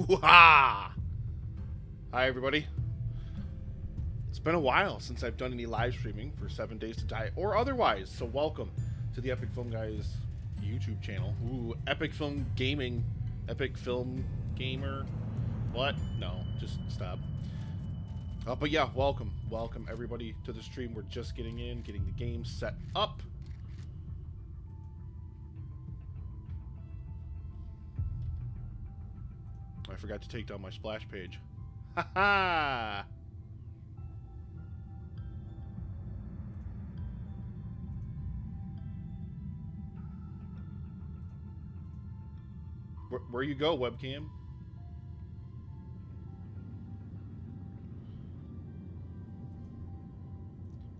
Hoo-ha! Hi, everybody. It's been a while since I've done any live streaming for 7 Days to Die or otherwise, so welcome to the Epic Film Guys YouTube channel. Ooh, Epic Film Gaming. Epic Film Gamer. What? No, just stop. But yeah, welcome. Welcome, everybody, to the stream. We're just getting in, getting the game set up. I forgot to take down my splash page. Ha ha! Where you go, webcam?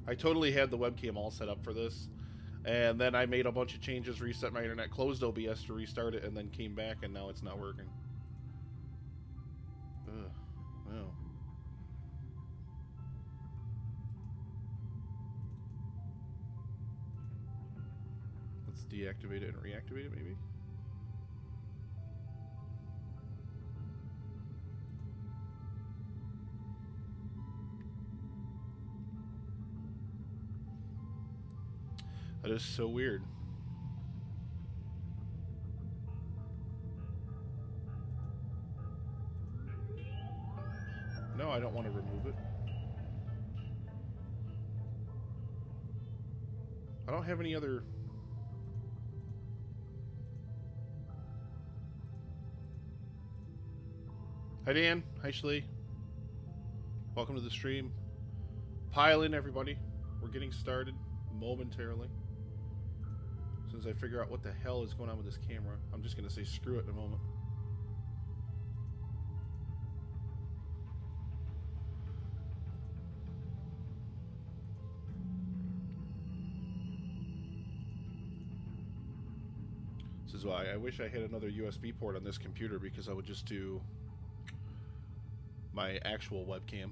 I totally had the webcam all set up for this, and then I made a bunch of changes, reset my internet, closed OBS to restart it, and then came back, and now it's not working. Ugh. Wow. Let's deactivate it and reactivate it, maybe? That is so weird. No, I don't want to remove it. I don't have any other... Hi, Dan. Hi, Shlee. Welcome to the stream. Pile in, everybody. We're getting started momentarily. As soon as I figure out what the hell is going on with this camera, I'm just going to say screw it in a moment. This is why I wish I had another USB port on this computer, because I would just do my actual webcam.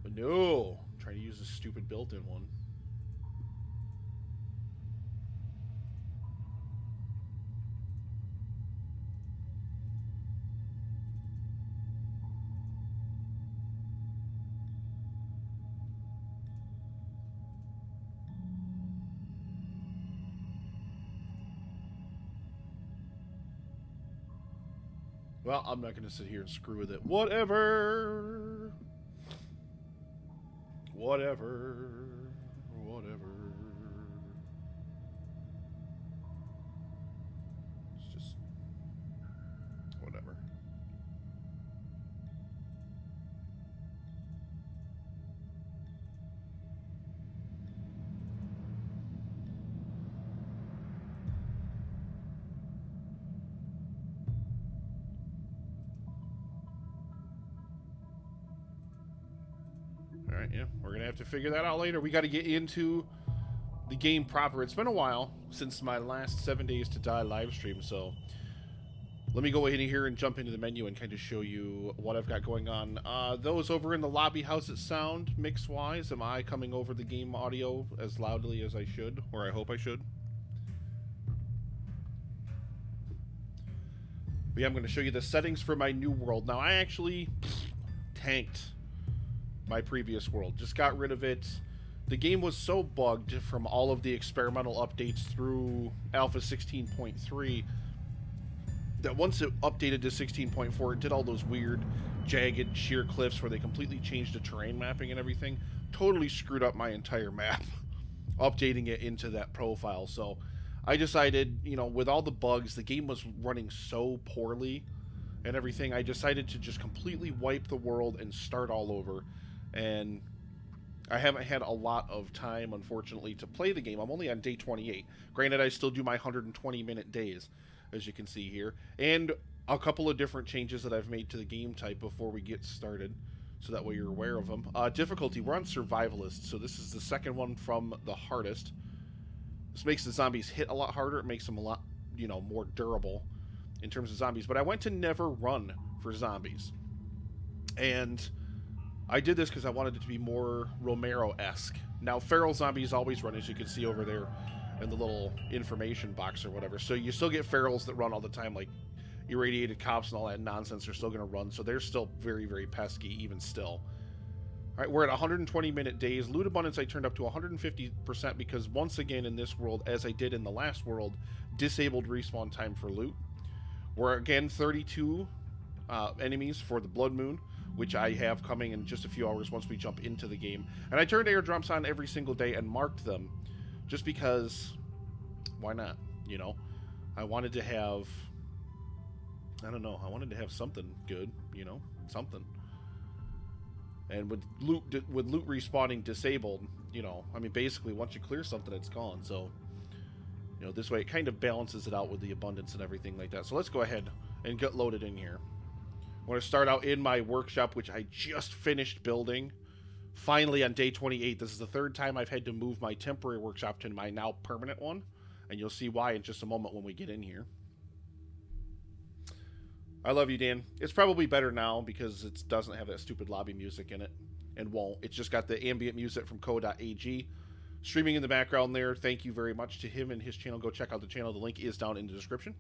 But no! I'm trying to use this stupid built-in one. Well, I'm not going to sit here and screw with it. Whatever. Whatever. Whatever. It's just... whatever. Alright, yeah, we're gonna have to figure that out later. We gotta get into the game proper. It's been a while since my last 7 Days to Die live stream, so let me go ahead here and jump into the menu and kind of show you what I've got going on. Those over in the lobby, how's it sound mix-wise? Am I coming over the game audio as loudly as I should, or I hope I should? But yeah, I'm going to show you the settings for my new world. Now, I actually tanked my previous world. Just got rid of it. The game was so bugged from all of the experimental updates through Alpha 16.3 that once it updated to 16.4, it did all those weird, jagged, sheer cliffs where they completely changed the terrain mapping and everything. Totally screwed up my entire map, updating it into that profile. So I decided, you know, with all the bugs, the game was running so poorly and everything, I decided to just completely wipe the world and start all over. And I haven't had a lot of time, unfortunately, to play the game. I'm only on day 28. Granted, I still do my 120-minute days, as you can see here. And a couple of different changes that I've made to the game type before we get started, so that way you're aware of them. Difficulty, we're on Survivalist, so this is the second one from the hardest. This makes the zombies hit a lot harder. It makes them a lot, you know, more durable in terms of zombies. But I went to never run for zombies. And I did this because I wanted it to be more Romero-esque. Now, feral zombies always run, as you can see over there in the little information box or whatever. So you still get ferals that run all the time, like irradiated cops and all that nonsense are still going to run, so they're still very, very pesky, even still. Alright, we're at 120-minute days. Loot abundance I turned up to 150% because once again in this world, as I did in the last world, disabled respawn time for loot. We're again 32 enemies for the Blood Moon, which I have coming in just a few hours once we jump into the game. And I turned airdrops on every single day and marked them just because, why not? You know, I wanted to have, I don't know, I wanted to have something good, you know, something. And with loot respawning disabled, you know, I mean, basically once you clear something, it's gone. So, you know, this way it kind of balances it out with the abundance and everything like that. So let's go ahead and get loaded in here. I'm going to start out in my workshop, which I just finished building. Finally, on day 28, this is the third time I've had to move my temporary workshop to my now permanent one. And you'll see why in just a moment when we get in here. I love you, Dan. It's probably better now because it doesn't have that stupid lobby music in it. And won't. It's just got the ambient music from co.ag. Streaming in the background there. Thank you very much to him and his channel. Go check out the channel. The link is down in the description.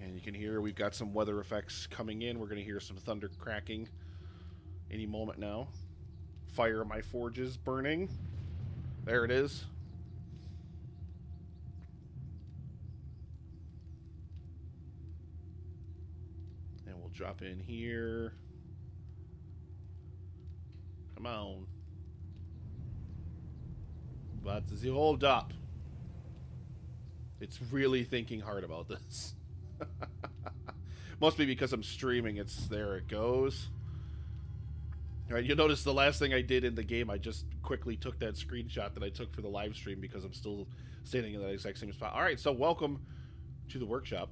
And you can hear we've got some weather effects coming in. We're going to hear some thunder cracking any moment now. Fire my forges burning. There it is. And we'll drop in here. Come on. But the hold up. It's really thinking hard about this. Must be because I'm streaming. It's there it goes. All right, you'll notice the last thing I did in the game, I just quickly took that screenshot that I took for the live stream because I'm still standing in that exact same spot. All right, so welcome to the workshop.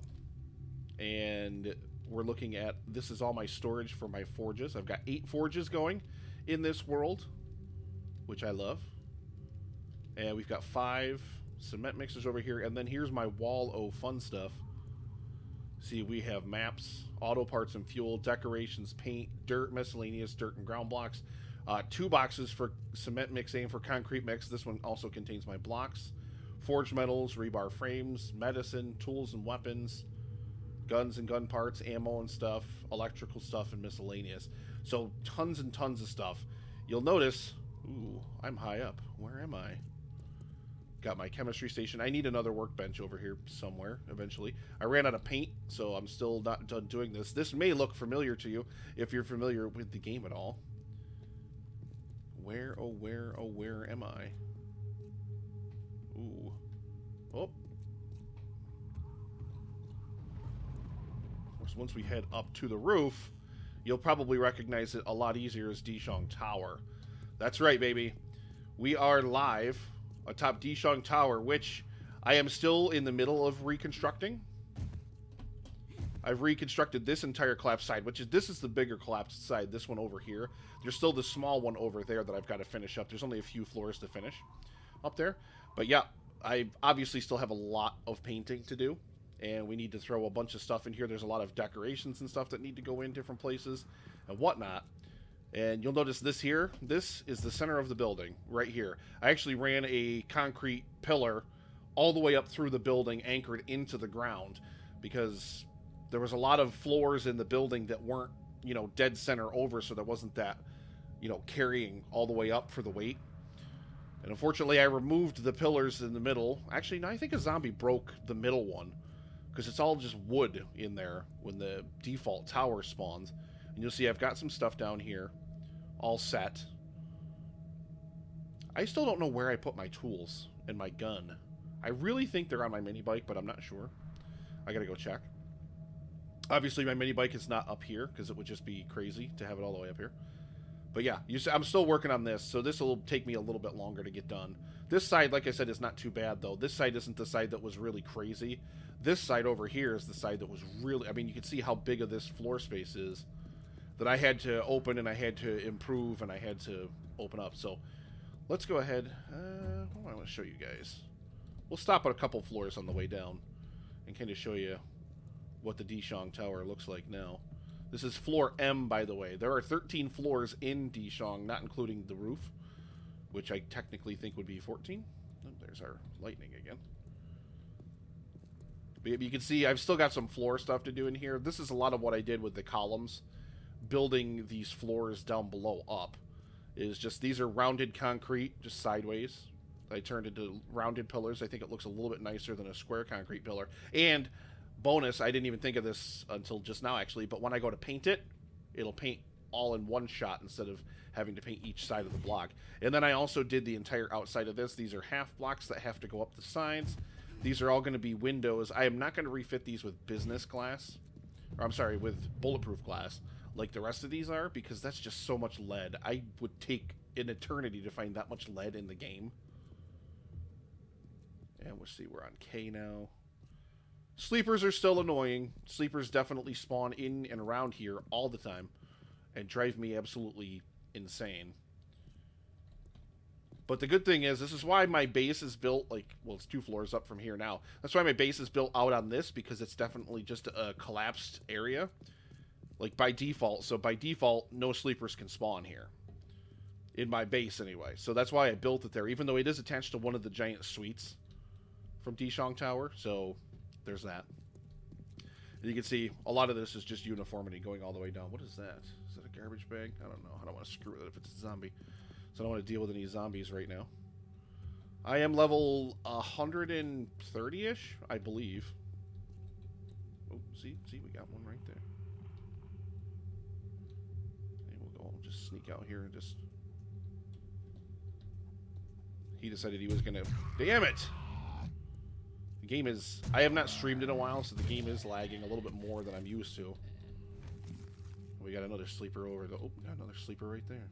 And we're looking at, this is all my storage for my forges. I've got 8 forges going in this world, which I love. And we've got 5 cement mixers over here. And then here's my wall of fun stuff. See, we have maps, auto parts and fuel, decorations, paint, dirt, miscellaneous, dirt and ground blocks. 2 boxes for cement mixing, for concrete mix. This one also contains my blocks. Forged metals, rebar frames, medicine, tools and weapons, guns and gun parts, ammo and stuff, electrical stuff, and miscellaneous. So tons and tons of stuff. You'll notice, ooh, I'm high up. Where am I? Got my chemistry station. I need another workbench over here somewhere eventually. I ran out of paint, so I'm still not done doing this. This may look familiar to you if you're familiar with the game at all. Where, oh where am I? Ooh. Oh. Of course, once we head up to the roof, you'll probably recognize it a lot easier as Dishong Tower. That's right, baby. We are live atop Dishong Tower, which I am still in the middle of reconstructing. I've reconstructed this entire collapsed side, this is the bigger collapsed side, this one over here. There's still the small one over there that I've got to finish up. There's only a few floors to finish up there. But yeah, I obviously still have a lot of painting to do, and we need to throw a bunch of stuff in here. There's a lot of decorations and stuff that need to go in different places and whatnot. And you'll notice this here, this is the center of the building, right here. I actually ran a concrete pillar all the way up through the building, anchored into the ground, because there was a lot of floors in the building that weren't, you know, dead center over, so there wasn't that, you know, carrying all the way up for the weight. And unfortunately, I removed the pillars in the middle. Actually, no, I think a zombie broke the middle one, because it's all just wood in there when the default tower spawns. And you'll see I've got some stuff down here all set. I still don't know where I put my tools and my gun. I really think they're on my mini bike, but I'm not sure. I gotta go check. Obviously, my mini bike is not up here because it would just be crazy to have it all the way up here. But yeah, I'm still working on this, so this will take me a little bit longer to get done. This side, like I said, is not too bad, though. This side isn't the side that was really crazy. This side over here is the side that was really... I mean, you can see how big of this floor space is that I had to open, and I had to improve, and I had to open up. So let's go ahead. I want to show you guys. We'll stop at a couple floors on the way down and kind of show you what the Dishong Tower looks like now. This is floor M, by the way. There are 13 floors in Dishong, not including the roof, which I technically think would be 14. Oh, there's our lightning again. But But you can see I've still got some floor stuff to do in here. This is a lot of what I did with the columns. Building these floors down below up. Is just, these are rounded concrete, just sideways. I turned into rounded pillars. I think it looks a little bit nicer than a square concrete pillar. And bonus, I didn't even think of this until just now actually, but when I go to paint it, it'll paint all in one shot instead of having to paint each side of the block. And then I also did the entire outside of this. These are half blocks that have to go up the sides. These are all going to be windows. I am not going to refit these with business glass. Or I'm sorry, with bulletproof glass like the rest of these are, because that's just so much lead. I would take an eternity to find that much lead in the game. And we'll see, we're on K now. Sleepers are still annoying. Sleepers definitely spawn in and around here all the time and drive me absolutely insane. But the good thing is, this is why my base is built, like, well, it's 2 floors up from here now. That's why my base is built out on this, because it's definitely just a collapsed area. Like, by default. So, by default, no sleepers can spawn here. In my base, anyway. So, that's why I built it there, even though it is attached to one of the giant suites from Dishong Tower. So, there's that. And you can see, a lot of this is just uniformity going all the way down. What is that? Is that a garbage bag? I don't know. I don't want to screw with it if it's a zombie. So, I don't want to deal with any zombies right now. I am level 130-ish, I believe. Oh, see, we got one right there. We'll just sneak out here and just... He decided he was gonna... Damn it! The game is... I have not streamed in a while, so the game is lagging a little bit more than I'm used to. We got another sleeper over the... Oh, we got another sleeper right there.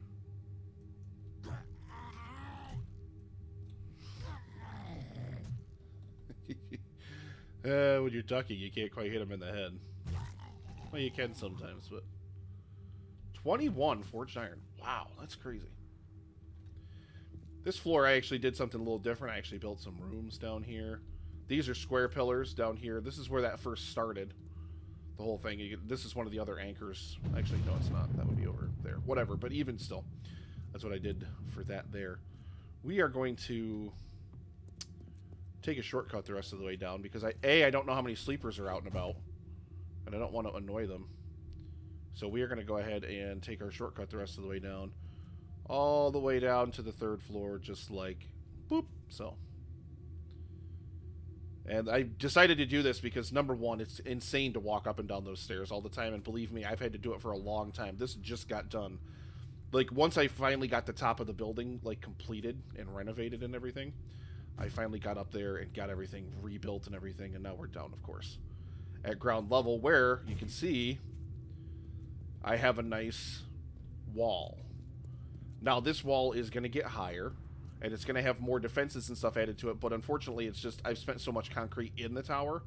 When you're ducking, you can't quite hit him in the head. Well, you can sometimes, but... 21 forged iron. Wow, that's crazy. This floor, I actually did something a little different. I actually built some rooms down here. These are square pillars down here. This is where that first started. The whole thing. This is one of the other anchors. Actually, no, it's not. That would be over there. Whatever, but even still. That's what I did for that there. We are going to take a shortcut the rest of the way down because I don't know how many sleepers are out and about. And I don't want to annoy them. So we are going to go ahead and take our shortcut the rest of the way down. All the way down to the 3rd floor, just like, boop, so. And I decided to do this because, number one, it's insane to walk up and down those stairs all the time. And believe me, I've had to do it for a long time. This just got done. Like, once I finally got the top of the building, like, completed and renovated and everything, I finally got up there and got everything rebuilt and everything. And now we're down, of course, at ground level where you can see I have a nice wall. Now, this wall is going to get higher, and it's going to have more defenses and stuff added to it, but unfortunately, it's just, I've spent so much concrete in the tower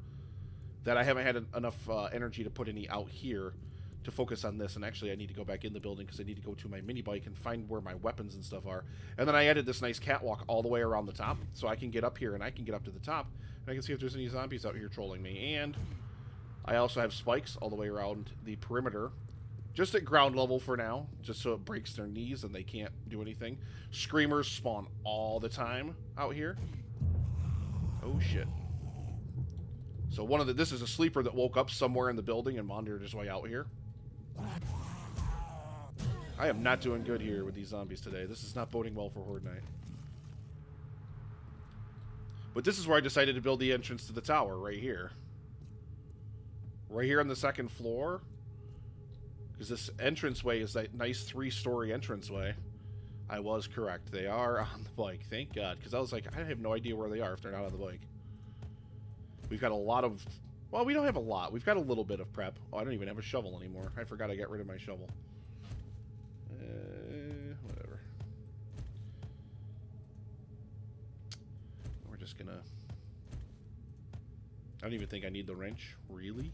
that I haven't had enough energy to put any out here to focus on this, and actually, I need to go back in the building because I need to go to my mini bike and find where my weapons and stuff are. And then I added this nice catwalk all the way around the top, so I can get up here, and I can get up to the top, and I can see if there's any zombies out here trolling me. And I also have spikes all the way around the perimeter, just at ground level for now, just so it breaks their knees and they can't do anything. Screamers spawn all the time out here. Oh, shit. So this is a sleeper that woke up somewhere in the building and wandered his way out here. I am not doing good here with these zombies today. This is not boding well for Horde Night. But this is where I decided to build the entrance to the tower, right here. Right here on the 2nd floor. Because this entranceway is that nice 3-story entranceway. I was correct. They are on the bike. Thank God. Because I was like, I have no idea where they are if they're not on the bike. We've got a lot of... Well, we don't have a lot. We've got a little bit of prep. Oh, I don't even have a shovel anymore. I forgot I got rid of my shovel. Whatever. We're just gonna... I don't even think I need the wrench. Really?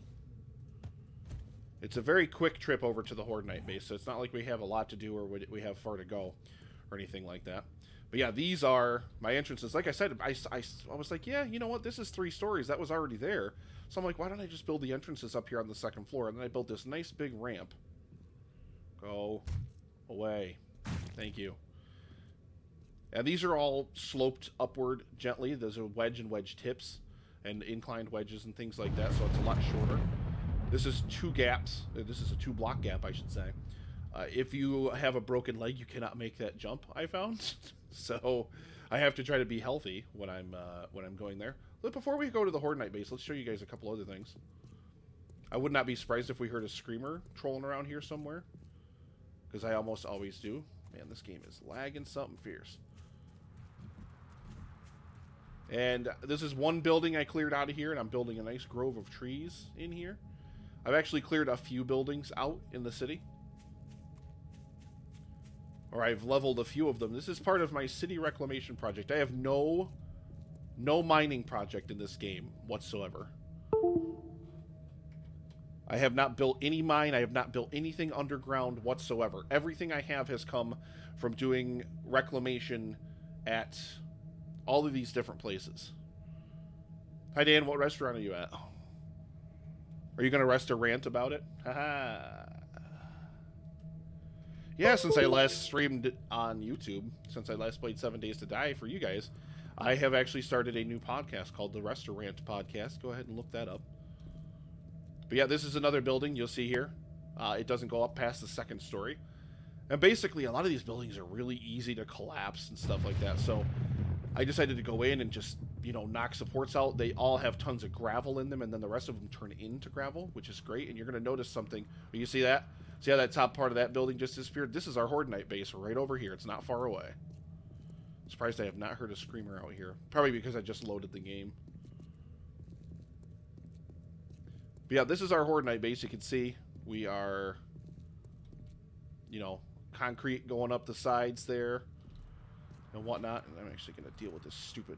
It's a very quick trip over to the Horde Night base, so it's not like we have a lot to do or we have far to go or anything like that. But yeah, these are my entrances. Like I said, I was like, yeah, you know what? This is 3 stories. That was already there. So I'm like, why don't I just build the entrances up here on the 2nd floor? And then I built this nice big ramp. Go away. Thank you. And these are all sloped upward gently. Those are wedge and wedge tips. and inclined wedges and things like that, so it's a lot shorter. This is 2 gaps. This is a 2-block gap, I should say. If you have a broken leg, you cannot make that jump, I found. So I have to try to be healthy when I'm going there. But before we go to the Horde Night base, let's show you guys a couple other things. I would not be surprised if we heard a screamer trolling around here somewhere, because I almost always do. Man, this game is lagging something fierce. And this is one building I cleared out of here, and I'm building a nice grove of trees in here. I've actually cleared a few buildings out in the city. Or I've leveled a few of them. This is part of my city reclamation project. I have no mining project in this game whatsoever. I have not built any mine. I have not built anything underground whatsoever. Everything I have has come from doing reclamation at all of these different places. Hi, Dan. What restaurant are you at? Are you going to rest a rant about it? Haha. Yeah, since I last streamed on YouTube, since I last played 7 Days to Die for you guys, I have actually started a new podcast called the Restaurant Podcast. Go ahead and look that up. But yeah, this is another building you'll see here. It doesn't go up past the 2nd story. And basically, a lot of these buildings are really easy to collapse and stuff like that. So I decided to go in and just, you know, knock supports out. They all have tons of gravel in them, and then the rest of them turn into gravel, which is great. And you're going to notice something. You see that? See how that top part of that building just disappeared? This is our Horde Night base right over here. It's not far away. Surprised I have not heard a screamer out here. Probably because I just loaded the game. But yeah, this is our Horde Night base. You can see we are, you know, concrete going up the sides there and whatnot. And I'm actually going to deal with this stupid...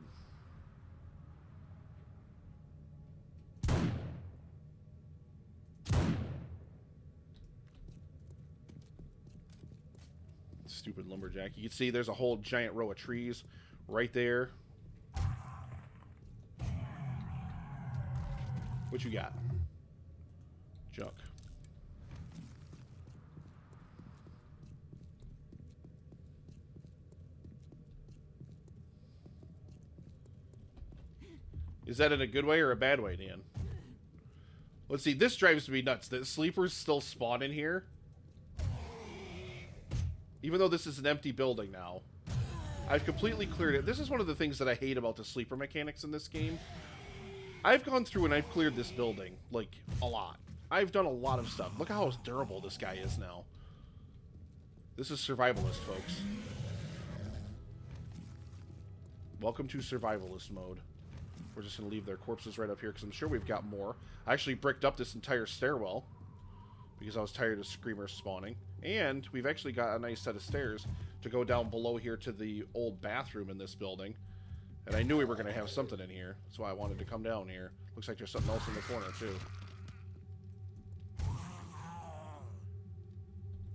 stupid lumberjack. You can see there's a whole giant row of trees right there. What you got? Junk. Is that in a good way or a bad way, Dan? Let's see. This drives me nuts. The sleepers still spawn in here. Even though this is an empty building now. I've completely cleared it. This is one of the things that I hate about the sleeper mechanics in this game. I've gone through and I've cleared this building, like, a lot. I've done a lot of stuff. Look how durable this guy is now. This is Survivalist, folks. Welcome to Survivalist mode. We're just going to leave their corpses right up here because I'm sure we've got more. I actually bricked up this entire stairwell because I was tired of screamers spawning. And we've actually got a nice set of stairs to go down below here to the old bathroom in this building. And I knew we were going to have something in here. That's why I wanted to come down here. Looks like there's something else in the corner, too.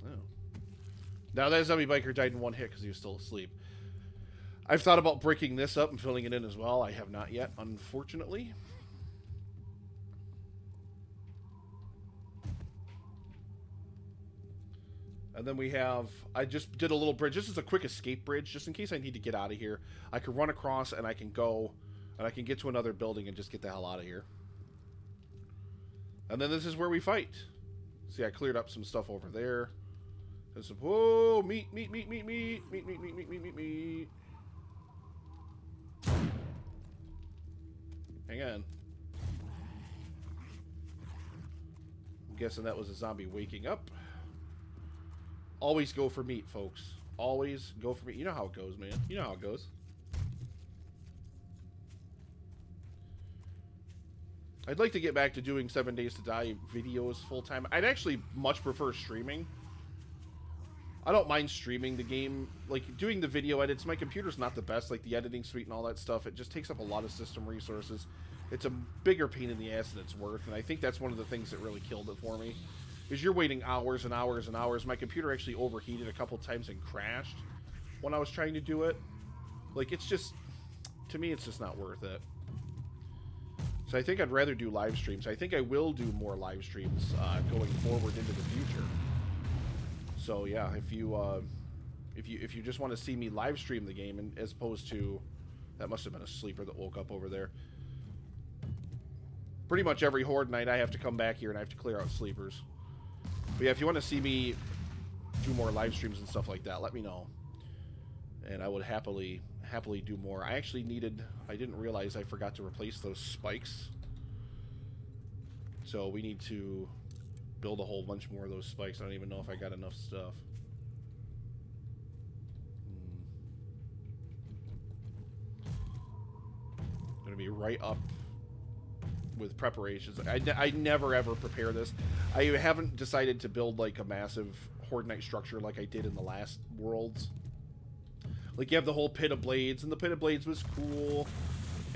Oh. Now, that zombie biker died in one hit because he was still asleep. I've thought about breaking this up and filling it in as well. I have not yet, unfortunately. And then we have, I just did a little bridge. This is a quick escape bridge, just in case I need to get out of here. I can run across and I can go, and I can get to another building and just get the hell out of here. And then this is where we fight. See, I cleared up some stuff over there. There's some, whoa, meat. Hang on. I'm guessing that was a zombie waking up. Always go for meat, folks. Always go for meat. You know how it goes, man. You know how it goes. I'd like to get back to doing 7 Days to Die videos full-time. I'd actually much prefer streaming. I don't mind streaming the game. Like, doing the video edits, my computer's not the best. Like, the editing suite and all that stuff, it just takes up a lot of system resources. It's a bigger pain in the ass than it's worth, and I think that's one of the things that really killed it for me. Is you're waiting hours and hours and hours. My computer actually overheated a couple times and crashed when I was trying to do it. Like, it's just, to me, it's just not worth it. So I think I'd rather do live streams. I think I will do more live streams going forward into the future. So yeah, if you just want to see me live stream the game, and as opposed to, that must have been a sleeper that woke up over there. Pretty much every Horde night I have to come back here and I have to clear out sleepers. But yeah, if you want to see me do more live streams and stuff like that, let me know. And I would happily do more. I actually I didn't realize I forgot to replace those spikes. So we need to build a whole bunch more of those spikes. I don't even know if I got enough stuff. Gonna be right up with preparations. I never ever prepare this. I haven't decided to build like a massive Horde Night structure like I did in the last Worlds. Like you have the whole Pit of Blades, and the Pit of Blades was cool,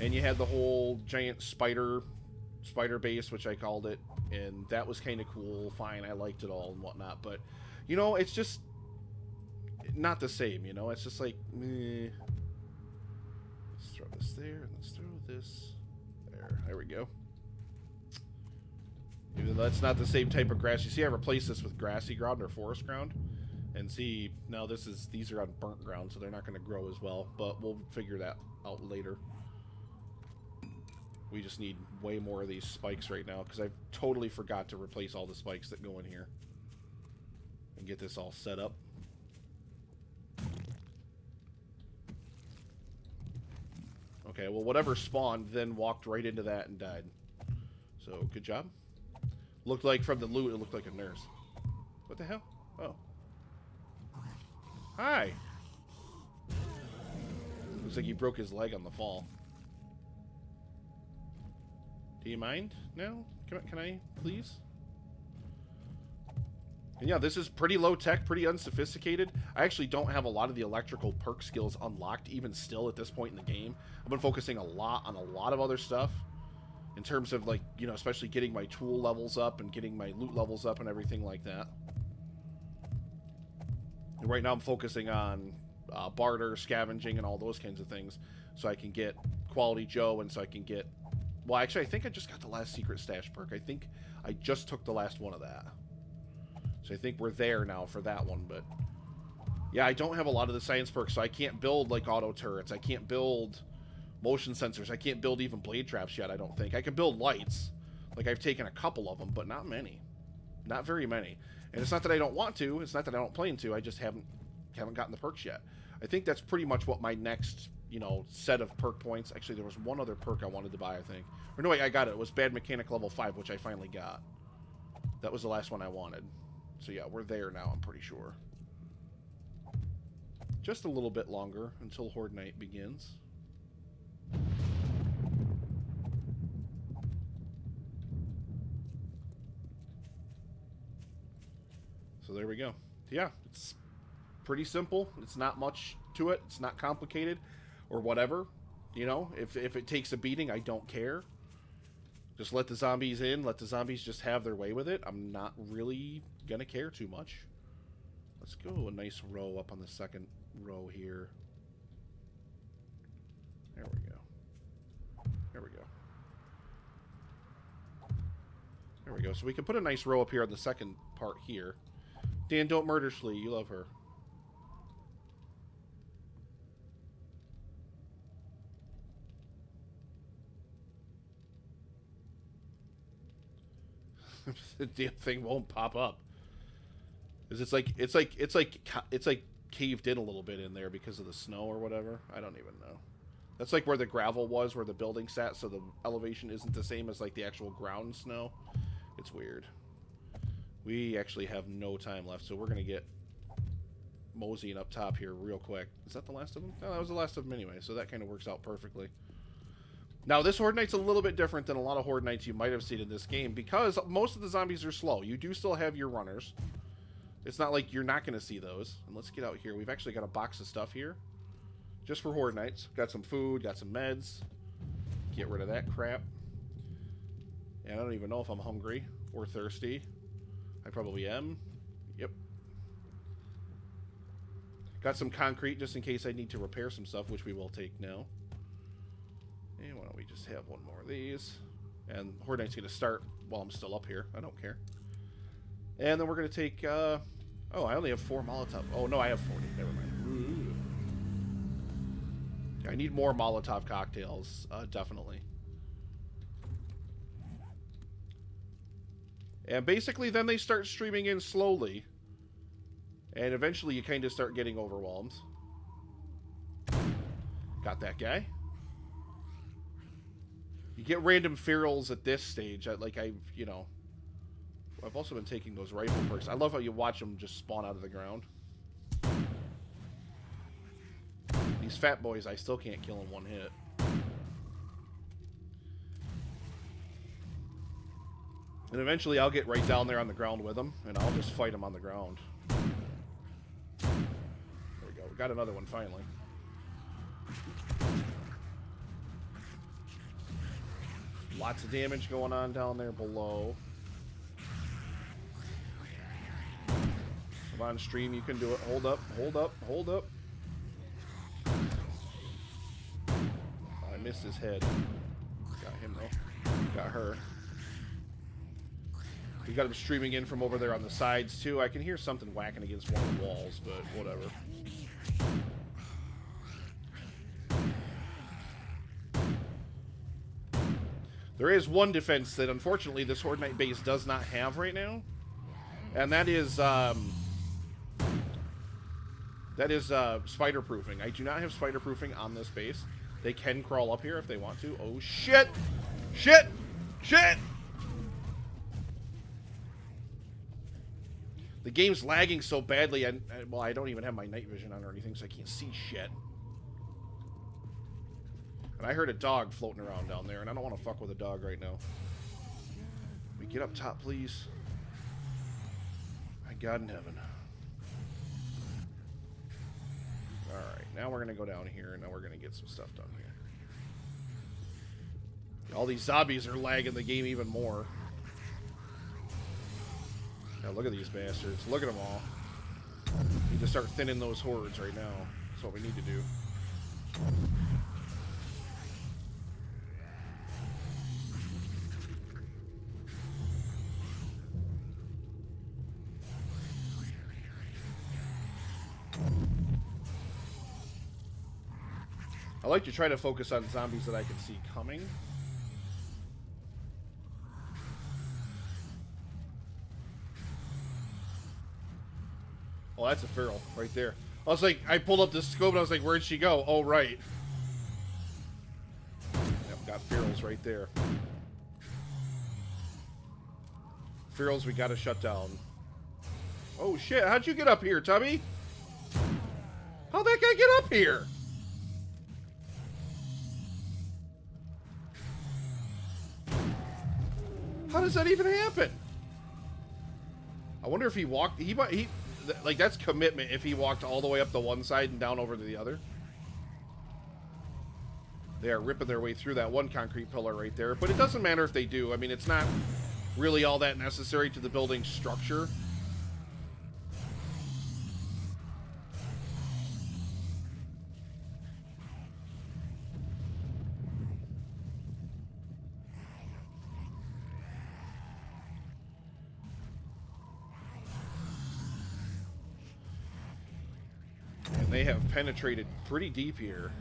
and you had the whole giant spider base, which I called it, and that was kind of cool. Fine, I liked it all and whatnot, but you know, it's just not the same. You know, it's just like meh. Let's throw this there, and let's throw this there. There we go. Even though that's not the same type of grass. You see, I replaced this with grassy ground or forest ground. And see, now these are on burnt ground, so they're not going to grow as well. But we'll figure that out later. We just need way more of these spikes right now, because I totally forgot to replace all the spikes that go in here. And get this all set up. Okay, well, whatever spawned then walked right into that and died. So, good job. Looked like, from the loot, it looked like a nurse. What the hell? Oh. Hi. Looks like he broke his leg on the fall. Do you mind now? Can I, please? And yeah, this is pretty low tech, pretty unsophisticated. I actually don't have a lot of the electrical perk skills unlocked, even still at this point in the game. I've been focusing a lot on a lot of other stuff. In terms of, like, you know, especially getting my tool levels up and getting my loot levels up and everything like that. And right now I'm focusing on barter, scavenging, and all those kinds of things. So I can get Quality Joe, and so I can get... Well, actually, I think I just got the last secret stash perk. I think I just took the last one of that. So I think we're there now for that one, but... Yeah, I don't have a lot of the science perks, so I can't build, like, auto turrets. I can't build motion sensors. I can't build even blade traps yet, I don't think. I can build lights. Like, I've taken a couple of them, but not many. Not very many. And it's not that I don't want to. It's not that I don't plan to. I just haven't gotten the perks yet. I think that's pretty much what my next, you know, set of perk points... Actually, there was one other perk I wanted to buy, I think. Or no, wait, I got it. It was Bad Mechanic level 5, which I finally got. That was the last one I wanted. So yeah, we're there now, I'm pretty sure. Just a little bit longer until Horde Night begins. So there we go. Yeah, it's pretty simple. It's not much to it. It's not complicated or whatever. You know, if it takes a beating, I don't care. Just let the zombies in. Let the zombies just have their way with it. I'm not really gonna care too much. Let's go a nice row up on the second row here. There we go. There we go. There we go. So we can put a nice row up here on the second part here. Dan, don't murder Shlee. You love her. The damn thing won't pop up. Cause it's like caved in a little bit in there because of the snow or whatever. I don't even know. That's like where the gravel was, where the building sat, so the elevation isn't the same as like the actual ground snow. It's weird. We actually have no time left, so we're gonna get moseying up top here real quick. Is that the last of them? No, that was the last of them anyway, so that kind of works out perfectly. Now, this Horde Night's a little bit different than a lot of Horde Nights you might have seen in this game, because most of the zombies are slow. You do still have your runners. It's not like you're not going to see those. And let's get out here. We've actually got a box of stuff here, just for Horde Nights. Got some food, got some meds. Get rid of that crap. And I don't even know if I'm hungry or thirsty. I probably am. Yep. Got some concrete just in case I need to repair some stuff, which we will take now. And why don't we just have one more of these? And Horde Night's going to start while I'm still up here. I don't care. And then we're going to take... oh, I only have 4 Molotov. Oh, no, I have 40. Never mind. Ooh. I need more Molotov cocktails, definitely. And basically then they start streaming in slowly. And eventually you kind of start getting overwhelmed. Got that guy. You get random ferals at this stage. You know, I've also been taking those rifle perks. I love how you watch them just spawn out of the ground. These fat boys, I still can't kill in one hit. And eventually I'll get right down there on the ground with them, and I'll just fight them on the ground. There we go. We got another one finally. Lots of damage going on down there below. Come on, stream, you can do it. Hold up, hold up, hold up. I missed his head. Got him though. Got her. We got him streaming in from over there on the sides too. I can hear something whacking against one of the walls, but whatever. There is one defense that unfortunately this Horde Knight base does not have right now. And that is spider proofing. I do not have spider proofing on this base. They can crawl up here if they want to. Oh shit! Shit! Shit! The game's lagging so badly, and well, I don't even have my night vision on or anything, so I can't see shit. And I heard a dog floating around down there, and I don't want to fuck with a dog right now. Can we get up top, please? My God in heaven. Alright, now we're going to go down here, and now we're going to get some stuff done here. All these zombies are lagging the game even more. Now look at these bastards. Look at them all. We need to start thinning those hordes right now. That's what we need to do. I like to try to focus on zombies that I can see coming. Oh, that's a feral right there. I was like, I pulled up the scope and I was like, where'd she go? Oh, right. Yep, got ferals right there. Ferals we gotta shut down. Oh, shit. How'd you get up here, Tubby? How'd that guy get up here? How does that even happen? I wonder if he walked... Like, that's commitment if he walked all the way up the one side and down over to the other. They are ripping their way through that one concrete pillar right there. But it doesn't matter if they do. I mean, it's not really all that necessary to the building's structure. They have penetrated pretty deep here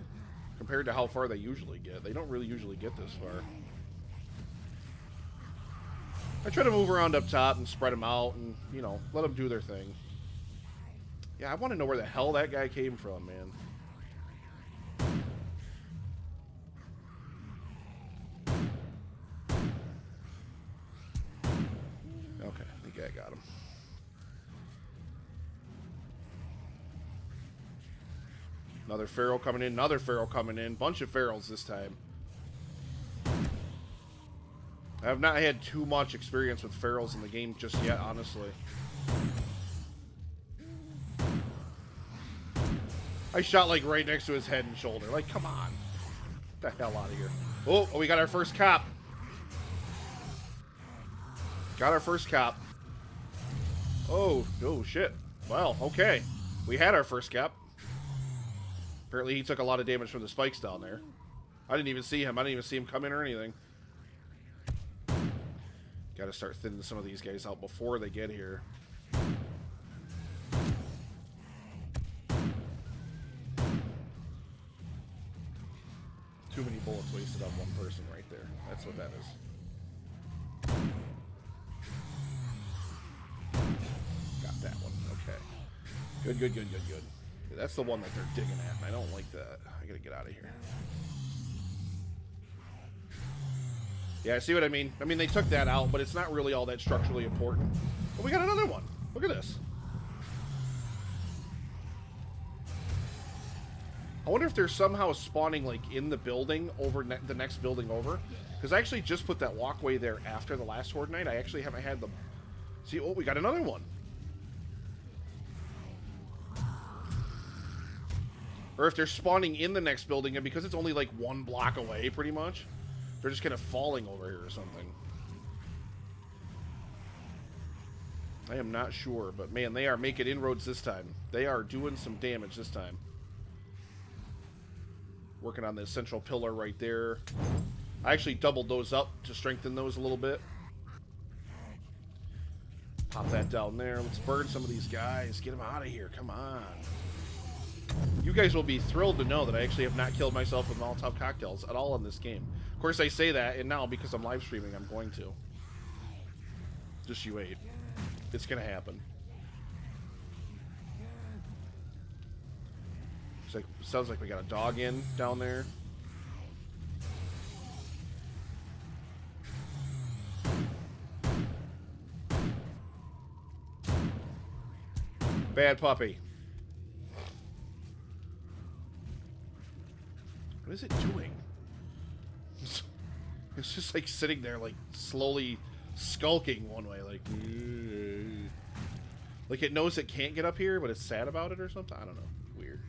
compared to how far they usually get. They don't really usually get this far. I try to move around up top and spread them out and, you know, let them do their thing. Yeah, I want to know where the hell that guy came from, man. Okay, I think I got him. Another feral coming in, another feral coming in. Bunch of ferals this time. I have not had too much experience with ferals in the game just yet, honestly. I shot like right next to his head and shoulder. Like, come on. Get the hell out of here. Oh, we got our first cop. Got our first cop. Oh, shit. Well, okay. We had our first cop. Apparently he took a lot of damage from the spikes down there. I didn't even see him. I didn't even see him come in or anything. Gotta start thinning some of these guys out before they get here. Too many bullets wasted on one person right there. That's what that is. Good, good, good, good, good. Yeah, that's the one that they're digging at, and I don't like that. I gotta get out of here. Yeah, see what I mean? I mean, they took that out, but it's not really all that structurally important. But we got another one. Look at this. I wonder if they're somehow spawning, like, in the building over the next building over. Because I actually just put that walkway there after the last Horde night. I actually haven't had the... See, oh, we got another one. Or if they're spawning in the next building, and because it's only, like, 1 block away, pretty much, they're just kind of falling over here or something. I am not sure, but, man, they are making inroads this time. They are doing some damage this time. Working on this central pillar right there. I actually doubled those up to strengthen those a little bit. Pop that down there. Let's burn some of these guys. Get them out of here. Come on. You guys will be thrilled to know that I actually have not killed myself with Molotov cocktails at all in this game. Of course, I say that, and now because I'm live streaming, I'm going to. Just you wait. It's going to happen. It's like, sounds like we got a dog in down there. Bad puppy. What is it doing? It's just like sitting there, like slowly skulking one way, like it knows it can't get up here, but it's sad about it or something. I don't know. Weird.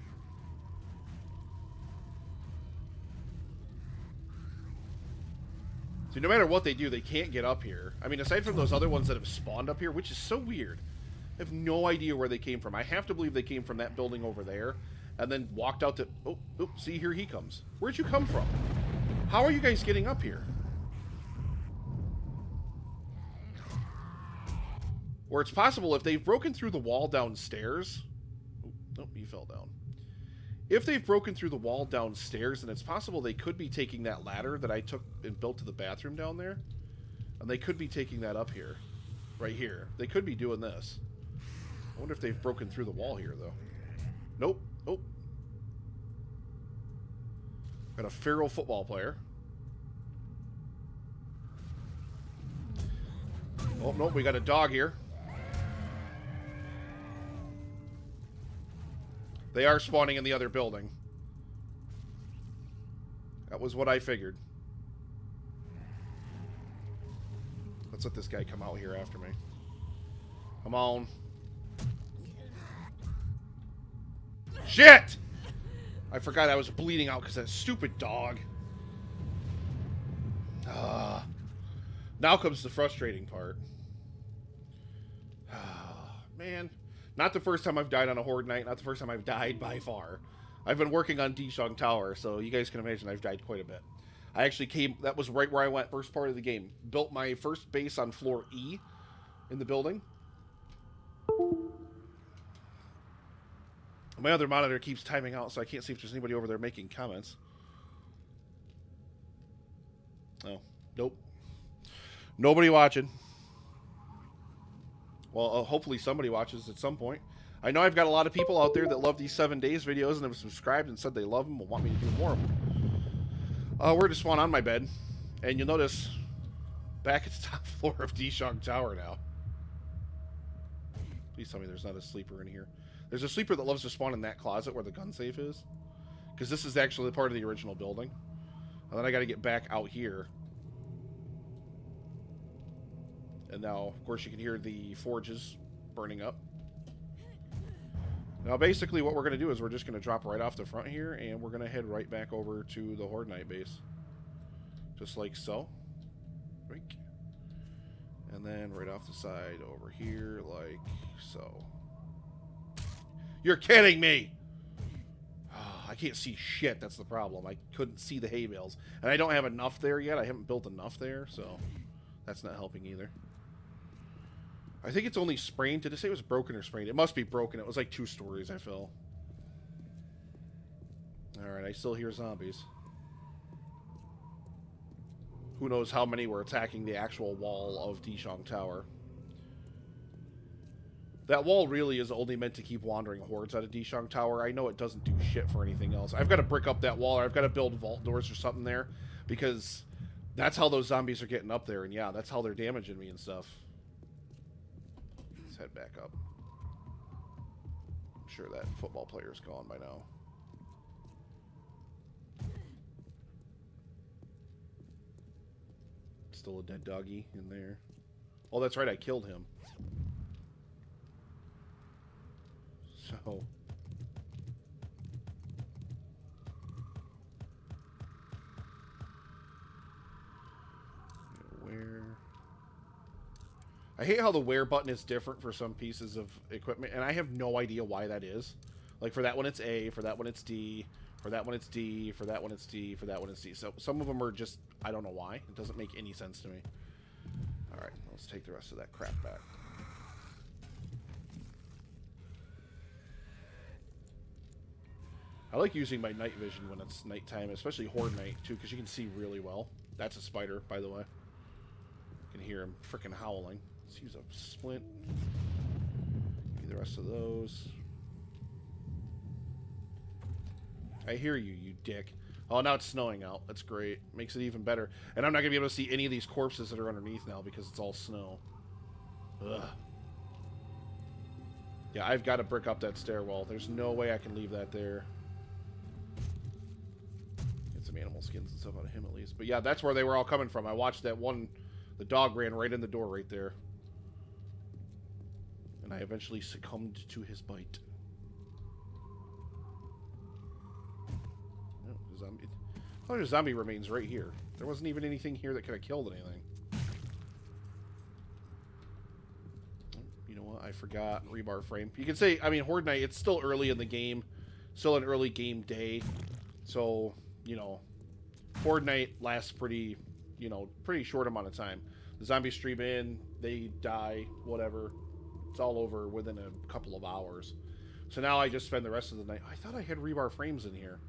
So no matter what they do, they can't get up here. I mean, aside from those other ones that have spawned up here, which is so weird. I have no idea where they came from. I have to believe they came from that building over there and then walked out to... Oh, see, here he comes. Where'd you come from? How are you guys getting up here? Or it's possible if they've broken through the wall downstairs... Oh, nope, he fell down. If they've broken through the wall downstairs, then it's possible they could be taking that ladder that I took and built to the bathroom down there. And they could be taking that up here. Right here. They could be doing this. I wonder if they've broken through the wall here, though. Nope. Oh. Got a feral football player. Oh, nope, we got a dog here. They are spawning in the other building. That was what I figured. Let's let this guy come out here after me. Come on. Shit! I forgot I was bleeding out because that stupid dog. Now comes the frustrating part. Man. Not the first time I've died on a Horde night. Not the first time I've died by far. I've been working on Dishong Tower, so you guys can imagine I've died quite a bit. I actually came... That was right where I went first part of the game. Built my first base on floor E in the building. My other monitor keeps timing out, so I can't see if there's anybody over there making comments. Oh, nope. Nobody watching. Well, hopefully somebody watches at some point. I know I've got a lot of people out there that love these 7 days videos and have subscribed and said they love them and want me to do more of them. We're to spawn on my bed, and you'll notice back at the top floor of Dishong Tower now. Please tell me there's not a sleeper in here. There's a sleeper that loves to spawn in that closet where the gun safe is, because this is actually part of the original building. And then I got to get back out here. And now, of course, you can hear the forges burning up. Now, basically, what we're going to do is we're just going to drop right off the front here, and we're going to head right back over to the Horde Night base. Just like so. Right. And then right off the side over here, like so. You're kidding me! Oh, I can't see shit, that's the problem. I couldn't see the hay bales. And I don't have enough there yet. I haven't built enough there, so that's not helping either. I think it's only sprained. Did it say it was broken or sprained? It must be broken. It was like 2 stories, I feel. Alright, I still hear zombies. Who knows how many were attacking the actual wall of Dishong Tower. That wall really is only meant to keep wandering hordes out of Dishang Tower. I know it doesn't do shit for anything else. I've got to brick up that wall, or I've got to build vault doors or something there, because that's how those zombies are getting up there, and yeah, that's how they're damaging me and stuff. Let's head back up. I'm sure that football player's gone by now. Still a dead doggy in there. Oh, that's right, I killed him. So... where... I hate how the where button is different for some pieces of equipment, and I have no idea why that is. Like, for that one it's A, for that one it's D, for that one it's D, for that one it's D, for that one it's D. So some of them are just, I don't know why. It doesn't make any sense to me. Alright, let's take the rest of that crap back. I like using my night vision when it's nighttime, especially Horde night, too, because you can see really well. That's a spider, by the way. You can hear him freaking howling. Let's use a splint. Give me the rest of those. I hear you, you dick. Oh, now it's snowing out. That's great. Makes it even better. And I'm not going to be able to see any of these corpses that are underneath now because it's all snow. Ugh. Yeah, I've got to brick up that stairwell. There's no way I can leave that there. Get some animal skins and stuff out of him at least. But yeah, that's where they were all coming from. I watched that one. The dog ran right in the door right there. And I eventually succumbed to his bite. Zombie. Oh, there's zombie remains right here. There wasn't even anything here that could have killed anything. You know what? I forgot rebar frame. You can say, I mean, Horde Night, it's still early in the game. Still an early game day. So, you know, Horde Night lasts pretty, you know, pretty short amount of time. The zombies stream in, they die, whatever. It's all over within a couple of hours. So now I just spend the rest of the night. I thought I had rebar frames in here.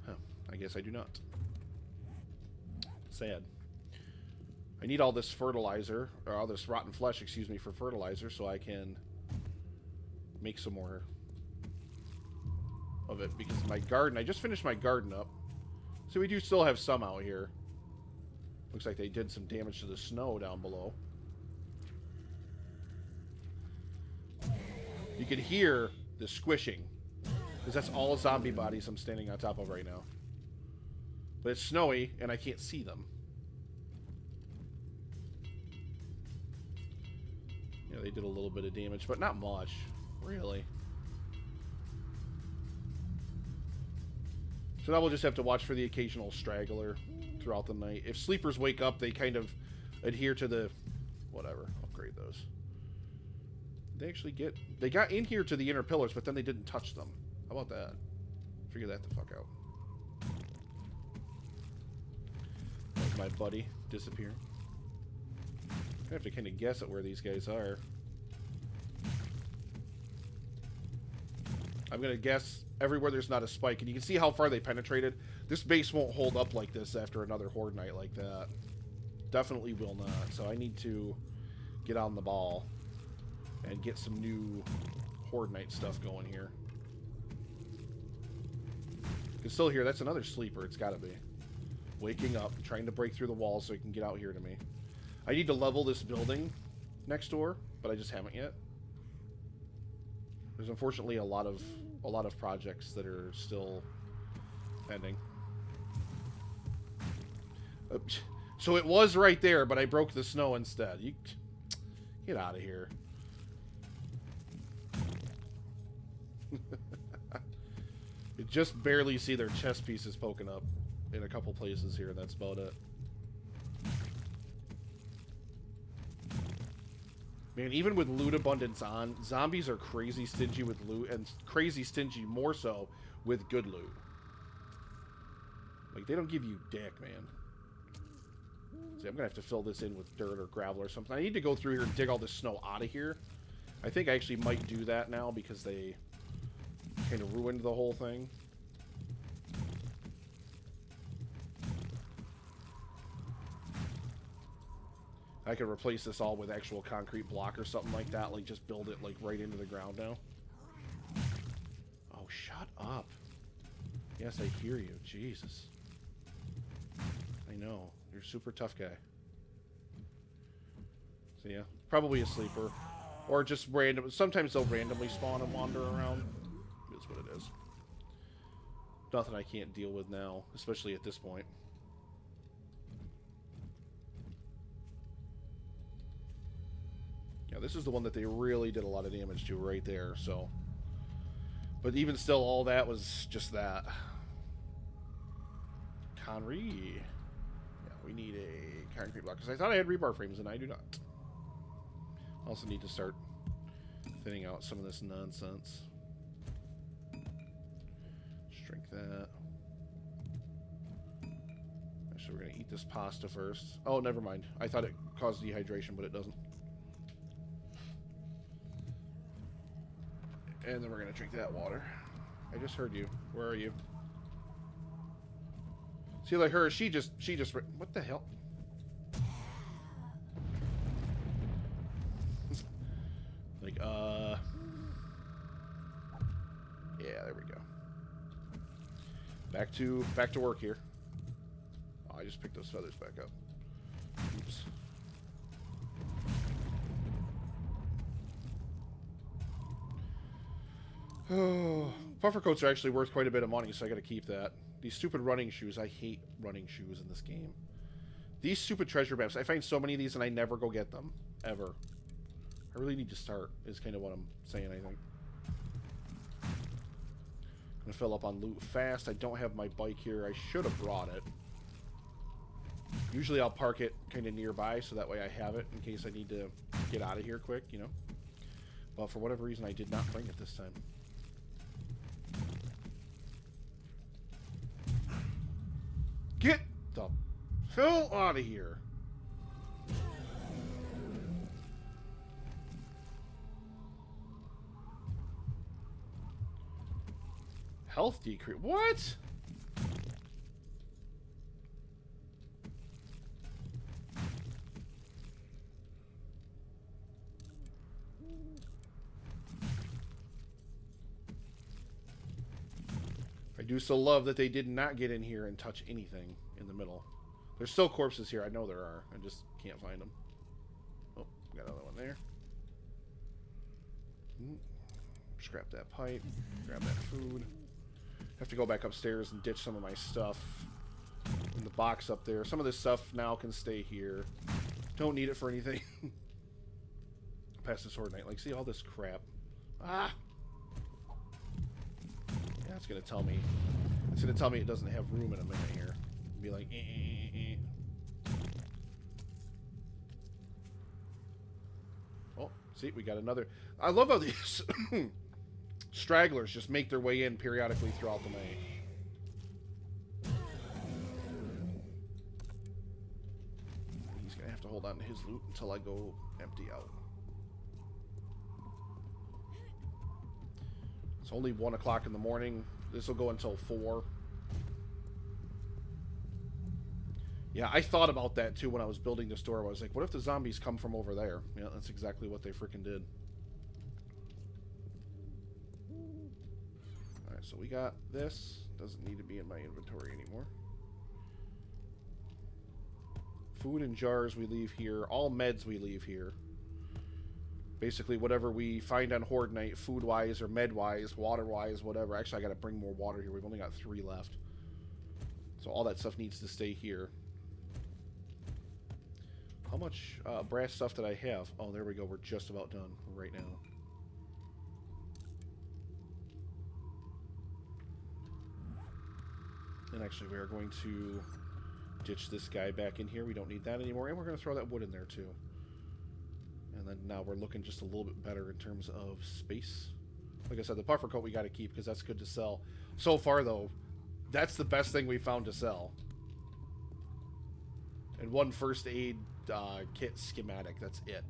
Huh. I guess I do not. Sad. I need all this fertilizer, or all this rotten flesh, excuse me, for fertilizer so I can make some more of it. Because my garden, I just finished my garden up. So we do still have some out here. Looks like they did some damage to the snow down below. You can hear the squishing. Because that's all zombie bodies I'm standing on top of right now. But it's snowy, and I can't see them. Yeah, they did a little bit of damage, but not much. Really. So now we'll just have to watch for the occasional straggler throughout the night. If sleepers wake up, they kind of adhere to the... whatever. Upgrade those. They actually get... They got in here to the inner pillars, but then they didn't touch them. How about that? Figure that the fuck out. Like my buddy disappearing. I have to kind of guess at where these guys are. I'm going to guess everywhere there's not a spike. And you can see how far they penetrated. This base won't hold up like this after another Horde night like that. Definitely will not. So I need to get on the ball and get some new Horde night stuff going here. It's still here. That's another sleeper. It's got to be. Waking up, trying to break through the walls so he can get out here to me. I need to level this building next door, but I just haven't yet. There's unfortunately a lot of projects that are still pending. So it was right there, but I broke the snow instead. You get out of here. You just barely see their chest pieces poking up in a couple places here, and that's about it. Man, even with loot abundance on, zombies are crazy stingy with loot, and crazy stingy more so with good loot. Like, they don't give you dick, man. See, I'm gonna have to fill this in with dirt or gravel or something. I need to go through here and dig all this snow out of here. I think I actually might do that now because they kind of ruined the whole thing. I could replace this all with actual concrete block or something like that. Like, just build it, like, right into the ground now. Oh, shut up. Yes, I hear you. Jesus. I know. You're a super tough guy. So, yeah. Probably a sleeper. Or just random. Sometimes they'll randomly spawn and wander around. That's what it is. Nothing I can't deal with now. Especially at this point. Yeah, this is the one that they really did a lot of damage to right there, so. But even still, all that was just that. Conry. Yeah, we need a concrete block. Because I thought I had rebar frames, and I do not. I also need to start thinning out some of this nonsense. Shrink that. Actually, we're going to eat this pasta first. Oh, never mind. I thought it caused dehydration, but it doesn't. And then we're going to drink that water. I just heard you. Where are you? See, like her, she just... What the hell? Like, yeah, there we go. Back to work here. Oh, I just picked those feathers back up. Oops. Oh, puffer coats are actually worth quite a bit of money, so I gotta keep that. These stupid running shoes. I hate running shoes in this game. These stupid treasure maps. I find so many of these and I never go get them. Ever. I really need to start, is kind of what I'm saying, I think. I'm gonna fill up on loot fast. I don't have my bike here. I should have brought it. Usually I'll park it kind of nearby, so that way I have it in case I need to get out of here quick, you know. But for whatever reason, I did not bring it this time. Get the hell out of here. Health decrease. What? I do so love that they did not get in here and touch anything in the middle. There's still corpses here. I know there are. I just can't find them. Oh, got another one there. Scrap that pipe. Grab that food. Have to go back upstairs and ditch some of my stuff in the box up there. Some of this stuff now can stay here. Don't need it for anything. Past this Horde night. Like, see all this crap. Ah! Yeah, it's gonna tell me. It's gonna tell me it doesn't have room in a minute here. Be like, Oh, see, we got another. I love how these stragglers just make their way in periodically throughout the night. He's gonna have to hold on to his loot until I go empty out. It's only 1 o'clock in the morning. This will go until 4. Yeah, I thought about that too when I was building the store. I was like, what if the zombies come from over there? Yeah, that's exactly what they freaking did. Alright, so we got this. Doesn't need to be in my inventory anymore. Food in jars we leave here. All meds we leave here. Basically, whatever we find on Horde night, food-wise or med-wise, water-wise, whatever. Actually, I got to bring more water here. We've only got 3 left. So all that stuff needs to stay here. How much brass stuff did I have? Oh, there we go. We're just about done right now. And actually, we are going to ditch this guy back in here. We don't need that anymore. And we're going to throw that wood in there, too. And then now we're looking just a little bit better in terms of space. Like I said, the puffer coat we got to keep because that's good to sell. So far, though, that's the best thing we found to sell. And 1 first aid kit schematic. That's it.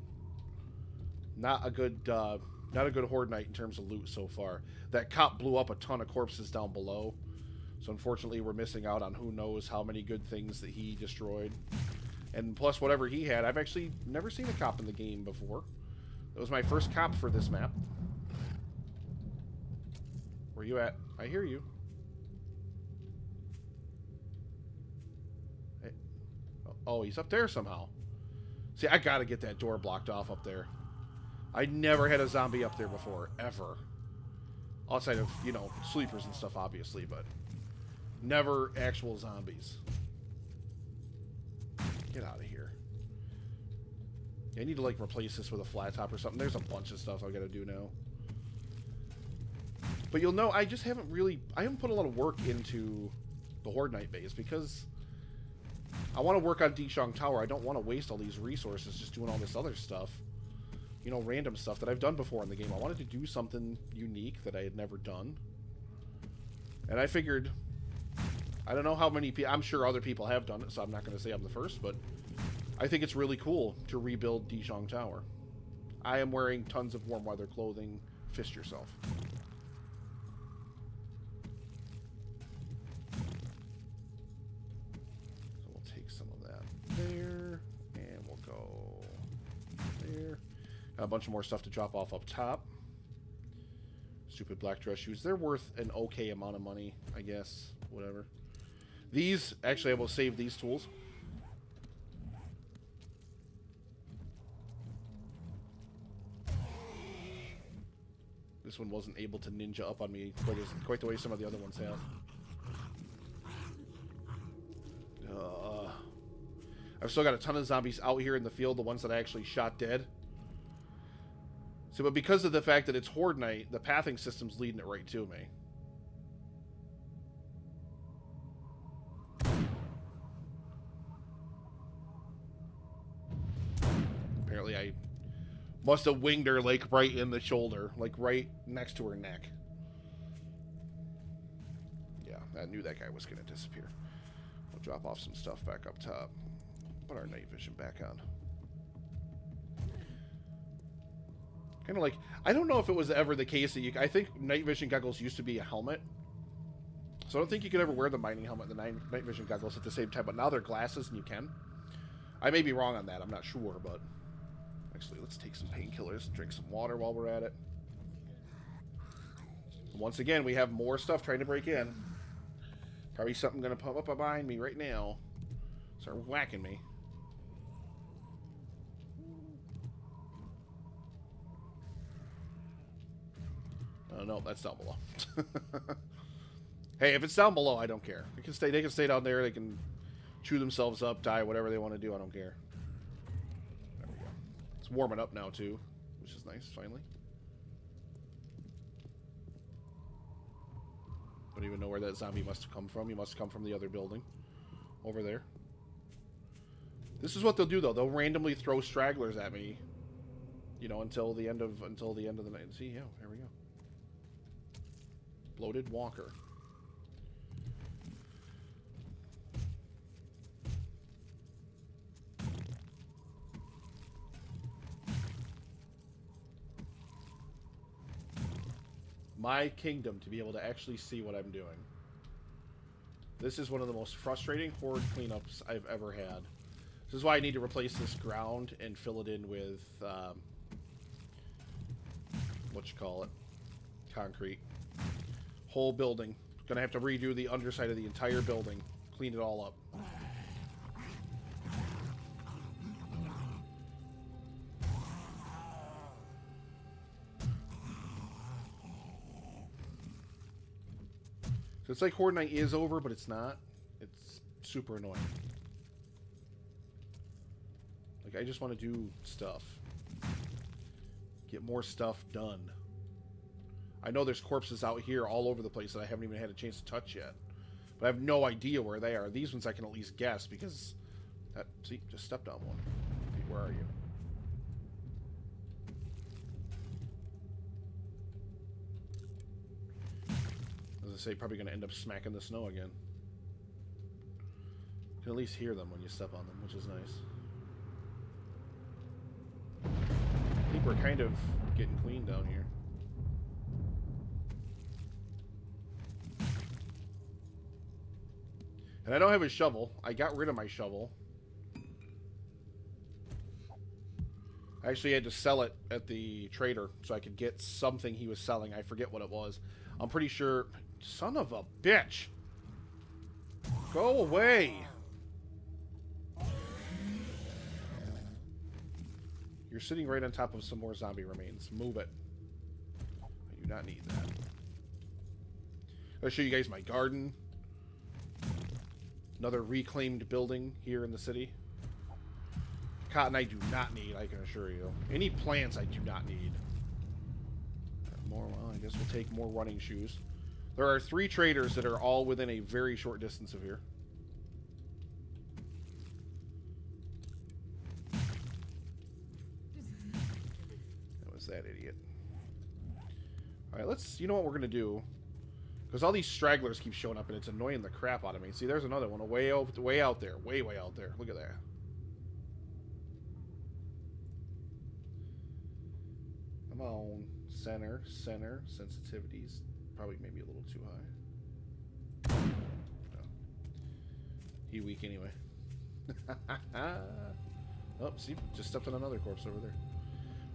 Not a good Horde night in terms of loot so far. That cop blew up a ton of corpses down below. So unfortunately, we're missing out on who knows how many good things that he destroyed. And plus whatever he had. I've actually never seen a cop in the game before. That was my first cop for this map. Where you at? I hear you. Hey. Oh, he's up there somehow. See, I gotta get that door blocked off up there. I never had a zombie up there before, ever. Outside of, you know, sleepers and stuff, obviously, but never actual zombies. Get out of here. I need to, like, replace this with a flat top or something. There's a bunch of stuff I gotta do now. But you'll know, I just haven't really... I haven't put a lot of work into the Horde Night base because I want to work on Dishang Tower. I don't want to waste all these resources just doing all this other stuff. You know, random stuff that I've done before in the game. I wanted to do something unique that I had never done. And I figured... I don't know how many people... I'm sure other people have done it, so I'm not going to say I'm the first, but I think it's really cool to rebuild Dishang Tower. I am wearing tons of warm weather clothing. Fist yourself. So we'll take some of that there, and we'll go there. Got a bunch of more stuff to drop off up top. Stupid black dress shoes. They're worth an okay amount of money, I guess. Whatever. These, actually, I will save these tools. This one wasn't able to ninja up on me quite the way some of the other ones have. I've still got a ton of zombies out here in the field, the ones that I actually shot dead. So, but because of the fact that it's Horde Night, the pathing system's leading it right to me. Apparently I must have winged her, like, right in the shoulder. Like, right next to her neck. Yeah, I knew that guy was going to disappear. We'll drop off some stuff back up top. Put our night vision back on. Kind of like, I don't know if it was ever the case that you... I think night vision goggles used to be a helmet. So I don't think you could ever wear the mining helmet and the night vision goggles at the same time. But now they're glasses and you can. I may be wrong on that. I'm not sure, but... Actually, let's take some painkillers and drink some water while we're at it. Once again, we have more stuff trying to break in. Probably something going to pop up behind me right now. Start whacking me. Oh, no, that's down below. Hey, if it's down below, I don't care. They can stay down there. They can chew themselves up, die, whatever they want to do. I don't care. There we go. It's warming up now, too, which is nice, finally. Don't even know where that zombie must have come from. He must have come from the other building. Over there. This is what they'll do, though. They'll randomly throw stragglers at me. You know, until the end of the night. See, yeah, here we go. Bloated walker. My kingdom to be able to actually see what I'm doing. This is one of the most frustrating Horde cleanups I've ever had. This is why I need to replace this ground and fill it in with, concrete. Whole building. Gonna have to redo the underside of the entire building. Clean it all up. So it's like Horde Night is over, but it's not. It's super annoying. Like, I just want to do stuff. Get more stuff done. I know there's corpses out here all over the place that I haven't even had a chance to touch yet. But I have no idea where they are. These ones I can at least guess because... that, see, just stepped on one. Where are you? As I say, probably going to end up smacking the snow again. You can at least hear them when you step on them, which is nice. I think we're kind of getting clean down here. And I don't have a shovel. I got rid of my shovel. I actually had to sell it at the trader so I could get something he was selling. I forget what it was. I'm pretty sure... Son of a bitch! Go away! You're sitting right on top of some more zombie remains. Move it. I do not need that. I'll show you guys my garden. Another reclaimed building here in the city. Cotton I do not need, I can assure you. Any plants I do not need. More, well, I guess we'll take more running shoes. There are 3 traders that are all within a very short distance of here. That was that idiot. Alright, let's... You know what we're going to do? Because all these stragglers keep showing up and it's annoying the crap out of me. See, there's another one. Way out there. Way out there. Look at that. Come on. Center. Sensitivities. Probably maybe a little too high. No. He weak anyway. Oh, see? Just stepped on another corpse over there.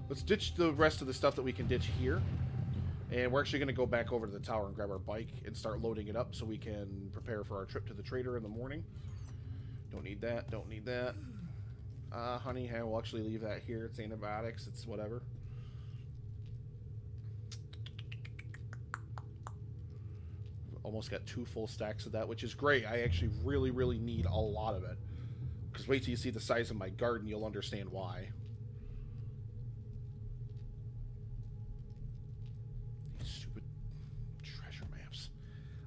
Let's ditch the rest of the stuff that we can ditch here. And we're actually going to go back over to the tower and grab our bike and start loading it up so we can prepare for our trip to the trader in the morning. Don't need that. Don't need that. Honey, I will actually leave that here. It's antibiotics. It's whatever. Almost got 2 full stacks of that, which is great. I actually really, really need a lot of it. Because wait till you see the size of my garden, you'll understand why.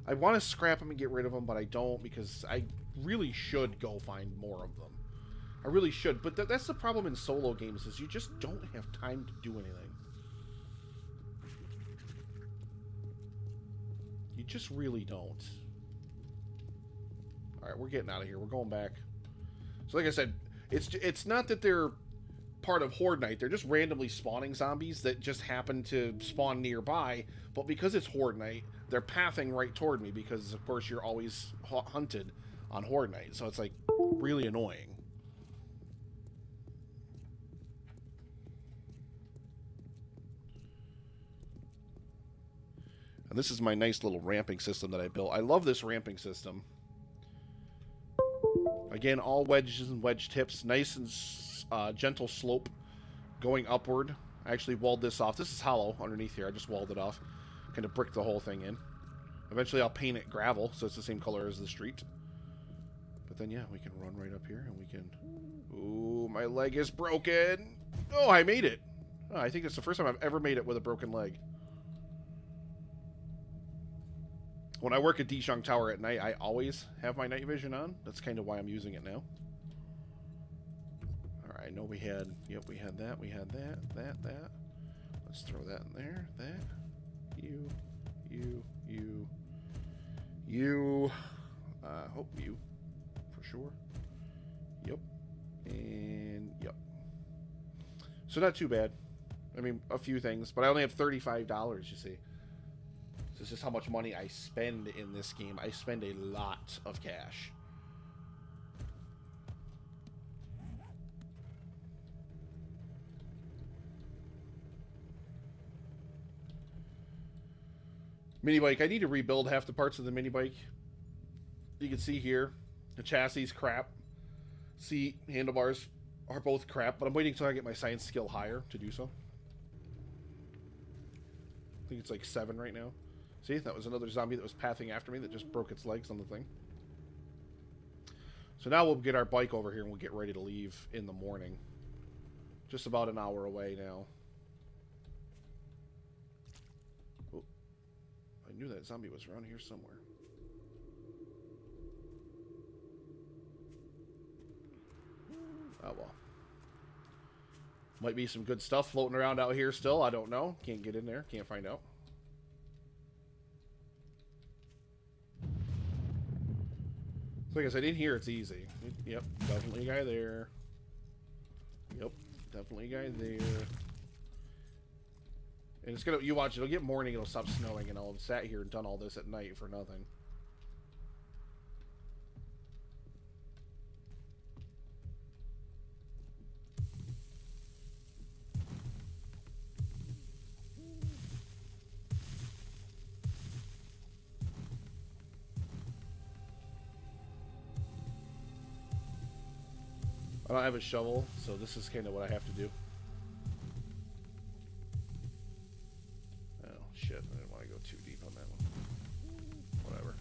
I want to scrap them and get rid of them, but I don't because I really should go find more of them. I really should, but that's the problem in solo games is you just don't have time to do anything. You just really don't. Alright, we're getting out of here. We're going back. So like I said, it's not that they're part of Horde Night. They're just randomly spawning zombies that just happen to spawn nearby, but because it's Horde Night, they're pathing right toward me because, of course, you're always hunted on Horde Night. So it's, like, really annoying. And this is my nice little ramping system that I built. I love this ramping system. Again, all wedges and wedge tips. Nice and gentle slope going upward. I actually walled this off. This is hollow underneath here. I just walled it off. Kind of bricked the whole thing in. Eventually I'll paint it gravel, so it's the same color as the street. But then, yeah, we can run right up here, and we can... Ooh, my leg is broken! Oh, I made it! Oh, I think it's the first time I've ever made it with a broken leg. When I work at Dishang Tower at night, I always have my night vision on. That's kind of why I'm using it now. Alright, I know we had... Yep, we had that, that. Let's throw that in there, that. You. Hope you. For sure. Yep. And yep. So not too bad. I mean, a few things, but I only have $35, you see. So this is how much money I spend in this game. I spend a lot of cash. Mini bike. I need to rebuild half the parts of the mini bike. You can see here, the chassis is crap. Seat, handlebars are both crap, but I'm waiting until I get my science skill higher to do so. I think it's like 7 right now. See, that was another zombie that was pathing after me that just broke its legs on the thing. So now we'll get our bike over here and we'll get ready to leave in the morning. Just about an hour away now. Oh, I knew that zombie was around here somewhere. Oh well. Might be some good stuff floating around out here still. I don't know. Can't get in there. Can't find out. So like I said, in here it's easy. Yep, definitely a guy there. Yep, definitely a guy there. And it's gonna, you watch, it'll get morning, it'll stop snowing, and I'll have sat here and done all this at night for nothing. I don't have a shovel, so this is kind of what I have to do. Oh, shit. I didn't want to go too deep on that one. Whatever.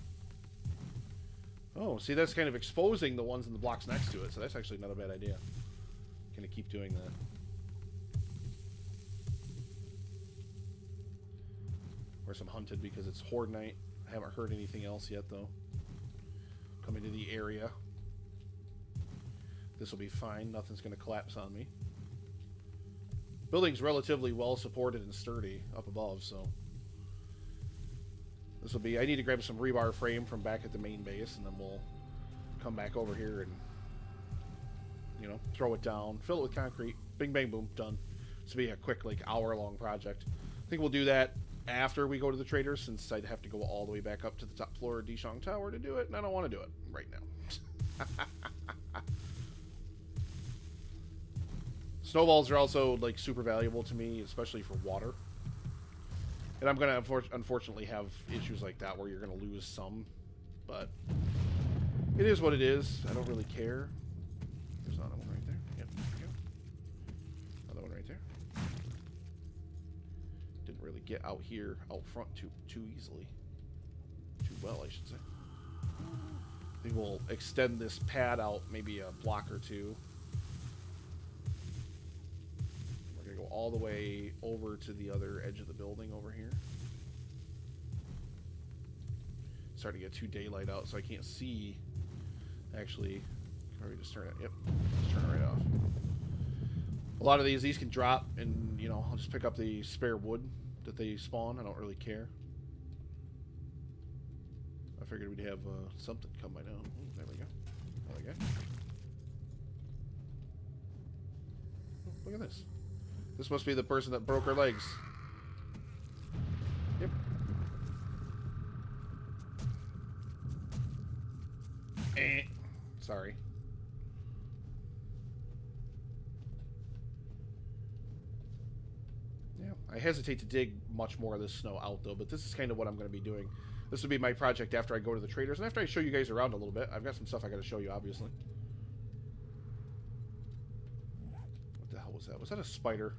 Oh, see, that's kind of exposing the ones in the blocks next to it, so that's actually not a bad idea. Gonna keep doing that. Where's some hunted because it's Horde night. I haven't heard anything else yet, though. Coming to the area. This will be fine. Nothing's going to collapse on me. Building's relatively well supported and sturdy up above, so this will be... I need to grab some rebar frame from back at the main base, and then we'll come back over here and, you know, throw it down, fill it with concrete, bing, bang, boom, done. This will be a quick, like, hour-long project. I think we'll do that after we go to the traders, since I'd have to go all the way back up to the top floor of Dishong Tower to do it, and I don't want to do it right now. Snowballs are also, like, super valuable to me, especially for water. And I'm going to, unfortunately, have issues like that where you're going to lose some. But it is what it is. I don't really care. There's another one right there. Yep, there we go. Another one right there. Didn't really get out here, out front too easily. Too well, I should say. I think we'll extend this pad out maybe a block or two. Go all the way over to the other edge of the building over here. Starting to get too daylight out, so I can't see. Actually, probably just turn it. Yep, just turn it right off. A lot of these can drop, and you know, I'll just pick up the spare wood that they spawn. I don't really care. I figured we'd have something come by now. Ooh, there we go. There we go. Oh, look at this. This must be the person that broke her legs. Yep. Sorry. Yeah, I hesitate to dig much more of this snow out, though, but this is kind of what I'm going to be doing. This will be my project after I go to the traders, and after I show you guys around a little bit. I've got some stuff I got to show you, obviously. What the hell was that? Was that a spider?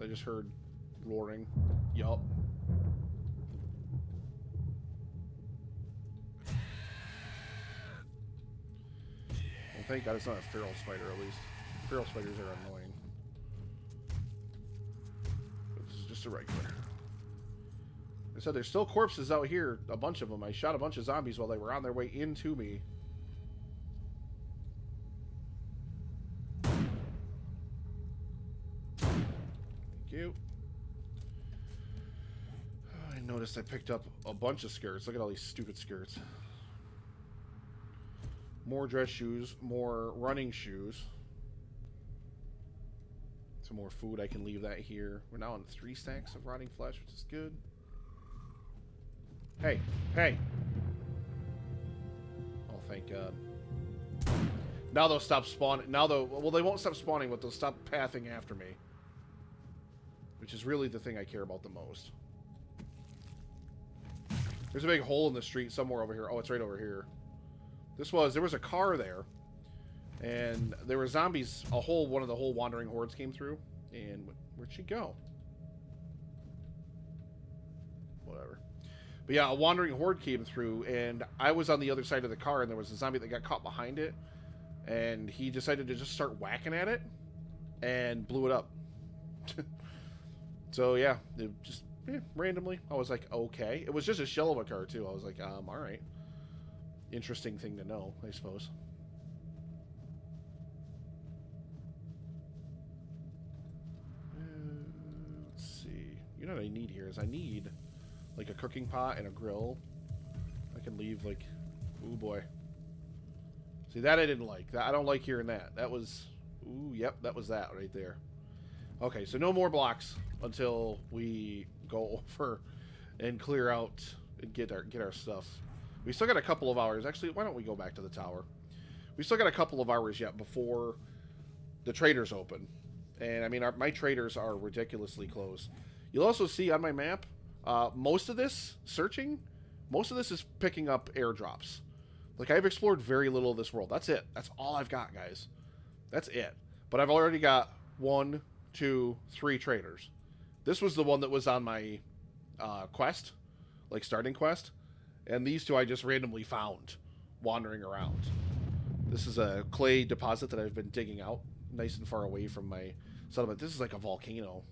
I just heard roaring. Yup. Well, thank God it's not a feral spider, at least. Feral spiders are annoying. But this is just a regular. I said there's still corpses out here. A bunch of them. I shot a bunch of zombies while they were on their way into me. Thank you. I noticed I picked up a bunch of skirts. Look at all these stupid skirts. More dress shoes, more running shoes. Some more food. I can leave that here. We're now on 3 stacks of rotting flesh, which is good. Hey, hey. Oh, thank God. Now they'll stop spawning. Now they'll, well, they won't stop spawning, but they'll stop pathing after me. Which is really the thing I care about the most. There's a big hole in the street somewhere over here. Oh, it's right over here. There was a car there. And there were zombies. One of the whole wandering hordes came through. And where'd she go? Whatever. But yeah, a wandering horde came through, and I was on the other side of the car, and there was a zombie that got caught behind it, and he decided to just start whacking at it, and blew it up. So yeah, it just randomly, I was like, okay. It was just a shell of a car too. I was like, all right. Interesting thing to know, I suppose. Let's see. You know what I need here is I need like a cooking pot and a grill. I can leave like, ooh boy. See, that I didn't like. That I don't like hearing that. That was, ooh, yep, that was that right there. Okay, so no more blocks until we go over and clear out and get our stuff. We still got a couple of hours. Actually, why don't we go back to the tower? We still got a couple of hours yet before the traders open. And I mean, my traders are ridiculously close. You'll also see on my map, most of this is picking up airdrops. Like, I've explored very little of this world. That's it. That's all I've got, guys. That's it. But I've already got 1, 2, 3 traders. This was the one that was on my quest, like starting quest. And these two I just randomly found wandering around. This is a clay deposit that I've been digging out nice and far away from my settlement. This is like a volcano.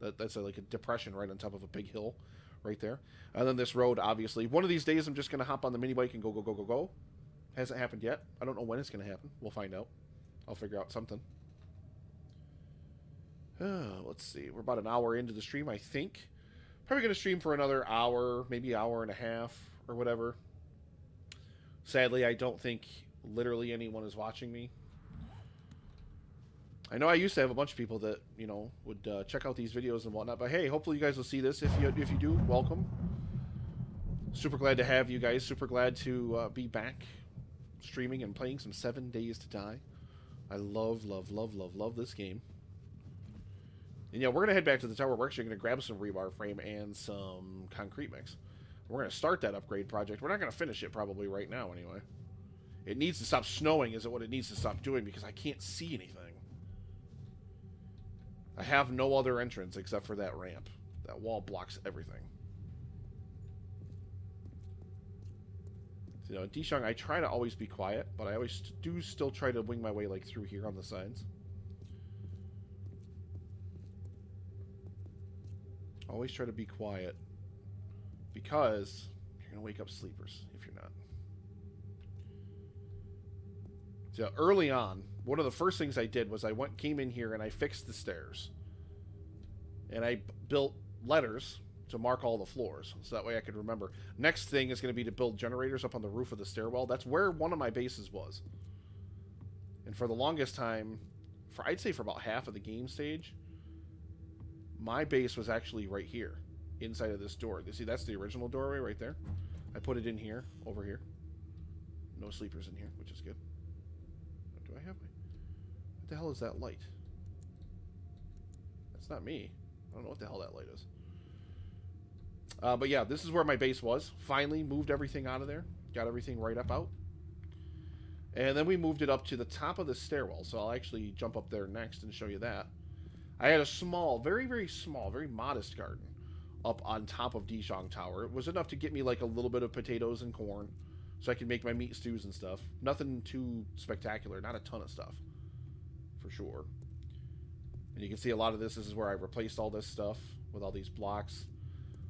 That's like a depression right on top of a big hill right there. And then this road, obviously. One of these days I'm just going to hop on the mini bike and go, go, go, go, go. Hasn't happened yet. I don't know when it's going to happen. We'll find out. I'll figure out something. Let's see. We're about an hour into the stream, I think. Probably going to stream for another hour, maybe hour and a half or whatever. Sadly, I don't think literally anyone is watching me. I know I used to have a bunch of people that, you know, would check out these videos and whatnot. But hey, hopefully you guys will see this. If you do, welcome. Super glad to have you guys. Super glad to be back streaming and playing some 7 Days to Die. I love, love, love, love, love this game. And yeah, we're going to head back to the tower. We're actually going to grab some rebar frame and some concrete mix. We're going to start that upgrade project. We're not going to finish it probably right now anyway. It needs to stop snowing is what it needs to stop doing because I can't see anything. I have no other entrance except for that ramp. That wall blocks everything. You know, in Dishang, I try to always be quiet, but I always do still try to wing my way like through here on the sides. Always try to be quiet because you're gonna wake up sleepers if you're not. So early on, one of the first things I did was I came in here and I fixed the stairs, and I built letters to mark all the floors, so that way I could remember. Next thing is going to be to build generators up on the roof of the stairwell. That's where one of my bases was. And for the longest time, I'd say for about half of the game stage, my base was actually right here, inside of this door. You see, that's the original doorway right there. I put it in here, over here. No sleepers in here, which is good. Do I have my... What the hell is that light? That's not me. I don't know what the hell that light is. But yeah, this is where my base was. Finally moved everything out of there. Got everything right up out. And then we moved it up to the top of the stairwell. So I'll actually jump up there next and show you that. I had a small, very, very small, very modest garden up on top of Dishang Tower. It was enough to get me like a little bit of potatoes and corn so I could make my meat stews and stuff. Nothing too spectacular. Not a ton of stuff. For sure. And you can see a lot of this. This is where I replaced all this stuff with all these blocks.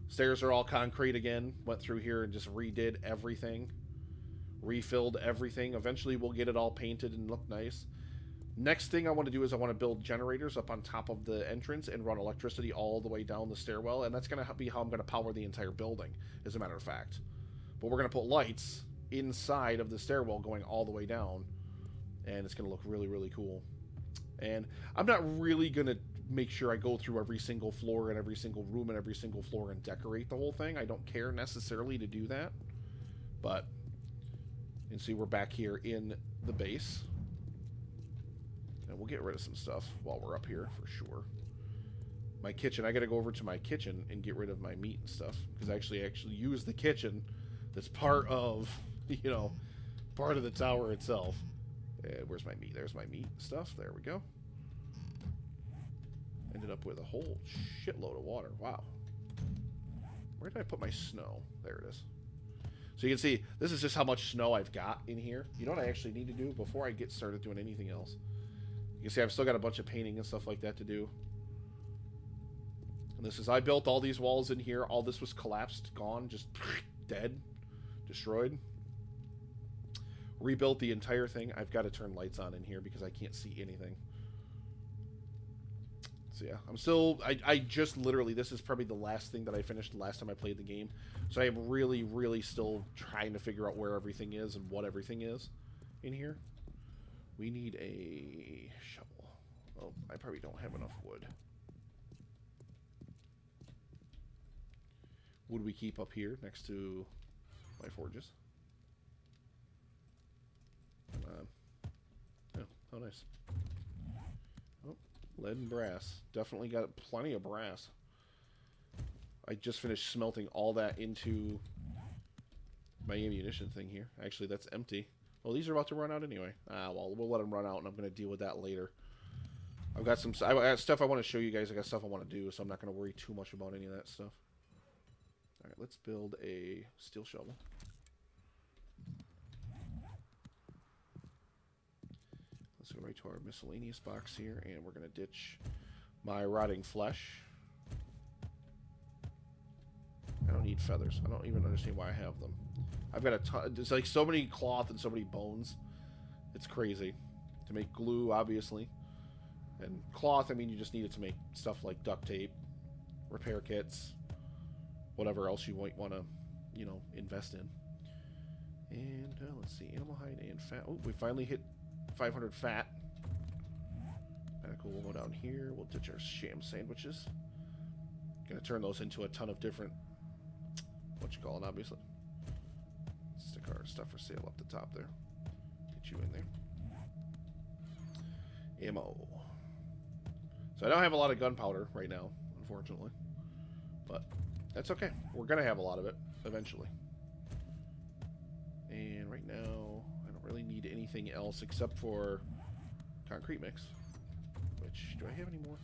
Stairs are all concrete again. Went through here and just redid everything. Refilled everything. Eventually we'll get it all painted and look nice. Next thing I want to do is I want to build generators up on top of the entrance and run electricity all the way down the stairwell. And that's going to be how I'm going to power the entire building, as a matter of fact. But we're going to put lights inside of the stairwell going all the way down. And it's going to look really, really cool. And I'm not really going to make sure I go through every single floor and every single room and every single floor and decorate the whole thing. I don't care necessarily to do that. But you can see we're back here in the base. And we'll get rid of some stuff while we're up here for sure. My kitchen, I got to go over to my kitchen and get rid of my meat and stuff. Because I actually use the kitchen that's part of, you know, part of the tower itself. And where's my meat? There's my meat stuff. There we go. Ended up with a whole shitload of water. Wow. Where did I put my snow? There it is. So you can see, this is just how much snow I've got in here. You know what I actually need to do before I get started doing anything else? You can see I've still got a bunch of painting and stuff like that to do. And this is, I built all these walls in here. All this was collapsed, gone, just dead, destroyed. Rebuilt the entire thing. I've got to turn lights on in here because I can't see anything. So yeah, I'm still, I just literally, this is probably the last thing that I finished the last time I played the game. So I am really, really still trying to figure out where everything is and what everything is in here. We need a shovel. Oh, I probably don't have enough wood. Wood we keep up here next to my forges. Come on. Oh, how nice. Oh, lead and brass. Definitely got plenty of brass. I just finished smelting all that into my ammunition thing here. Actually, that's empty. Well, these are about to run out anyway. Well, we'll let them run out, and I'm going to deal with that later. I got stuff I want to show you guys. I got stuff I want to do, so I'm not going to worry too much about any of that stuff. All right, let's build a steel shovel. Let's go right to our miscellaneous box here, and we're going to ditch my rotting flesh. I don't need feathers. I don't even understand why I have them. I've got a ton. There's like so many cloth and so many bones. It's crazy. To make glue, obviously. And cloth, I mean, you just need it to make stuff like duct tape, repair kits, whatever else you might want to, you know, invest in. And let's see, animal hide and fat. Oh, we finally hit 500 fat. Kind of cool. We'll go down here. We'll ditch our sham sandwiches. Gonna turn those into a ton of different, what you call it, obviously. Stick our stuff for sale up the top there. Get you in there. Ammo. So I don't have a lot of gunpowder right now, unfortunately. But that's okay. We're going to have a lot of it eventually. And right now, I don't really need anything else except for concrete mix. Which, do I have any more?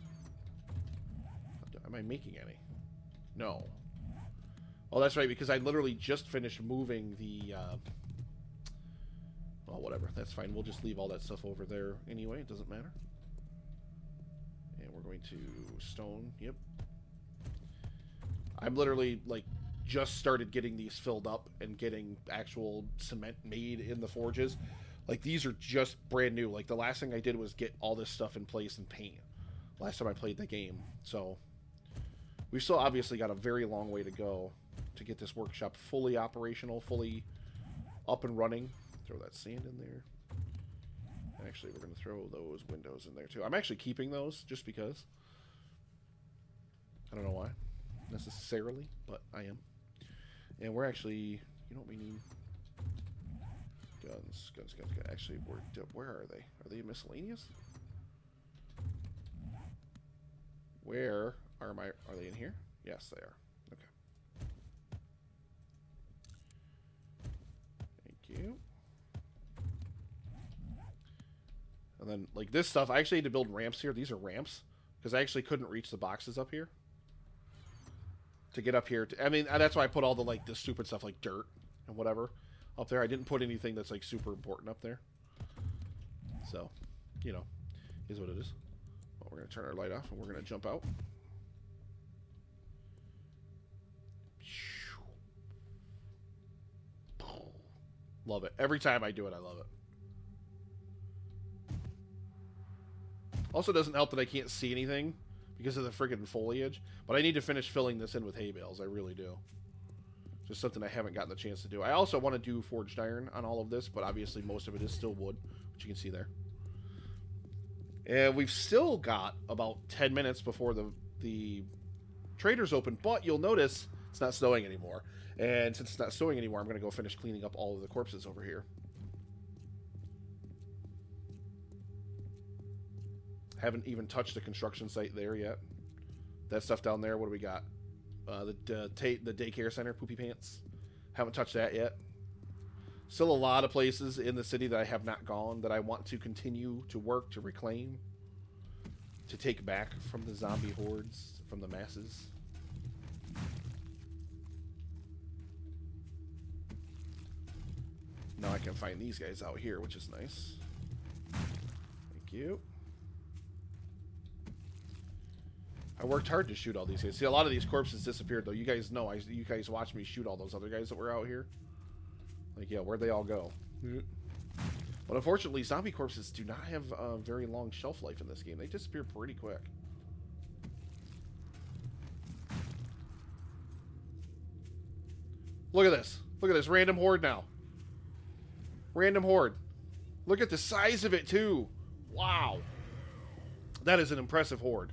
Am I making any? No. Oh, that's right, because I literally just finished moving the... well, whatever. That's fine. We'll just leave all that stuff over there anyway. It doesn't matter. And we're going to stone. Yep. I'm literally, like, just started getting these filled up and getting actual cement made in the forges. Like, these are just brand new. Like, the last thing I did was get all this stuff in place and paint last time I played the game. So, we've still obviously got a very long way to go to get this workshop fully operational, fully up and running. Throw that sand in there. Actually, we're going to throw those windows in there, too. I'm actually keeping those just because. I don't know why, necessarily, but I am. And we're actually, you know what we need? Guns. Actually, where are they? Are they miscellaneous? Where are they in here? Yes, they are. Okay. Thank you. And then, like, this stuff, I actually had to build ramps here. These are ramps, because I actually couldn't reach the boxes up here. To get up here. I mean, that's why I put all the, like, the stupid stuff, like dirt and whatever, up there. I didn't put anything that's, like, super important up there. So, you know, is what it is. Well, we're going to turn our light off, and we're going to jump out. Love it. Every time I do it, I love it. Also doesn't help that I can't see anything because of the friggin' foliage. But I need to finish filling this in with hay bales. I really do. Just something I haven't gotten the chance to do. I also want to do forged iron on all of this, but obviously most of it is still wood, which you can see there. And we've still got about 10 minutes before the traders open, but you'll notice it's not snowing anymore. And since it's not snowing anymore, I'm going to go finish cleaning up all of the corpses over here. Haven't even touched the construction site there yet. That stuff down there, what do we got? The daycare center, Poopy Pants. Haven't touched that yet. Still a lot of places in the city that I have not gone that I want to continue to work to reclaim. To take back from the zombie hordes, from the masses. Now I can find these guys out here, which is nice. Thank you. I worked hard to shoot all these guys. See, a lot of these corpses disappeared, though. You guys know, you guys watched me shoot all those other guys that were out here. Like, yeah, where'd they all go? But unfortunately, zombie corpses do not have a very long shelf life in this game. They disappear pretty quick. Look at this. Look at this. Random horde now. Random horde. Look at the size of it, too. Wow. That is an impressive horde.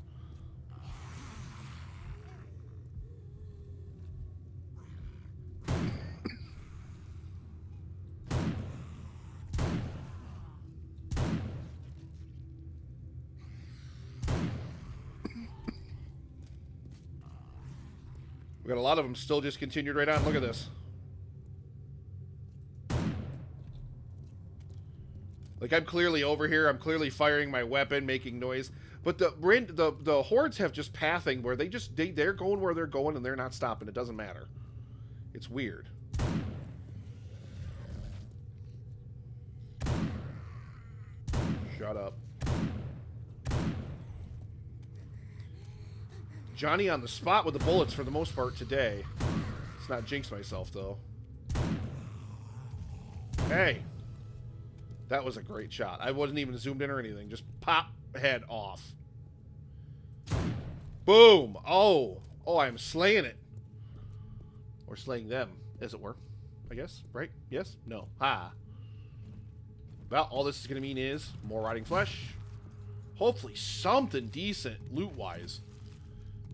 We got a lot of them still just continued right on. Look at this. Like, I'm clearly over here. I'm clearly firing my weapon, making noise. But the hordes have just pathing where they're going where they're going and they're not stopping. It doesn't matter. It's weird. Shut up. Johnny on the spot with the bullets for the most part today. Let's not jinx myself, though. Hey. That was a great shot. I wasn't even zoomed in or anything. Just pop head off. Boom. Oh. Oh, I'm slaying it. Or slaying them, as it were. I guess. Right? Yes? No. Ha. Well, all this is going to mean is more rotting flesh. Hopefully something decent loot-wise.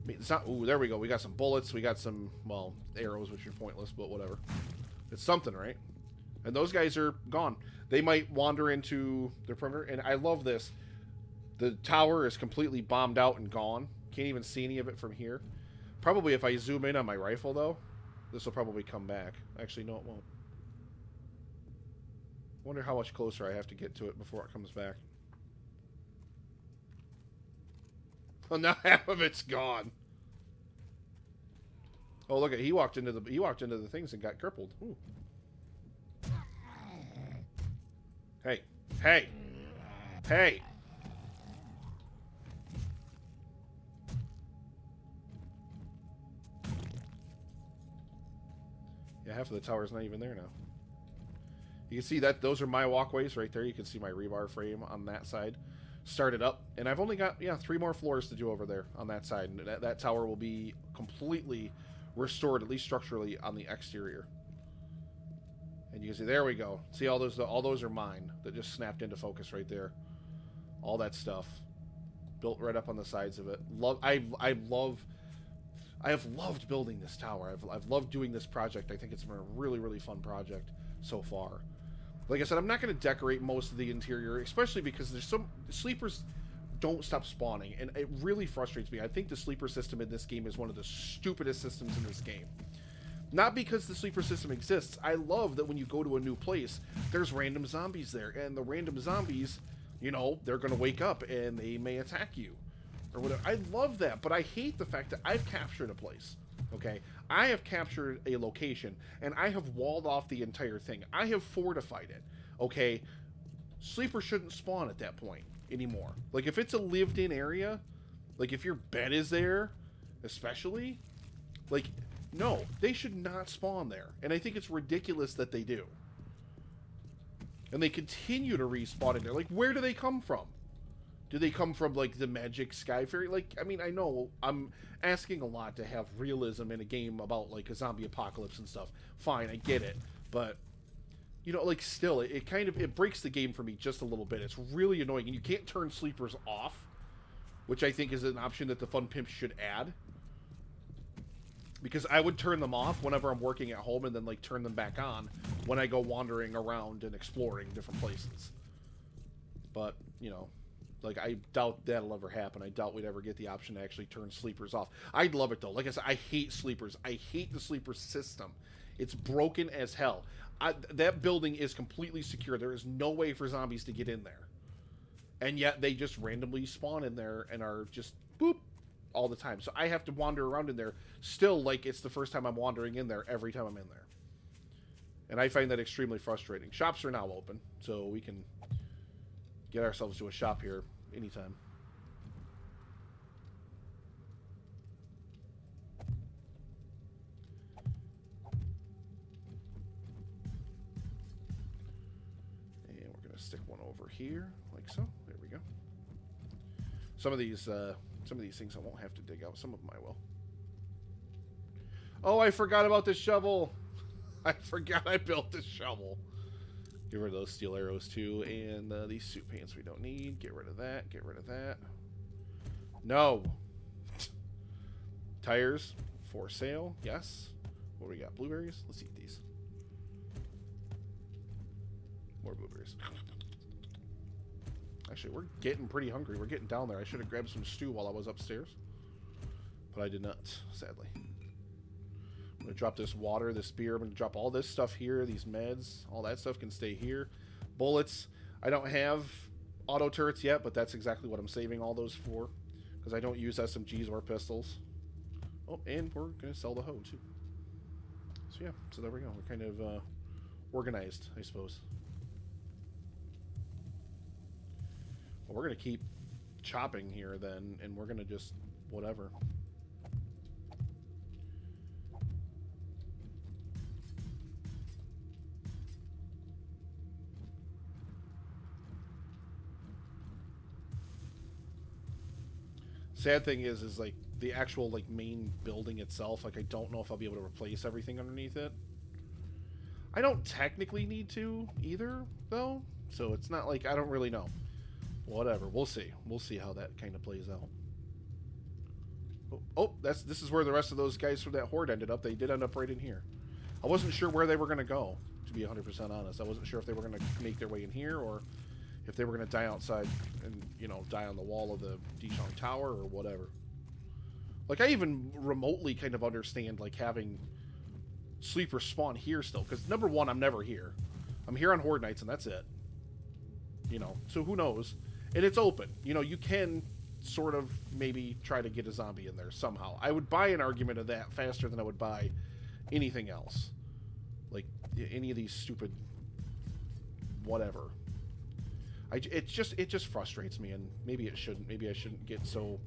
I mean, it's not... Ooh, there we go. We got some bullets. We got some, well, arrows, which are pointless, but whatever. It's something, right? And those guys are gone. They might wander into their perimeter. And I love this. The tower is completely bombed out and gone. Can't even see any of it from here. Probably if I zoom in on my rifle, though, this will probably come back. Actually, no, it won't. Wonder how much closer I have to get to it before it comes back. Oh, now half of it's gone. Oh, look at he walked into the things and got crippled. Ooh. Hey, hey, hey! Yeah, half of the tower's not even there now. You can see that those are my walkways right there. You can see my rebar frame on that side. Started up, and I've only got 3 more floors to do over there on that side, and that tower will be completely restored, at least structurally, on the exterior. And you can see, there we go. See, all those are mine that just snapped into focus right there. All that stuff built right up on the sides of it. I have loved building this tower. I've loved doing this project. I think it's been a really, really fun project so far. Like I said, I'm not going to decorate most of the interior, especially because there's some sleepers don't stop spawning, and it really frustrates me. I think the sleeper system in this game is one of the stupidest systems in this game. Not because the sleeper system exists. I love that when you go to a new place, there's random zombies there, and the random zombies, you know, they're going to wake up and they may attack you or whatever. I love that, but I hate the fact that I've captured a place. Okay, I have captured a location, and I have walled off the entire thing. I have fortified it. Okay, sleepers shouldn't spawn at that point anymore. Like, if it's a lived-in area, like if your bed is there, especially, like, no, they should not spawn there. And I think it's ridiculous that they do. And they continue to respawn in there. Like, where do they come from? Do they come from, like, the magic sky fairy? Like, I mean, I know I'm asking a lot to have realism in a game about, like, a zombie apocalypse and stuff. Fine, I get it. But, you know, like, still, it kind of, it breaks the game for me just a little bit. It's really annoying. And you can't turn sleepers off, which I think is an option that the Fun Pimp should add. Because I would turn them off whenever I'm working at home and then, like, turn them back on when I go wandering around and exploring different places. But, you know, like, I doubt that'll ever happen. I doubt we'd ever get the option to actually turn sleepers off. I'd love it, though. Like I said, I hate sleepers. I hate the sleeper system. It's broken as hell. That building is completely secure. There is no way for zombies to get in there. And yet they just randomly spawn in there and are just, boop, all the time. So I have to wander around in there still like it's the first time I'm wandering in there every time I'm in there. And I find that extremely frustrating. Shops are now open, so we can get ourselves to a shop here anytime. And we're going to stick one over here, like so. There we go. Some of these things I won't have to dig out. Some of them I will. Oh, I forgot about the shovel. I forgot I built this shovel. Get rid of those steel arrows too, and these suit pants we don't need. Get rid of that. Get rid of that. No. Tires for sale. Yes. What do we got? Blueberries. Let's eat these. More blueberries. Actually, we're getting pretty hungry. We're getting down there. I should have grabbed some stew while I was upstairs, but I did not, sadly. I'm going to drop this water, this beer. I'm going to drop all this stuff here. These meds, all that stuff can stay here. Bullets. I don't have auto turrets yet, but that's exactly what I'm saving all those for, because I don't use SMGs or pistols. Oh, and we're going to sell the hoe, too. So, yeah. So, there we go. We're kind of organized, I suppose. Well, we're going to keep chopping here, then, and we're going to just whatever. Sad thing is like the actual like main building itself, like I don't know if I'll be able to replace everything underneath it. I don't technically need to either, though, so it's not like I don't really know. Whatever, we'll see. We'll see how that kind of plays out. Oh, this is where the rest of those guys from that horde ended up. They did end up right in here. I wasn't sure where they were going to go, to be 100% honest. I wasn't sure if they were going to make their way in here or if they were going to die outside and, you know, die on the wall of the Dijon Tower or whatever. Like, I even remotely kind of understand, like, having sleepers spawn here still. Because, number one, I'm never here. I'm here on Horde nights, and that's it. You know, so who knows? And it's open. You know, you can sort of maybe try to get a zombie in there somehow. I would buy an argument of that faster than I would buy anything else. Like, any of these stupid whatever. It just frustrates me, and maybe it shouldn't. Maybe I shouldn't get so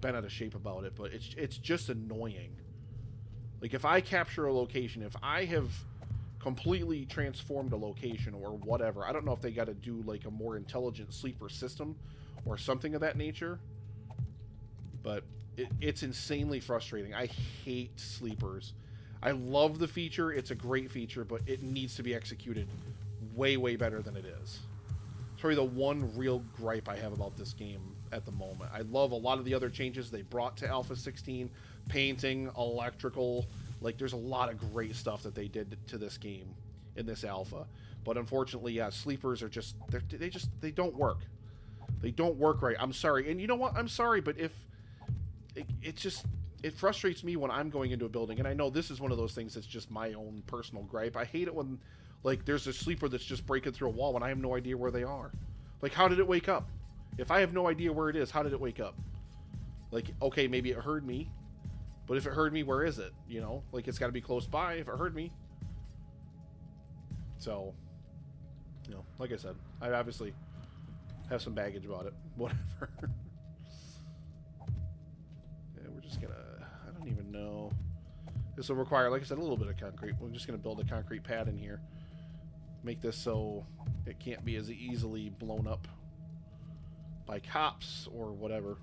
bent out of shape about it, but it's just annoying. Like, if I capture a location, if I have completely transformed a location or whatever, I don't know if they got to do like a more intelligent sleeper system or something of that nature, but it's insanely frustrating. I hate sleepers. I love the feature. It's a great feature, but it needs to be executed way, way better than it is. It's probably the one real gripe I have about this game at the moment. I love a lot of the other changes they brought to Alpha 16, painting, electrical. Like, there's a lot of great stuff that they did to this game in this alpha. But unfortunately, yeah, sleepers are just, they don't work. They don't work right. I'm sorry. And you know what? I'm sorry, but if it frustrates me when I'm going into a building, and I know this is one of those things that's just my own personal gripe. I hate it when, like, there's a sleeper that's just breaking through a wall when I have no idea where they are. Like, how did it wake up? If I have no idea where it is, how did it wake up? Like, okay, maybe it heard me, but if it heard me, where is it? You know, like, it's got to be close by if it heard me. So, you know, like I said, I obviously have some baggage about it. Whatever. Yeah, we're just gonna, I don't even know. This will require, like I said, a little bit of concrete. We're just gonna build a concrete pad in here. Make this so it can't be as easily blown up by cops or whatever.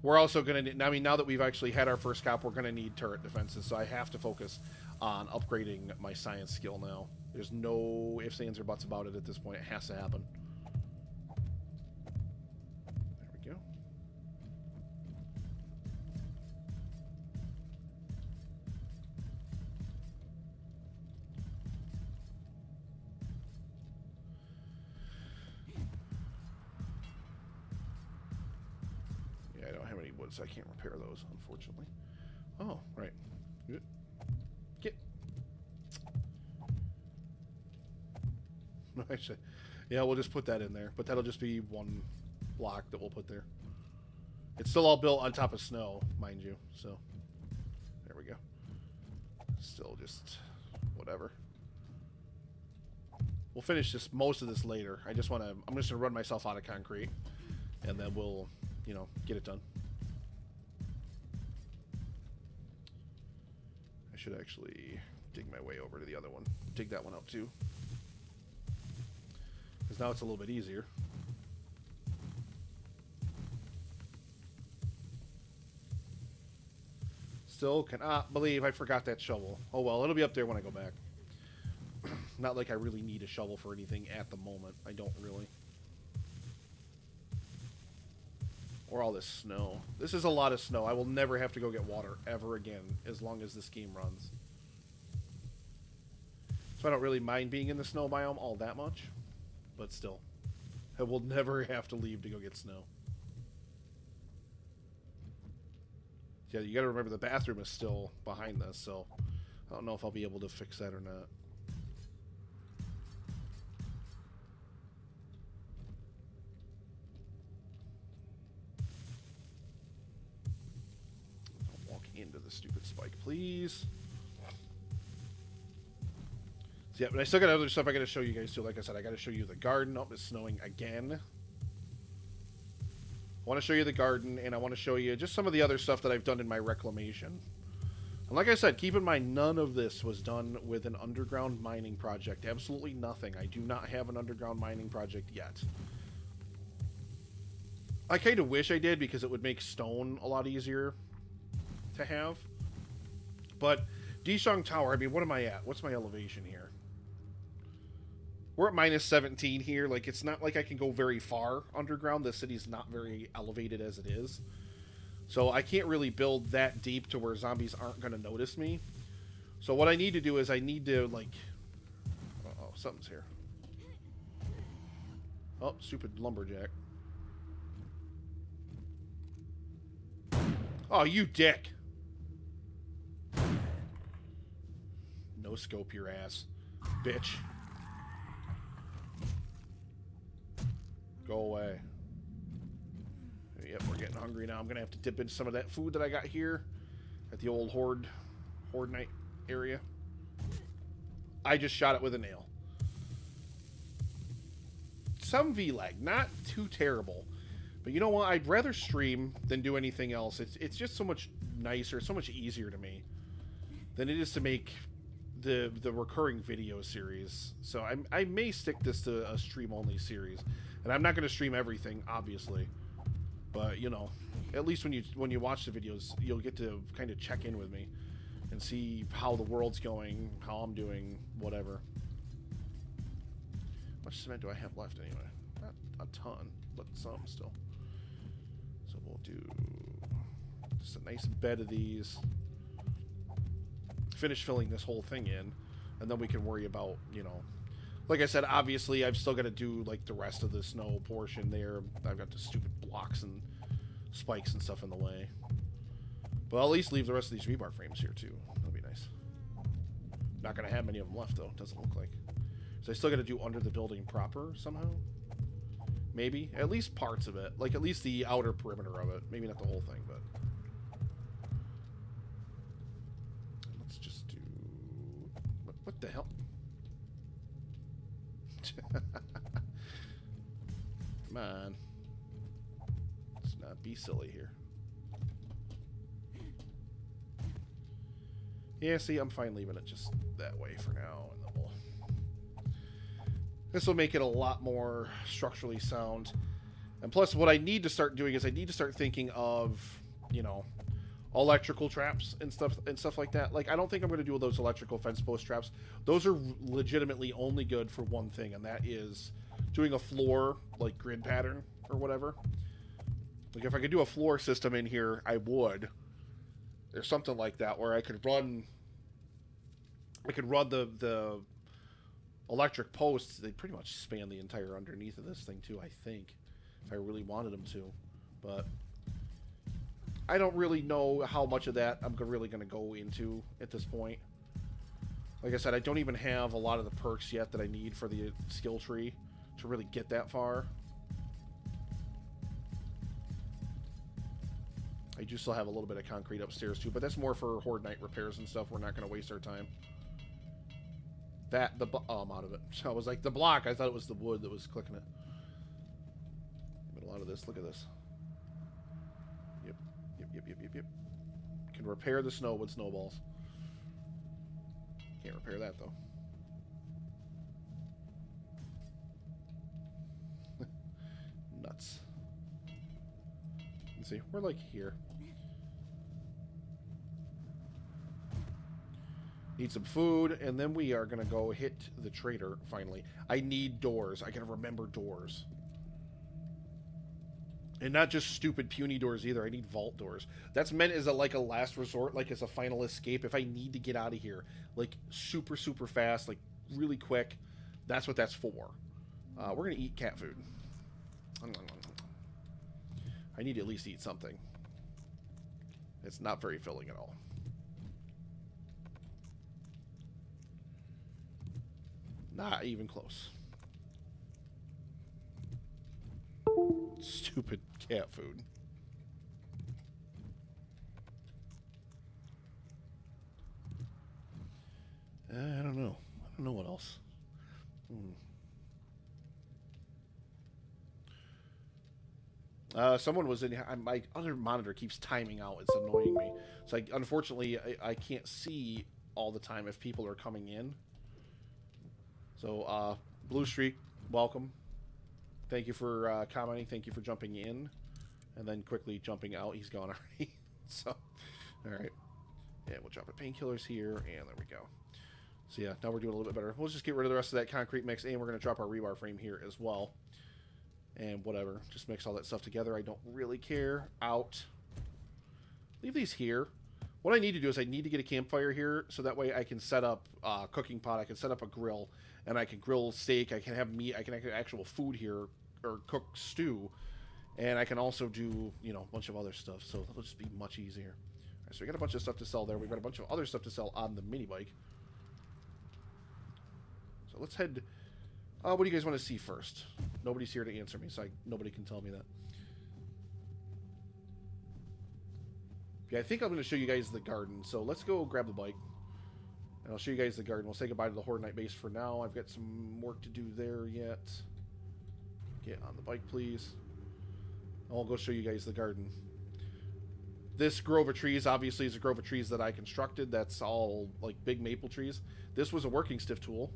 We're also going to, I mean, now that we've actually had our first cop, we're going to need turret defenses, so I have to focus on upgrading my science skill now. There's no ifs, ands, or buts about it at this point. It has to happen. There we go. I don't have any wood, so I can't repair those, unfortunately. Oh, right. Good. Get. Actually, yeah, we'll just put that in there, but that'll just be one block that we'll put there. It's still all built on top of snow, mind you, so there we go. Still just whatever. We'll finish this, most of this later. I'm just gonna run myself out of concrete, and then we'll, you know, get it done. I should actually dig my way over to the other one. Dig that one out too. Because now it's a little bit easier. Still cannot believe I forgot that shovel. Oh well, it'll be up there when I go back. Not like I really need a shovel for anything at the moment. I don't really. Or all this snow. This is a lot of snow. I will never have to go get water ever again as long as this game runs. So I don't really mind being in the snow biome all that much. But still. I will never have to leave to go get snow. Yeah, you gotta remember the bathroom is still behind this, so I don't know if I'll be able to fix that or not. the stupid spike, please. So yeah, but I still got other stuff I got to show you guys too. Like I said, I got to show you the garden. Oh, it's snowing again. I want to show you the garden, and I want to show you just some of the other stuff that I've done in my reclamation. And like I said, keep in mind, none of this was done with an underground mining project. Absolutely nothing. I do not have an underground mining project yet. I kind of wish I did, because it would make stone a lot easier to have. But Dishong Tower, I mean, what am I at? What's my elevation here? We're at minus 17 here. Like, it's not like I can go very far underground. The city's not very elevated as it is. So I can't really build that deep to where zombies aren't going to notice me. So what I need to do is I need to, like... Uh-oh, something's here. Oh, stupid lumberjack. Oh, you dick. No scope your ass, bitch. Go away. Yep, we're getting hungry now. I'm gonna have to dip into some of that food that I got here at the old Horde night area. I just shot it with a nail. Some VLAG, not too terrible. But you know what? I'd rather stream than do anything else. It's just so much nicer, so much easier to me than it is to make the recurring video series. So I may stick this to a stream-only series. And I'm not going to stream everything, obviously. But, you know, at least when you watch the videos, you'll get to kind of check in with me and see how the world's going, how I'm doing, whatever. How much cement do I have left anyway? Not a ton, but some still. So we'll do just a nice bed of these. Finish filling this whole thing in, and then we can worry about, you know, like I said, obviously I've still got to do like the rest of the snow portion there. I've got the stupid blocks and spikes and stuff in the way, but I'll at least leave the rest of these rebar frames here too. That'll be nice. Not gonna have many of them left though, doesn't look like. So I still got to do under the building proper somehow. Maybe at least parts of it, like at least the outer perimeter of it. Maybe not the whole thing, but let's just do. What the hell? Come on. Let's not be silly here. Yeah, see, I'm fine leaving it just that way for now, and then we'll... This will make it a lot more structurally sound. And plus, what I need to start doing is I need to start thinking of, you know, electrical traps and stuff like that. Like, I don't think I'm going to do those electrical fence post traps. Those are legitimately only good for one thing, and that is doing a floor, like, grid pattern or whatever. Like, if I could do a floor system in here, I would. There's something like that where I could run the electric posts. They pretty much span the entire underneath of this thing too, I think, if I really wanted them to. But I don't really know how much of that I'm really going to go into at this point. Like I said, I don't even have a lot of the perks yet that I need for the skill tree to really get that far. I do still have a little bit of concrete upstairs too, but that's more for Horde night repairs and stuff. We're not going to waste our time. Oh, I'm out of it. So I was like, the block, I thought it was the wood that was clicking it. But a lot of this, look at this. Yep. Can repair the snow with snowballs. Can't repair that though. Nuts. Let's see, we're like here. Need some food, and then we are gonna go hit the trader finally. I need doors. I gotta remember doors. And not just stupid puny doors either. I need vault doors. That's meant as like a last resort, like as a final escape. If I need to get out of here, like super fast, like really quick, that's what that's for. We're gonna eat cat food. I need to at least eat something. It's not very filling at all. Not even close. Stupid cat food. I don't know. I don't know what else. Someone was in. My other monitor keeps timing out. It's annoying me. So unfortunately, I can't see all the time if people are coming in. So, Blue Streak, welcome. Thank you for commenting. Thank you for jumping in. And then quickly jumping out. He's gone already. So, alright. Yeah, we'll drop the painkillers here. And there we go. So yeah, now we're doing a little bit better. We'll just get rid of the rest of that concrete mix. And we're going to drop our rebar frame here as well. And whatever. Just mix all that stuff together. I don't really care. Out. Leave these here. What I need to do is I need to get a campfire here. So that way I can set up a cooking pot. I can set up a grill. And I can grill steak. I can have meat. I can have actual food here. Or cook stew. And I can also do, you know, a bunch of other stuff. So that'll just be much easier. All right, so we got a bunch of stuff to sell there. We've got a bunch of other stuff to sell on the mini bike. So let's head... what do you guys want to see first? Nobody's here to answer me, so nobody can tell me that. Yeah, I think I'm going to show you guys the garden. So let's go grab the bike. And I'll show you guys the garden. We'll say goodbye to the Horde Night base for now. I've got some work to do there yet. Get on the bike, please. I'll go show you guys the garden. This grove of trees, obviously, is a grove of trees that I constructed. That's all, like, big maple trees. This was a working stiff tool.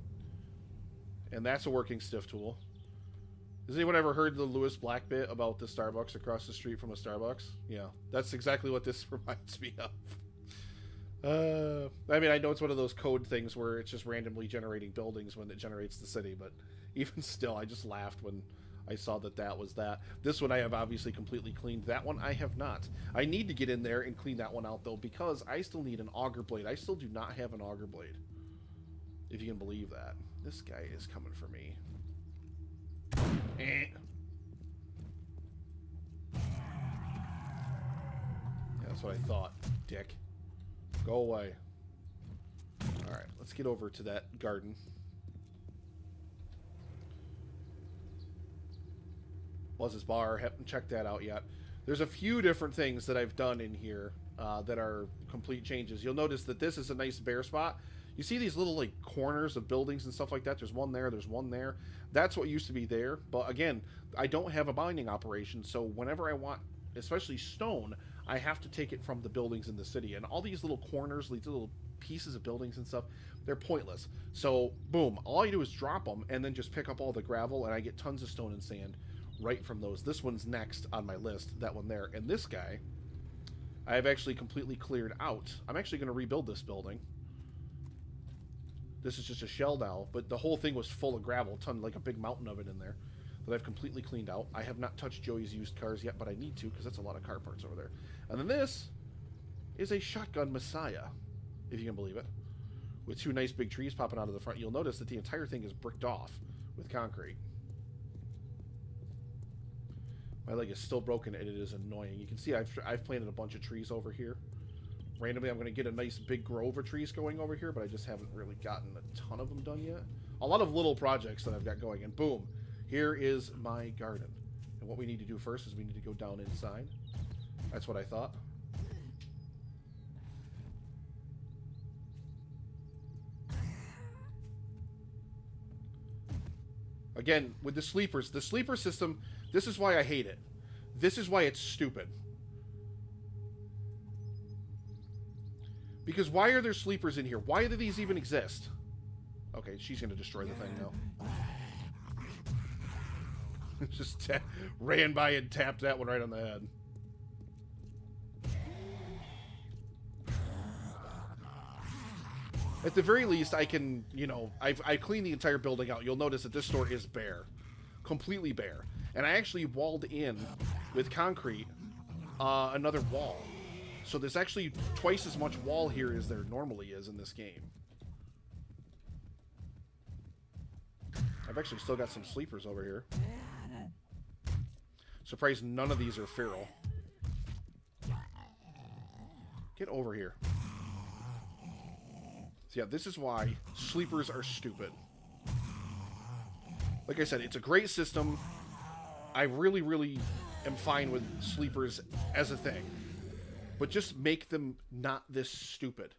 And that's a working stiff tool. Has anyone ever heard the Lewis Black bit about the Starbucks across the street from a Starbucks? Yeah, that's exactly what this reminds me of. I mean, I know it's one of those code things where it's just randomly generating buildings when it generates the city, but even still, I just laughed when I saw that that was that. This one I have obviously completely cleaned. That one I have not. I need to get in there and clean that one out, though, because I still need an auger blade. I still do not have an auger blade, if you can believe that. This guy is coming for me. Yeah, that's what I thought, dick. Go away. Alright, let's get over to that garden. Buzz's Bar, haven't checked that out yet. There's a few different things that I've done in here that are complete changes. You'll notice that this is a nice bare spot. You see these little, like, corners of buildings and stuff like that? There's one there, there's one there. That's what used to be there. But, again, I don't have a binding operation, so whenever I want, especially stone, I have to take it from the buildings in the city. And all these little corners, these little pieces of buildings and stuff, they're pointless. So, boom, all I do is drop them and then just pick up all the gravel, and I get tons of stone and sand right from those. This one's next on my list, that one there. And this guy, I have actually completely cleared out. I'm actually going to rebuild this building. This is just a shell now, but the whole thing was full of gravel, like a big mountain of it in there, that I've completely cleaned out. I have not touched Joey's used cars yet, but I need to, because that's a lot of car parts over there. And then this is a shotgun Messiah, if you can believe it, with two nice big trees popping out of the front. You'll notice that the entire thing is bricked off with concrete. My leg is still broken, and it is annoying. You can see I've planted a bunch of trees over here. Randomly, I'm going to get a nice big grove of trees going over here, but I just haven't really gotten a ton of them done yet. A lot of little projects that I've got going, and boom, here is my garden. And what we need to do first is we need to go down inside. That's what I thought. Again, with the sleeper system, this is why I hate it. This is why it's stupid. Because why are there sleepers in here? Why do these even exist? Okay, she's going to destroy the thing now. Just ran by and tapped that one right on the head. At the very least, I can, you know, I've cleaned the entire building out. You'll notice that this store is bare. Completely bare. And I actually walled in with concrete another wall. So there's actually twice as much wall here as there normally is in this game. I've actually still got some sleepers over here. Surprised none of these are feral. Get over here. So yeah, this is why sleepers are stupid. Like I said, it's a great system. I really, really am fine with sleepers as a thing. But just make them not this stupid.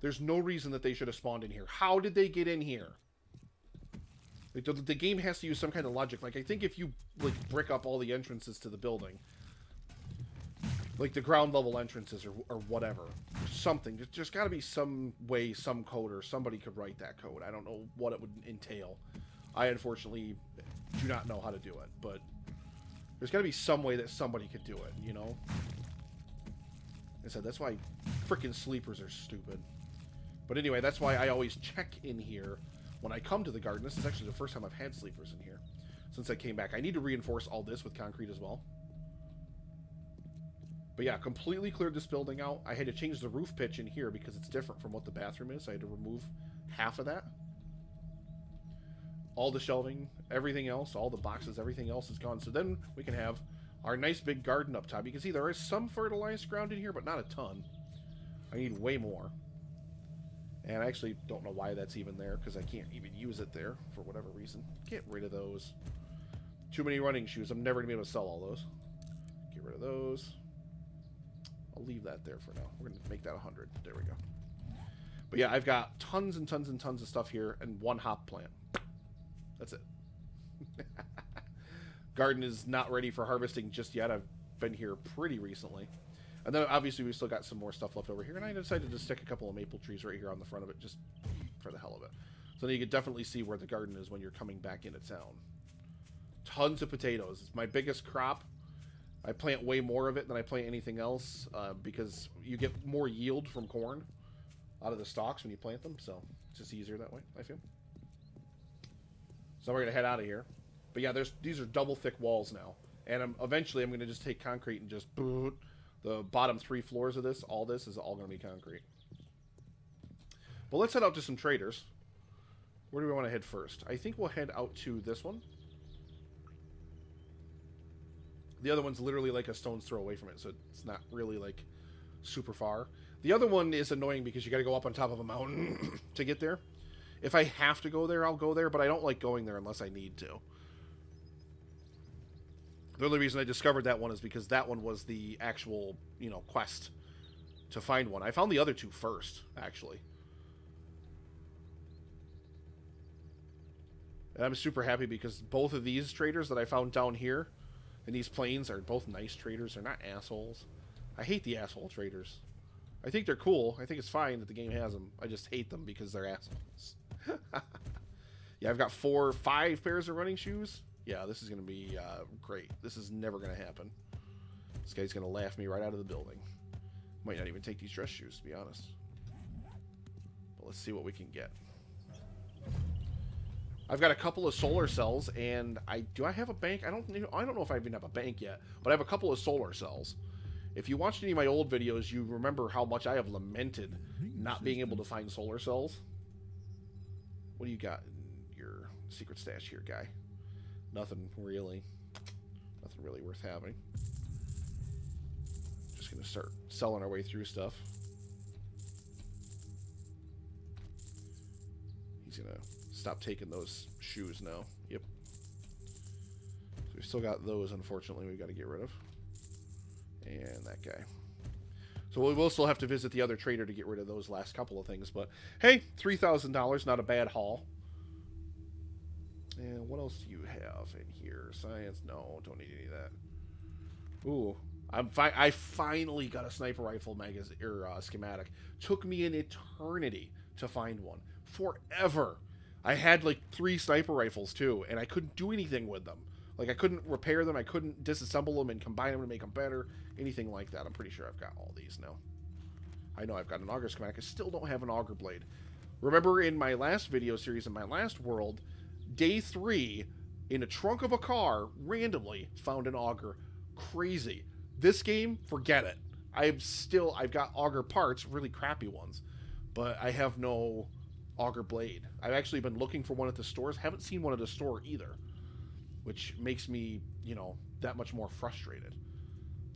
There's no reason that they should have spawned in here. How did they get in here? Like, the game has to use some kind of logic. Like, I think if you, like, brick up all the entrances to the building, like the ground level entrances or whatever, something. There's got to be some way, some code, or somebody could write that code. I don't know what it would entail. I, unfortunately, do not know how to do it, but there's got to be some way that somebody could do it, you know? Like I said, that's why freaking sleepers are stupid. But anyway, that's why I always check in here when I come to the garden. This is actually the first time I've had sleepers in here since I came back. I need to reinforce all this with concrete as well. But yeah, completely cleared this building out. I had to change the roof pitch in here because it's different from what the bathroom is. I had to remove half of that. All the shelving, everything else, all the boxes, everything else is gone. So then we can have our nice big garden up top. You can see there is some fertilized ground in here, but not a ton. I need way more. And I actually don't know why that's even there, because I can't even use it there for whatever reason. Get rid of those. Too many running shoes. I'm never going to be able to sell all those. Get rid of those. I'll leave that there for now. We're going to make that 100. There we go. But yeah, I've got tons and tons and tons of stuff here and one hop plant. That's it. Garden is not ready for harvesting just yet. I've been here pretty recently. And then obviously we still got some more stuff left over here. And I decided to stick a couple of maple trees right here on the front of it just for the hell of it. So then you can definitely see where the garden is when you're coming back into town. Tons of potatoes. It's my biggest crop. I plant way more of it than I plant anything else because you get more yield from corn out of the stalks when you plant them. So it's just easier that way, I feel. So we're going to head out of here. But yeah, these are double thick walls now. And eventually I'm going to just take concrete and just boot the bottom 3 floors of this. All this is all going to be concrete. But let's head out to some traders. Where do we want to head first? I think we'll head out to this one. The other one's literally like a stone's throw away from it, so it's not really like super far. The other one is annoying because you got to go up on top of a mountain to get there. If I have to go there, I'll go there, but I don't like going there unless I need to. The only reason I discovered that one is because that one was the actual, you know, quest to find one. I found the other 2 first, actually. And I'm super happy because both of these traders that I found down here and these plains are both nice traders. They're not assholes. I hate the asshole traders. I think they're cool. I think it's fine that the game has them. I just hate them because they're assholes. Yeah, I've got 5 pairs of running shoes. Yeah, this is going to be great. This is never going to happen. This guy's going to laugh me right out of the building. Might not even take these dress shoes, to be honest. But let's see what we can get. I've got a couple of solar cells, and do I have a bank? I don't know if I even have a bank yet, but I have a couple of solar cells. If you watched any of my old videos, you remember how much I have lamented not being able to find solar cells. What do you got in your secret stash here, guy? Nothing really. Nothing really worth having. Just gonna start selling our way through stuff. He's gonna stop taking those shoes now. Yep. So we've still got those, unfortunately, we've got to get rid of. And that guy. So we will still have to visit the other trader to get rid of those last couple of things. But hey, $3,000, not a bad haul. And what else do you have in here? Science? No, don't need any of that. Ooh, I finally got a sniper rifle magazine or schematic. Took me an eternity to find one. Forever. I had like 3 sniper rifles too, and I couldn't do anything with them. Like I couldn't repair them, I couldn't disassemble them and combine them to make them better. Anything like that. I'm pretty sure I've got all these now. I know I've got an auger schematic. I still don't have an auger blade. Remember in my last video series, in my last world, day 3, in the trunk of a car, randomly found an auger. Crazy. This game, forget it. I've got auger parts, really crappy ones, but I have no auger blade. I've actually been looking for one at the stores. Haven't seen one at the store either, which makes me, you know, that much more frustrated.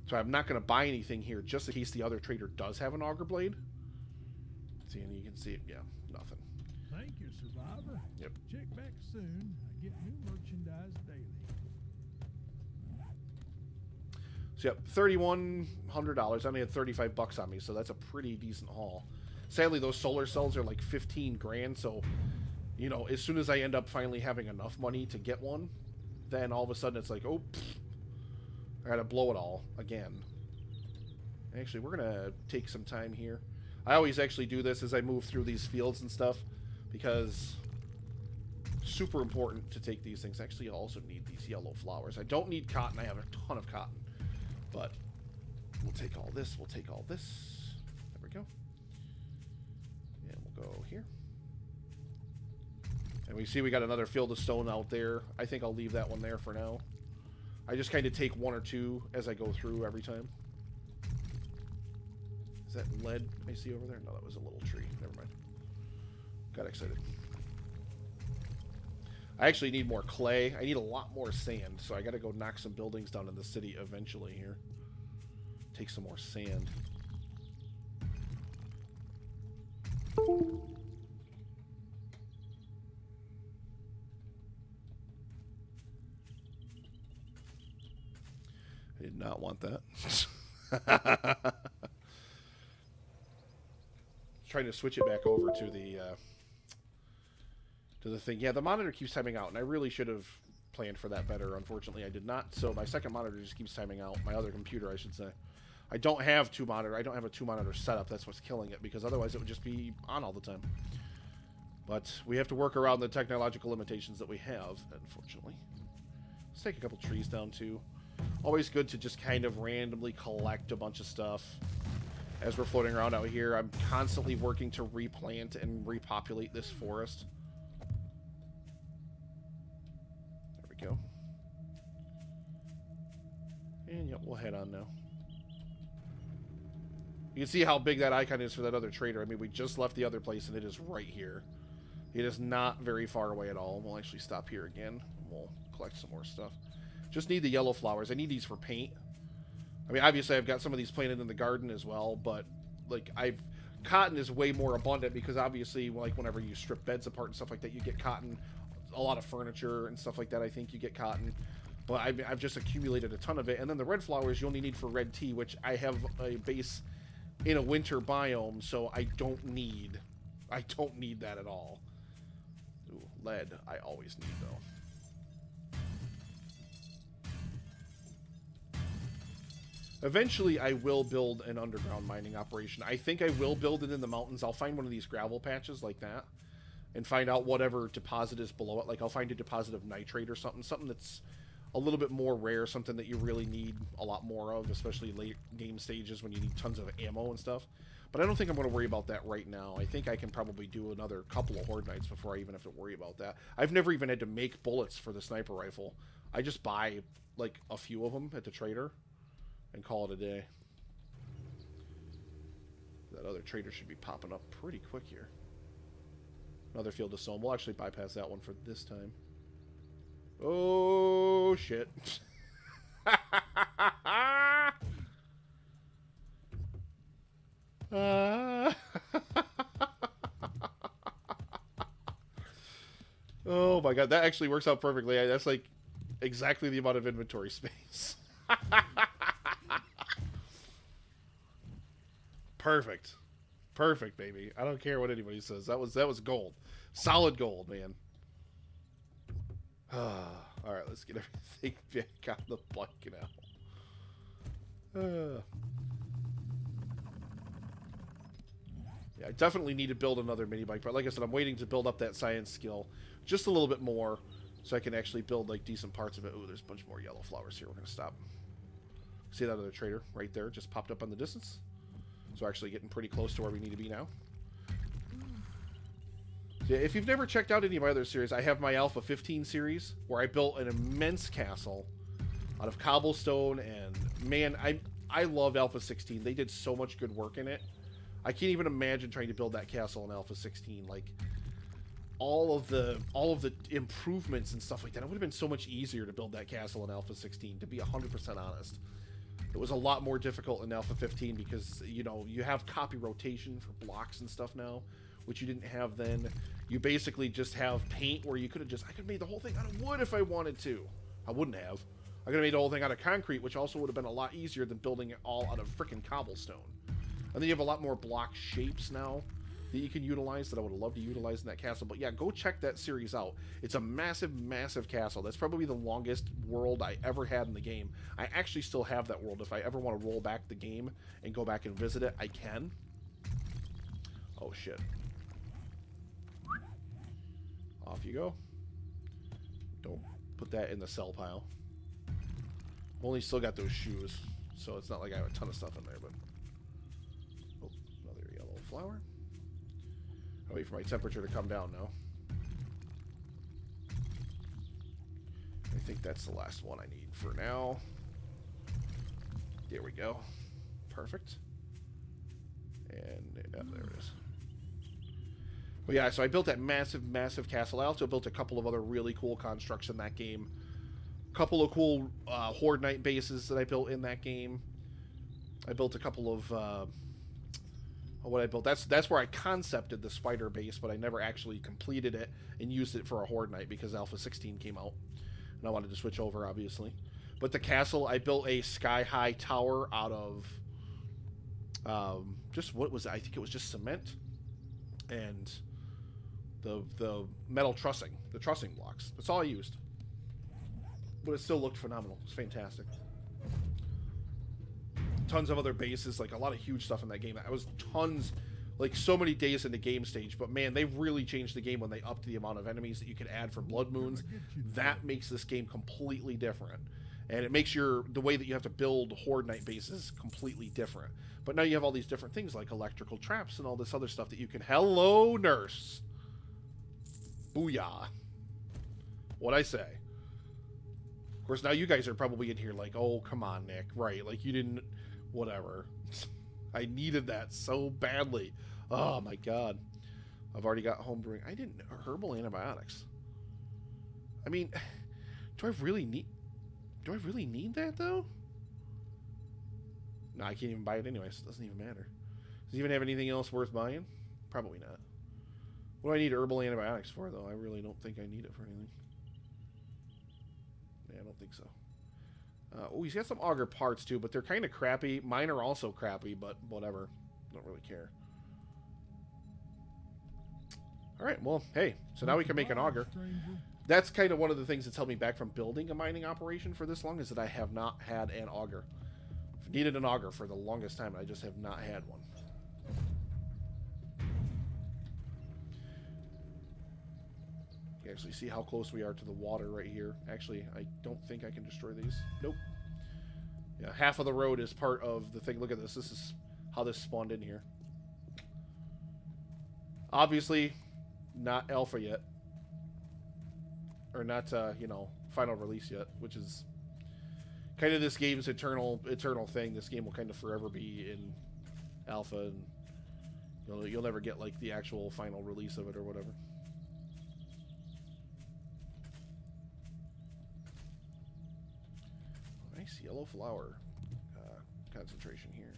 So I'm not going to buy anything here just in case the other trader does have an auger blade. See, and you can see it. Yeah, nothing. Thank you, Survivor. Yep. Check back soon. I get new merchandise daily. So yep, $3,100. I only had $35 on me, so that's a pretty decent haul. Sadly, those solar cells are like 15 grand, so, you know, as soon as I end up finally having enough money to get one, then all of a sudden it's like, oh, pfft, I gotta blow it all again. Actually, we're gonna take some time here. I always actually do this as I move through these fields and stuff, because super important to take these things. Actually, I also need these yellow flowers. I don't need cotton. I have a ton of cotton, but we'll take all this. We'll take all this. There we go. And we'll go here. And we see we got another field of stone out there. I think I'll leave that one there for now. I just kind of take one or two as I go through every time. Is that lead I see over there? No, that was a little tree. Never mind. Got excited. I actually need more clay. I need a lot more sand, so I got to go knock some buildings down in the city eventually here. Take some more sand. I did not want that. Trying to switch it back over to the thing. Yeah, the monitor keeps timing out, and I really should have planned for that better. Unfortunately, I did not. So my second monitor just keeps timing out. My other computer, I should say. I don't have two monitor. I don't have a two monitor setup. That's what's killing it, because otherwise it would just be on all the time. But we have to work around the technological limitations that we have, unfortunately. Let's take a couple trees down too. Always good to just kind of randomly collect a bunch of stuff as we're floating around out here. I'm constantly working to replant and repopulate this forest. There we go. And yep, we'll head on now. You can see how big that icon is for that other trader. I mean, we just left the other place and it is right here. It is not very far away at all. We'll actually stop here again. And we'll collect some more stuff. Just need the yellow flowers. I need these for paint. I mean, obviously I've got some of these planted in the garden as well, but like cotton is way more abundant because obviously, like, whenever you strip beds apart and stuff like that, you get cotton. A lot of furniture and stuff like that, I think you get cotton. But I've just accumulated a ton of it. And then the red flowers you only need for red tea, which I have a base in a winter biome, so I don't need that at all. Ooh, lead I always need though. Eventually, I will build an underground mining operation. I think I will build it in the mountains. I'll find one of these gravel patches like that and find out whatever deposit is below it. Like, I'll find a deposit of nitrate or something. Something that's a little bit more rare. Something that you really need a lot more of, especially late game stages when you need tons of ammo and stuff. But I don't think I'm going to worry about that right now. I think I can probably do another couple of Horde nights before I even have to worry about that. I've never even had to make bullets for the sniper rifle. I just buy, like, a few of them at the trader and call it a day. That other trader should be popping up pretty quick here. Another field of stone. We'll actually bypass that one for this time. Oh, shit. Oh my god, that actually works out perfectly. That's like exactly the amount of inventory space. Perfect. Perfect, baby. I don't care what anybody says. That was gold. Solid gold, man. Alright, let's get everything back on the bike now. Yeah, I definitely need to build another mini bike, but like I said, I'm waiting to build up that science skill just a little bit more so I can actually build like decent parts of it. Ooh, there's a bunch more yellow flowers here. We're going to stop. See that other trader right there just popped up on the distance? So actually getting pretty close to where we need to be now. So if you've never checked out any of my other series, I have my Alpha 15 series where I built an immense castle out of cobblestone, and man, I love Alpha 16. They did so much good work in it. I can't even imagine trying to build that castle in Alpha 16. Like all of the improvements and stuff like that. It would have been so much easier to build that castle in Alpha 16, to be 100% honest. It was a lot more difficult in Alpha 15 because, you know, you have copy rotation for blocks and stuff now, which you didn't have then. You basically just have paint where you could have just... I could have made the whole thing out of wood if I wanted to. I wouldn't have. I could have made the whole thing out of concrete, which also would have been a lot easier than building it all out of frickin' cobblestone. And then you have a lot more block shapes now. that you can utilize that I would love to utilize in that castle. But yeah, go check that series out. It's a massive, massive castle. That's probably the longest world I ever had in the game. I actually still have that world. If I ever want to roll back the game and go back and visit it, I can. Oh, shit. Off you go. Don't put that in the sell pile. I've only still got those shoes, so it's not like I have a ton of stuff in there, but... Oh, another yellow flower. I'll wait for my temperature to come down now. I think that's the last one I need for now. There we go. Perfect. And yeah, there it is. But yeah, so I built that massive, massive castle. I also built a couple of other really cool constructs in that game. A couple of cool Horde Knight bases that I built in that game. I built a couple of... what I built, that's where I concepted the spider base, but I never actually completed it and used it for a Horde Night because Alpha 16 came out and I wanted to switch over, obviously. But the castle, I built a sky-high tower out of just, what was it? I think it was just cement and the metal trussing, the trussing blocks. That's all I used, but it still looked phenomenal. It's fantastic. Tons of other bases, like a lot of huge stuff in that game. I was tons, like so many days in the game stage, but man, they really changed the game when they upped the amount of enemies that you could add for Blood Moons. That makes this game completely different. And it makes the way that you have to build Horde Knight bases completely different. But now you have all these different things like electrical traps and all this other stuff that you can... Hello, nurse! Booyah. What'd I say? Of course, now you guys are probably in here like, oh, come on, Nick. Right, like you didn't... Whatever. I needed that so badly. Oh my god. I've already got homebrewing. I didn't... Herbal antibiotics. I mean, do I really need that, though? No, I can't even buy it anyways. It doesn't even matter. Does it even have anything else worth buying? Probably not. What do I need herbal antibiotics for, though? I really don't think I need it for anything. Yeah, I don't think so. Oh, he's got some auger parts, too, but they're kind of crappy. Mine are also crappy, but whatever. Don't really care. Alright, well, hey. So now we can make an auger. That's kind of one of the things that's held me back from building a mining operation for this long, is that I have not had an auger. I've needed an auger for the longest time, and I just have not had one. You can actually see how close we are to the water right here. Actually, I don't think I can destroy these. Nope. Yeah, half of the road is part of the thing. Look at this. This is how this spawned in here. Obviously, not alpha yet. Or not, you know, final release yet, which is kind of this game's eternal thing. This game will kind of forever be in alpha, and you'll never get, like, the actual final release of it or whatever. Nice yellow flower concentration here.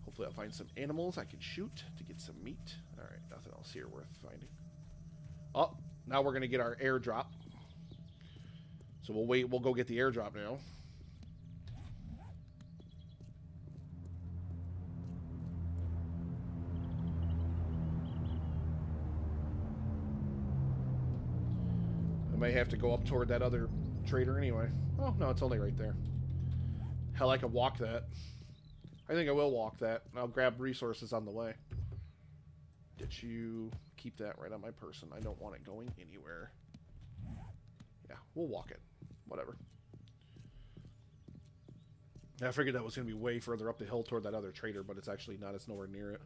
Hopefully I'll find some animals I can shoot to get some meat. Alright, nothing else here worth finding. Oh, now we're going to get our airdrop. So we'll wait, we'll go get the airdrop now. I may have to go up toward that other trader anyway. Oh, no, it's only right there. Hell, I could walk that. I think I will walk that. I'll grab resources on the way. Get you... Keep that right on my person. I don't want it going anywhere. Yeah, we'll walk it. Whatever. I figured that was going to be way further up the hill toward that other trader, but it's actually not. It's nowhere near it.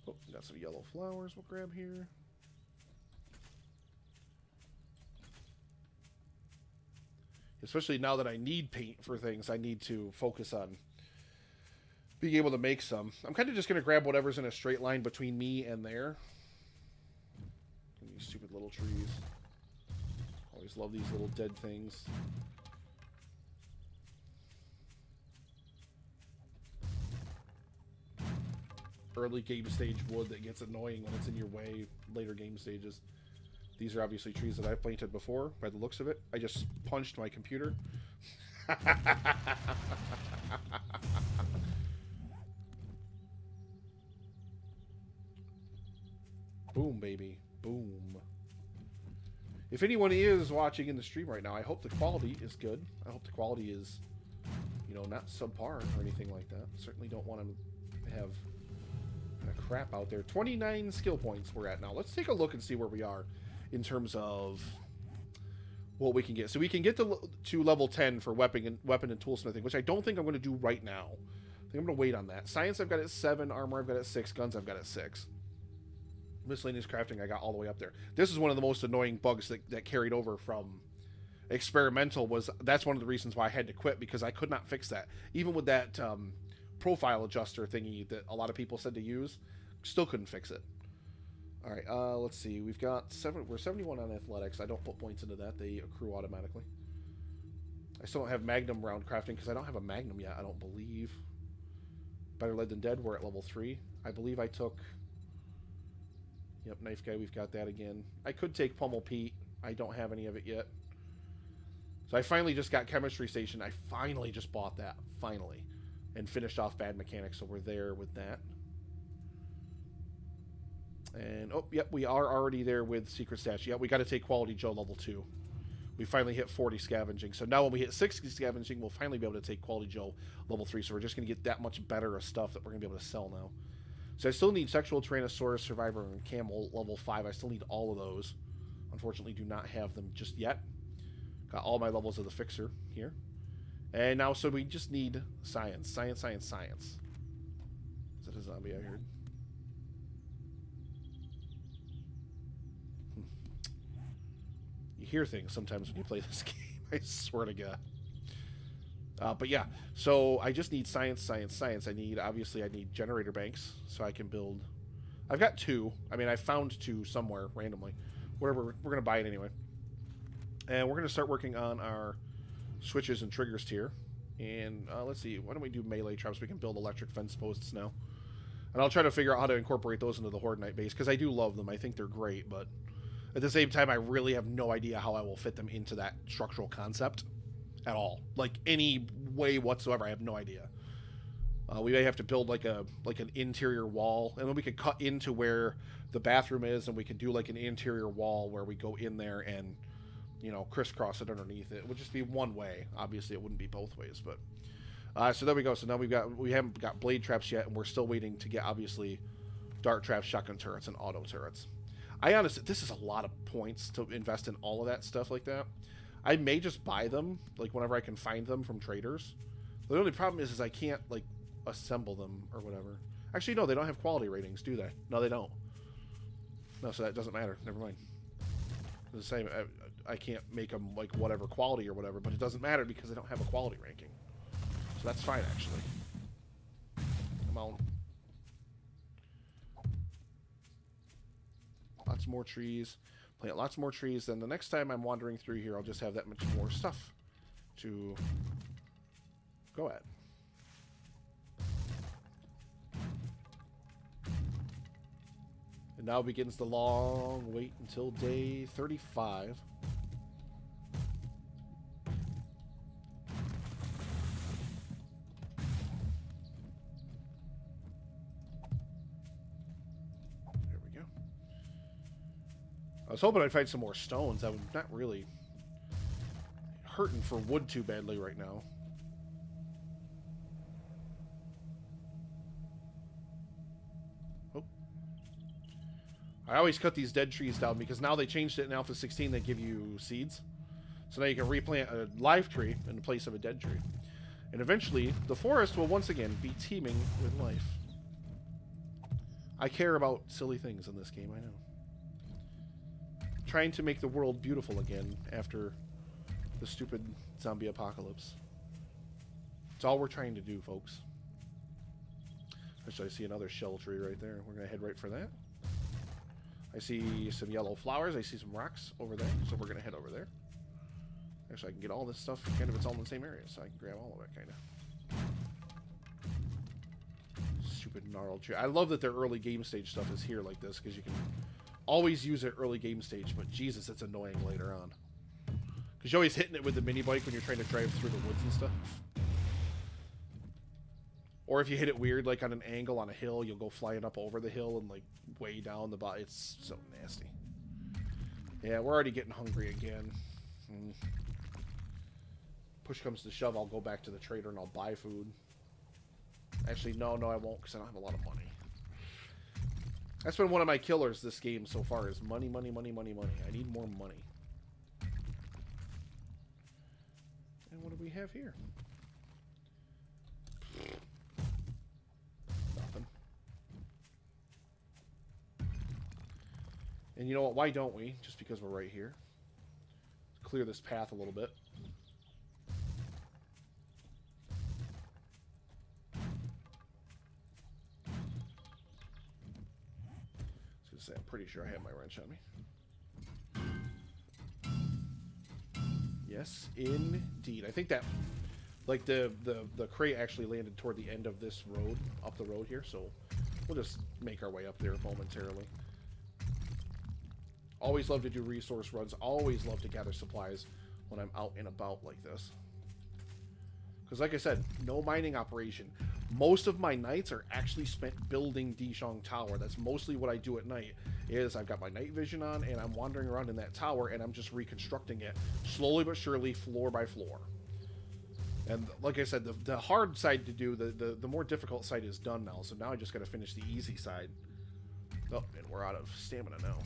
Oh, got some yellow flowers we'll grab here. Especially now that I need paint for things, I need to focus on being able to make some. I'm kind of just going to grab whatever's in a straight line between me and there. And these stupid little trees. Always love these little dead things. Early game stage wood that gets annoying when it's in your way later game stages. These are obviously trees that I've planted before, by the looks of it. I just punched my computer. Boom, baby. Boom. If anyone is watching in the stream right now, I hope the quality is good. I hope the quality is, you know, not subpar or anything like that. Certainly don't want to have crap out there. 29 skill points we're at now. Let's take a look and see where we are in terms of what we can get. So we can get to level 10 for weapon and toolsmithing, which I don't think I'm going to do right now. I think I'm going to wait on that. Science I've got at 7, armor I've got at 6, guns I've got at 6. Miscellaneous crafting I got all the way up there. This is one of the most annoying bugs that carried over from experimental. That's one of the reasons why I had to quit, because I could not fix that. Even with that profile adjuster thingy that a lot of people said to use, still couldn't fix it. All right, let's see. We've got we're 71 on athletics. I don't put points into that. They accrue automatically. I still don't have magnum round crafting because I don't have a magnum yet, I don't believe. Better lead than dead, we're at level 3. I believe I took... Yep, knife guy, we've got that again. I could take pummel Pete. I don't have any of it yet. So I finally just got chemistry station. I finally just bought that, finally. And finished off bad mechanics, so we're there with that. And, oh, yep, we are already there with secret stash. Yep, we got to take quality Joe level 2. We finally hit 40 scavenging. So now when we hit 60 scavenging, we'll finally be able to take quality Joe level 3. So we're just going to get that much better of stuff that we're going to be able to sell now. So I still need Sexual Tyrannosaurus, Survivor, and Camel level 5. I still need all of those. Unfortunately, do not have them just yet. Got all my levels of the Fixer here. And now, so we just need Science. Science, Science, Science. Is that a zombie I heard? You hear things sometimes when you play this game. I swear to God. But yeah, so I just need science, science, science. Obviously I need generator banks so I can build. I've got 2. I mean, I found 2 somewhere randomly. Whatever, we're going to buy it anyway. And we're going to start working on our switches and triggers tier. And let's see, why don't we do melee traps? We can build electric fence posts now. And I'll try to figure out how to incorporate those into the Horde Night base, because I do love them. I think they're great, but at the same time, I really have no idea how I will fit them into that structural concept. At all, like any way whatsoever. I have no idea. We may have to build like an interior wall, and then we could cut into where the bathroom is, and we could do like an interior wall where we go in there and, you know, crisscross it underneath it. It would just be one way. Obviously, it wouldn't be both ways, but so there we go. So now we haven't got blade traps yet, and we're still waiting to get obviously dart traps, shotgun turrets, and auto turrets. I honestly, this is a lot of points to invest in all of that stuff like that. I may just buy them, like, whenever I can find them from traders. The only problem is I can't, like, assemble them or whatever. Actually, no, they don't have quality ratings, do they? No, they don't. No, so that doesn't matter. Never mind. It's the same. I can't make them, like, whatever quality or whatever, but it doesn't matter because I don't have a quality ranking. So that's fine, actually. Come on. Lots more trees. Plant lots more trees. Then the next time I'm wandering through here, I'll just have that much more stuff to go at. And now begins the long wait until day 35. I was hoping I'd find some more stones. I'm not really hurting for wood too badly right now. Oh. I always cut these dead trees down because now they changed it in Alpha 16. They give you seeds. So now you can replant a live tree in the place of a dead tree. And eventually, the forest will once again be teeming with life. I care about silly things in this game, I know. Trying to make the world beautiful again after the stupid zombie apocalypse. It's all we're trying to do, folks. Actually, I see another shell tree right there. We're going to head right for that. I see some yellow flowers. I see some rocks over there, so we're going to head over there. Actually, I can get all this stuff, kind of, it's all in the same area, so I can grab all of it, kind of. Stupid gnarled tree. I love that their early game stage stuff is here like this, because you can Always use it early game stage, but Jesus, it's annoying later on. Because you're always hitting it with the mini bike when you're trying to drive through the woods and stuff. Or if you hit it weird, like on an angle on a hill, you'll go flying up over the hill and like way down the bottom. It's so nasty. Yeah, we're already getting hungry again. Push comes to shove, I'll go back to the trader and I'll buy food. Actually, no, I won't, because I don't have a lot of money. That's been one of my killers this game so far, is money, money, money, money, money. I need more money. And what do we have here? Nothing. And you know what? Why don't we? Just because we're right here. Let's clear this path a little bit. I'm pretty sure I have my wrench on me. Yes, indeed. I think that, like, the crate actually landed toward the end of this road, up the road here, so we'll just make our way up there momentarily. Always love to do resource runs. Always love to gather supplies when I'm out and about like this. Because, like I said, no mining operation. Most of my nights are actually spent building Dishong Tower. That's mostly what I do at night, is I've got my night vision on, and I'm wandering around in that tower, and I'm just reconstructing it, slowly but surely, floor by floor. And like I said, the hard side to do, the more difficult side is done now, so now I just got to finish the easy side. Oh, and we're out of stamina now.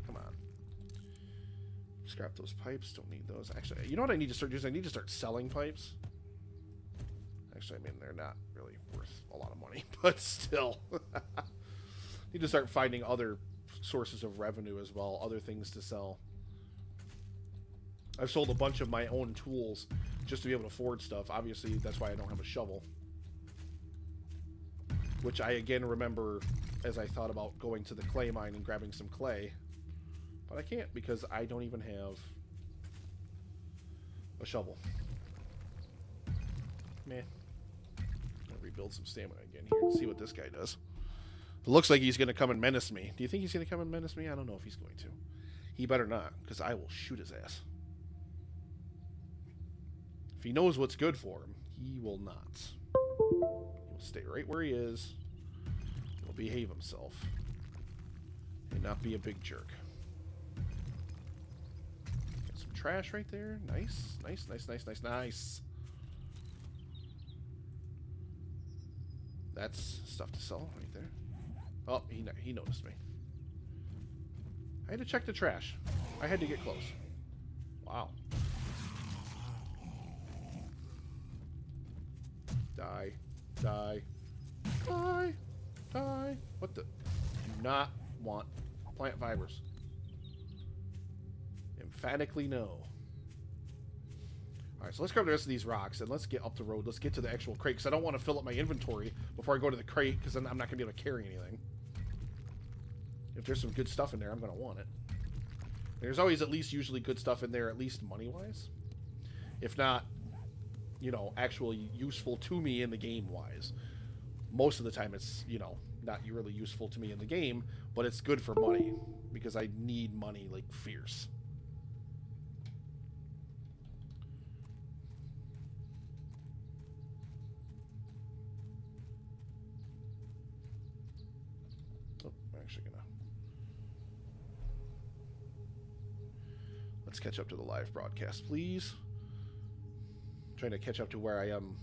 Come on. Scrap those pipes. Don't need those. Actually, you know what I need to start doing? I need to start selling pipes. Actually, I mean, they're not really worth a lot of money, but still. Need to start finding other sources of revenue as well, other things to sell. I've sold a bunch of my own tools just to be able to forge stuff. Obviously, that's why I don't have a shovel. Which I, again, remember as I thought about going to the clay mine and grabbing some clay. But I can't because I don't even have a shovel. Meh. Gonna rebuild some stamina again here and see what this guy does. It looks like he's gonna come and menace me. Do you think he's gonna come and menace me? I don't know if he's going to. He better not, because I will shoot his ass. If he knows what's good for him, he will not. He will stay right where he is. He'll behave himself. And not be a big jerk. Got some trash right there. Nice. Nice, nice, nice, nice, nice. That's stuff to sell right there. Oh, he noticed me. I had to check the trash. I had to get close. Wow. Die. Die. Die. Die. What the? Do not want plant fibers. Emphatically no. Alright, so let's grab the rest of these rocks and let's get up the road. Let's get to the actual crate, because I don't want to fill up my inventory before I go to the crate, because then I'm not going to be able to carry anything. If there's some good stuff in there, I'm going to want it. There's always at least usually good stuff in there, at least money-wise. If not, you know, actually useful to me in the game-wise. Most of the time it's, you know, not really useful to me in the game, but it's good for money, because I need money like fierce. Oh, I'm actually gonna... Let's catch up to the live broadcast, please. I'm trying to catch up to where I am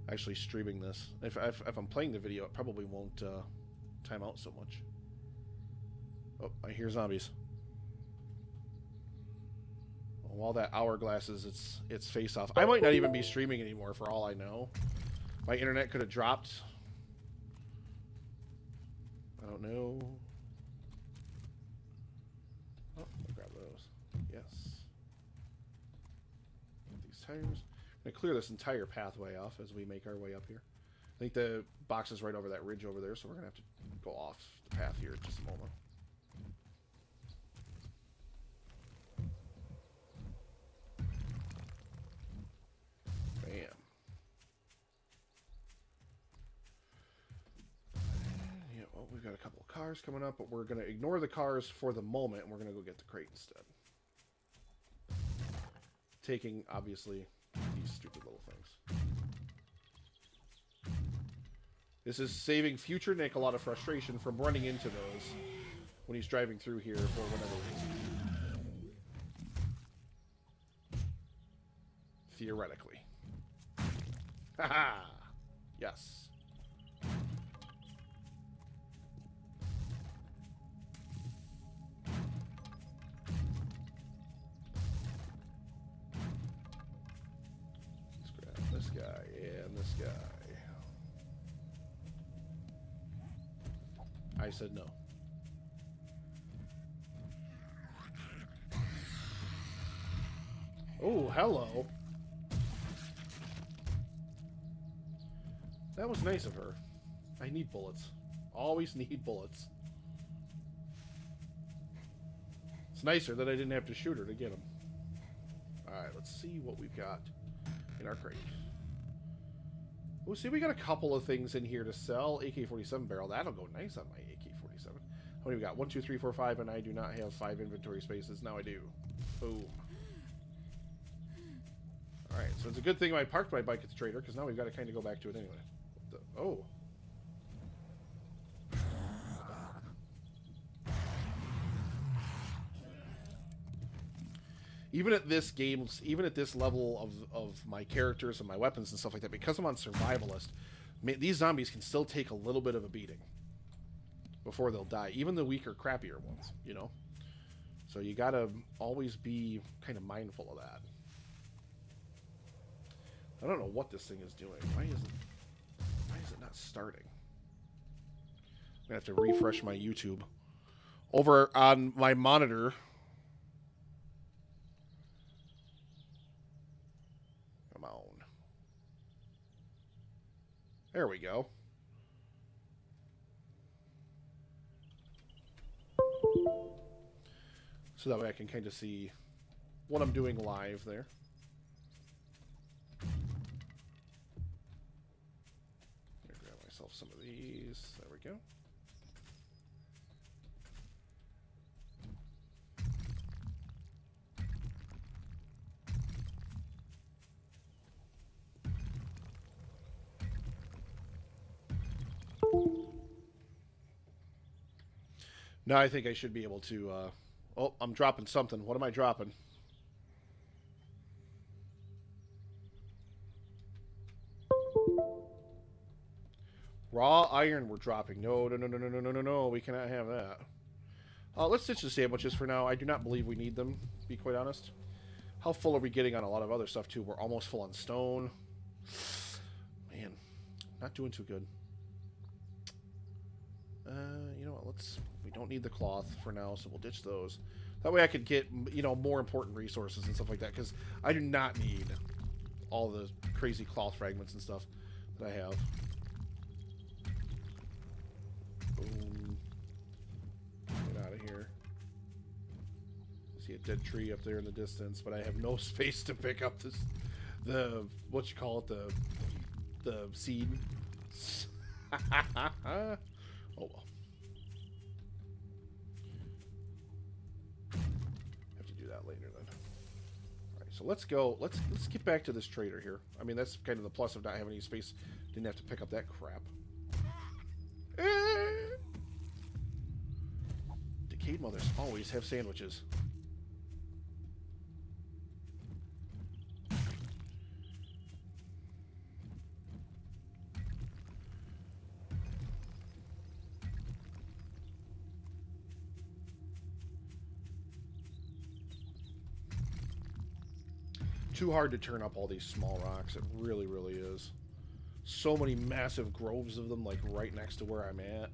actually streaming this. If I'm playing the video, it probably won't time out so much. Oh, I hear zombies. Well, while that hourglass is its face off, I might not even be streaming anymore for all I know. My internet could have dropped. I don't know. Oh, I'll grab those. Yes. Get these tires. I'm going to clear this entire pathway off as we make our way up here. I think the box is right over that ridge over there, so we're going to have to go off the path here in just a moment. Bam. Oh, we've got a couple of cars coming up, but we're going to ignore the cars for the moment, and we're going to go get the crate instead. Taking, obviously, these stupid little things. This is saving future Nick a lot of frustration from running into those when he's driving through here for whatever reason. Theoretically. Haha! Yes. Let's grab this guy and this guy. I said no. Oh, hello. That was nice of her. I need bullets. Always need bullets. It's nicer that I didn't have to shoot her to get them. Alright, let's see what we've got in our crate. Oh, see, we got a couple of things in here to sell. AK-47 barrel. That'll go nice on my AK-47. How many we got? 1, 2, 3, 4, 5, and I do not have 5 inventory spaces. Now I do. Boom. Alright, so it's a good thing I parked my bike at the trader, because now we've got to kind of go back to it anyway. Oh. Even at this game, even at this level of my characters and my weapons and stuff like that, because I'm on Survivalist, these zombies can still take a little bit of a beating before they'll die. Even the weaker, crappier ones, you know? So you gotta always be kind of mindful of that. I don't know what this thing is doing. Why is it not starting? I'm gonna have to refresh my YouTube. Over on my monitor. Come on. There we go. So that way I can kind of see what I'm doing live there. Grab myself some of these. There we go. Now I think I should be able to, oh, I'm dropping something. What am I dropping? Raw iron we're dropping. No, no, no, no, no, no, no, no, no. We cannot have that. Let's ditch the sandwiches for now. I do not believe we need them, to be quite honest. How full are we getting on a lot of other stuff, too? We're almost full on stone. Man, not doing too good. You know what, we don't need the cloth for now, so we'll ditch those. That way I could get, you know, more important resources and stuff like that, because I do not need all the crazy cloth fragments and stuff that I have. Boom. Get out of here. See a dead tree up there in the distance, but I have no space to pick up this, what you call it, the seed. Oh well. Have to do that later then. Alright, so let's go. Let's get back to this trader here. I mean, that's kind of the plus of not having any space. Didn't have to pick up that crap. Decayed mothers always have sandwiches. Too hard to turn up all these small rocks. It really, really is. So many massive groves of them, like right next to where I'm at.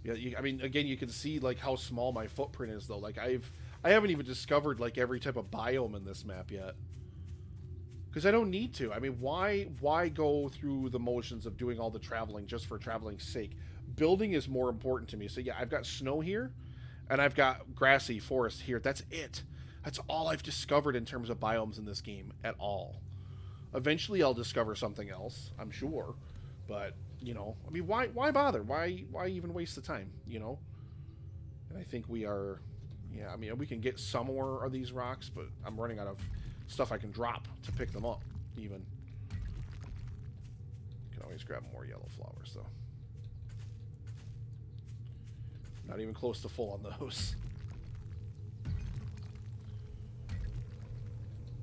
Yeah, I mean, again, you can see like how small my footprint is, though. Like I haven't even discovered like every type of biome in this map yet. Because I don't need to. I mean, why go through the motions of doing all the traveling just for traveling's sake? Building is more important to me. So yeah, I've got snow here, and I've got grassy forest here. That's it. That's all I've discovered in terms of biomes in this game at all. Eventually I'll discover something else, I'm sure. But, you know, I mean, why bother? Why even waste the time, you know? And I think we are, yeah, I mean, we can get some more of these rocks, but I'm running out of stuff I can drop to pick them up, even. You can always grab more yellow flowers, though. Not even close to full on those.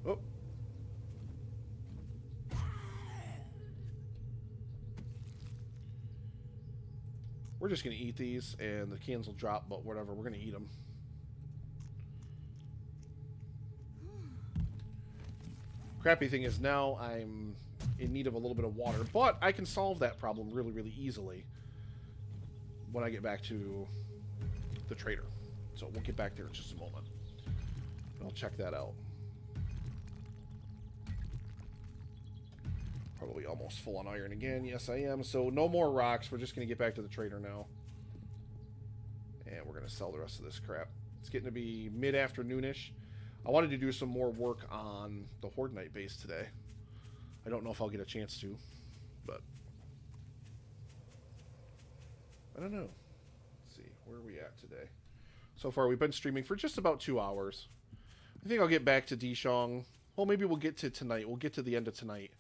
Oh. We're just going to eat these, and the cans will drop, but whatever, we're going to eat them. Crappy thing is now I'm in need of a little bit of water, but I can solve that problem really, really easily when I get back to the trader. So we'll get back there in just a moment. I'll check that out. Probably almost full on iron again. Yes, I am. So no more rocks. We're just going to get back to the trader now. And we're going to sell the rest of this crap. It's getting to be mid-afternoonish. I wanted to do some more work on the Horde Night base today. I don't know if I'll get a chance to, but I don't know. Let's see. Where are we at today? So far, we've been streaming for just about 2 hours. I think I'll get back to Dishong. Well, maybe we'll get to tonight. We'll get to the end of tonight.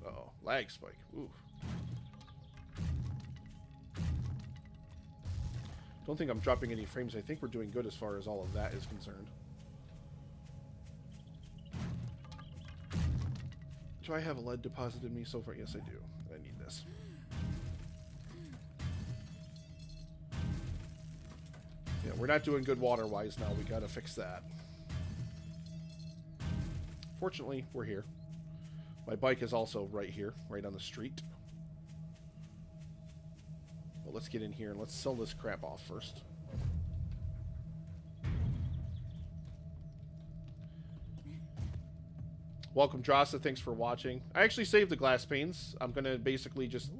Uh-oh. Lag spike. Ooh. Don't think I'm dropping any frames. I think we're doing good as far as all of that is concerned. Do I have a lead deposit in me so far? Yes, I do. I need this. Yeah, we're not doing good water-wise now. We gotta fix that. Fortunately, we're here. My bike is also right here, right on the street. Well, let's get in here and let's sell this crap off first. Welcome, Drasa. Thanks for watching. I actually saved the glass panes. I'm going to basically just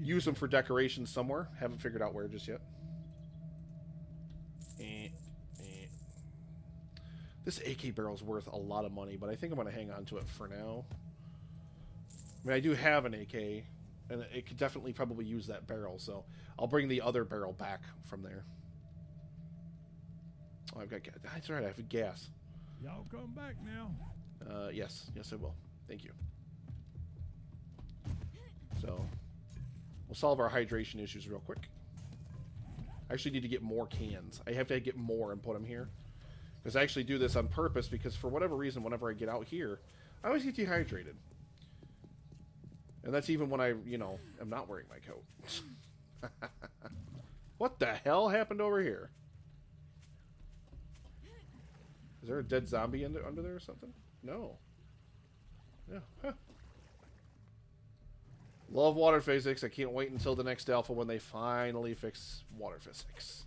use them for decoration somewhere. Haven't figured out where just yet. This AK barrel is worth a lot of money, but I think I'm going to hang on to it for now. I mean, I do have an AK, and it could definitely probably use that barrel, so I'll bring the other barrel back from there. Oh, I've got gas. That's right, I have gas. Y'all come back now. Yes, I will. Thank you. So, we'll solve our hydration issues real quick. I actually need to get more cans. I have to get more and put them here. Because I actually do this on purpose, because for whatever reason, whenever I get out here, I always get dehydrated. And that's even when I, you know, am not wearing my coat. What the hell happened over here? Is there a dead zombie under there or something? No. Yeah. Huh. Love water physics. I can't wait until the next alpha when they finally fix water physics.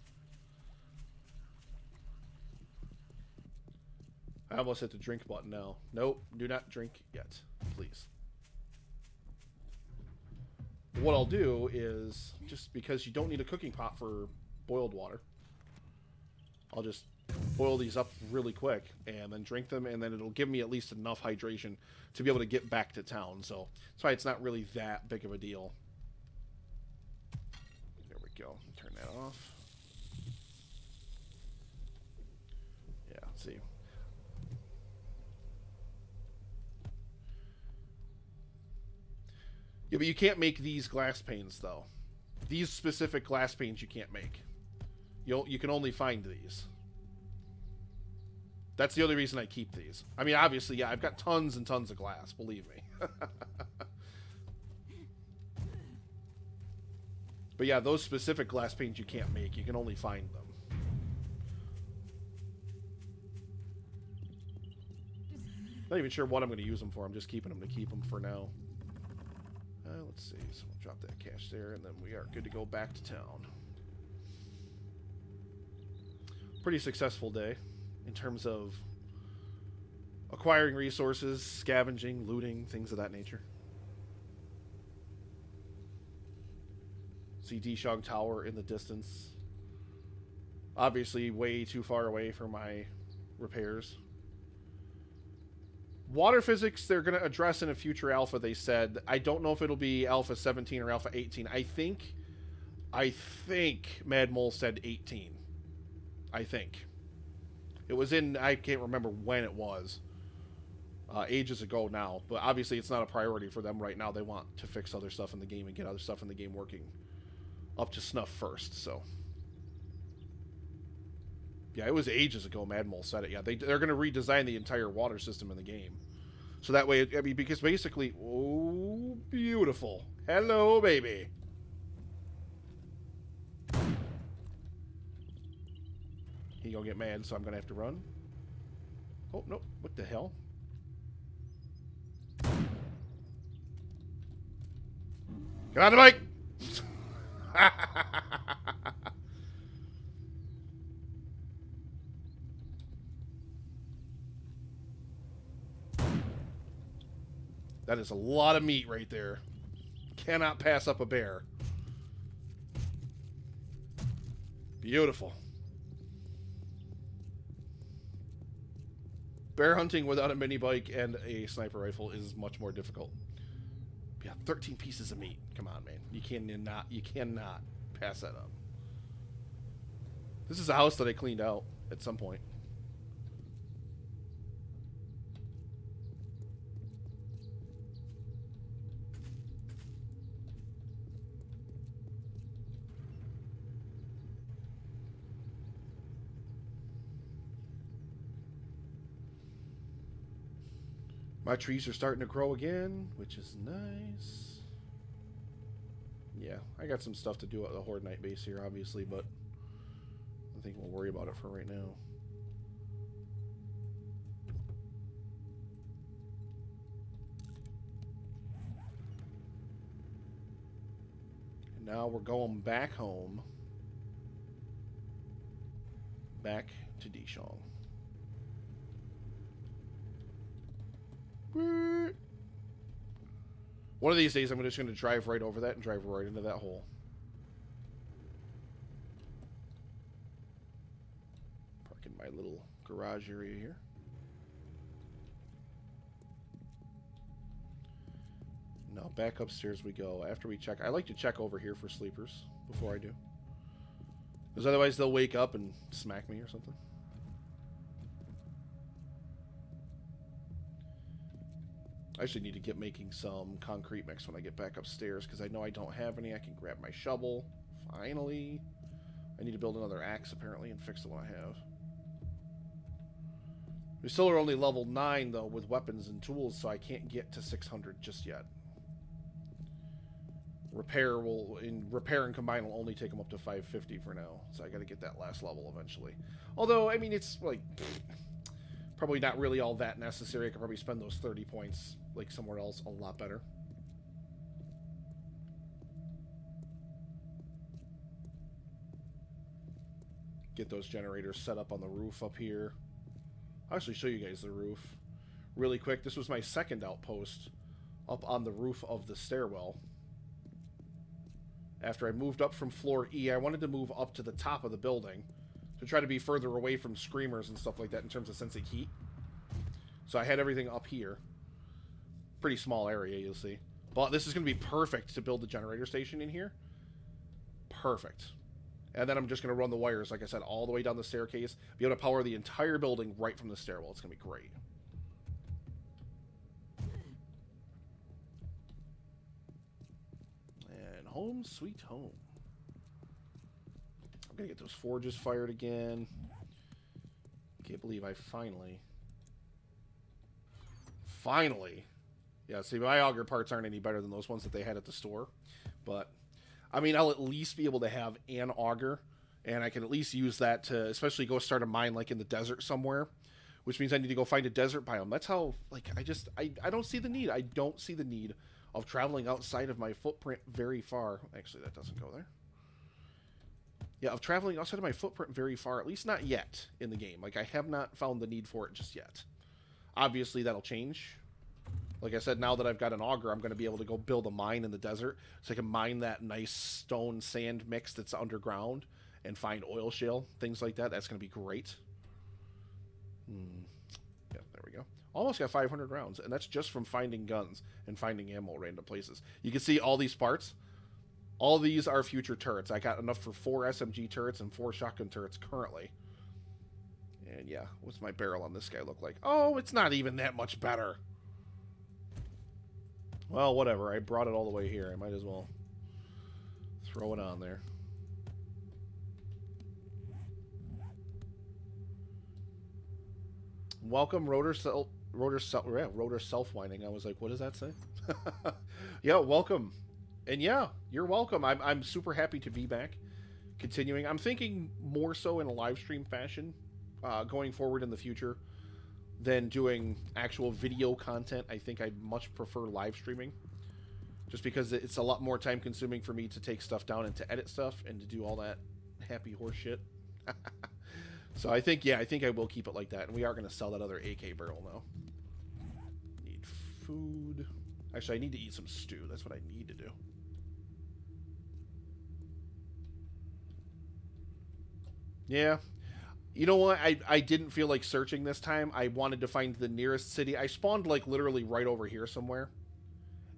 I almost hit the drink button now. Nope. Do not drink yet. Please. What I'll do is, just because you don't need a cooking pot for boiled water, I'll just boil these up really quick and then drink them, and then it'll give me at least enough hydration to be able to get back to town. So that's why it's not really that big of a deal. There we go. Turn that off. Yeah, let's see. Yeah, but you can't make these glass panes, though. These specific glass panes you can't make. You can only find these. That's the only reason I keep these. I mean, obviously, yeah, I've got tons and tons of glass, believe me. But yeah, those specific glass panes you can't make. You can only find them. Not even sure what I'm going to use them for. I'm just keeping them to keep them for now. Let's see. So we'll drop that cash there, and then we are good to go back to town. Pretty successful day in terms of acquiring resources, scavenging, looting, things of that nature. See Dishong Tower in the distance. Obviously, way too far away for my repairs. Water physics, they're going to address in a future alpha, they said. I don't know if it'll be alpha 17 or alpha 18. I think Mad Mole said 18. I think. It was in, I can't remember when it was. Ages ago now. But obviously it's not a priority for them right now. They want to fix other stuff in the game and get other stuff in the game working up to snuff first, so. Yeah, it was ages ago Mad Mole said it. Yeah, they're going to redesign the entire water system in the game. So that way, I mean, because basically, oh, beautiful. Hello, baby. He gonna get mad, so I'm going to have to run. Oh, no. What the hell? Get on the bike! That is a lot of meat right there. Cannot pass up a bear. Beautiful. Bear hunting without a mini bike and a sniper rifle is much more difficult. Yeah, 13 pieces of meat. Come on, man. You cannot pass that up. This is a house that I cleaned out at some point. My trees are starting to grow again, which is nice. Yeah, I got some stuff to do at the Horde Night base here, obviously, but I think we'll worry about it for right now. And now we're going back home. Back to Dishong. One of these days, I'm just going to drive right over that and drive right into that hole. Park in my little garage area here. Now back upstairs we go. After we check, I like to check over here for sleepers before I do. Because otherwise they'll wake up and smack me or something. I actually need to get making some concrete mix when I get back upstairs, because I know I don't have any. I can grab my shovel. Finally. I need to build another axe, apparently, and fix the one I have. We still are only level 9, though, with weapons and tools, so I can't get to 600 just yet. Repair and combine will only take them up to 550 for now, so I gotta get that last level eventually. Although, I mean, it's, like, probably not really all that necessary. I could probably spend those 30 points like somewhere else a lot better. Get those generators set up on the roof up here. I'll actually show you guys the roof really quick. This was my second outpost up on the roof of the stairwell. After I moved up from floor E, I wanted to move up to the top of the building to try to be further away from screamers and stuff like that in terms of sensing heat. So I had everything up here. Pretty small area, you'll see. But this is going to be perfect to build the generator station in here. Perfect. And then I'm just going to run the wires, like I said, all the way down the staircase. Be able to power the entire building right from the stairwell. It's going to be great. And home sweet home. I'm going to get those forges fired again. Can't believe I finally... Yeah, see, my auger parts aren't any better than those ones that they had at the store. But, I mean, I'll at least be able to have an auger. And I can at least use that to, especially go start a mine, like, in the desert somewhere. Which means I need to go find a desert biome. That's how, like, I don't see the need. I don't see the need of traveling outside of my footprint very far. Actually, that doesn't go there. Yeah, of traveling outside of my footprint very far. At least not yet in the game. Like, I have not found the need for it just yet. Obviously, that'll change. Like I said, now that I've got an auger, I'm going to be able to go build a mine in the desert. So I can mine that nice stone sand mix that's underground and find oil shale, things like that. That's going to be great. Yeah, there we go. Almost got 500 rounds, and that's just from finding guns and finding ammo random places. You can see all these parts. All these are future turrets. I got enough for 4 SMG turrets and 4 shotgun turrets currently. And yeah, what's my barrel on this guy look like? Oh, it's not even that much better. Well, whatever. I brought it all the way here. I might as well throw it on there. Welcome, rotor self-winding. I was like, what does that say? Yeah, welcome. And yeah, you're welcome. I'm super happy to be back. Continuing. I'm thinking more so in a live stream fashion going forward in the future than doing actual video content. I think I'd much prefer live streaming. Just because it's a lot more time consuming for me to take stuff down and to edit stuff and to do all that happy horse shit. So I think, yeah, I think I will keep it like that. And we are going to sell that other AK barrel now. Need food. Actually, I need to eat some stew. That's what I need to do. Yeah. You know what? I didn't feel like searching this time. I wanted to find the nearest city. I spawned, like, literally right over here somewhere.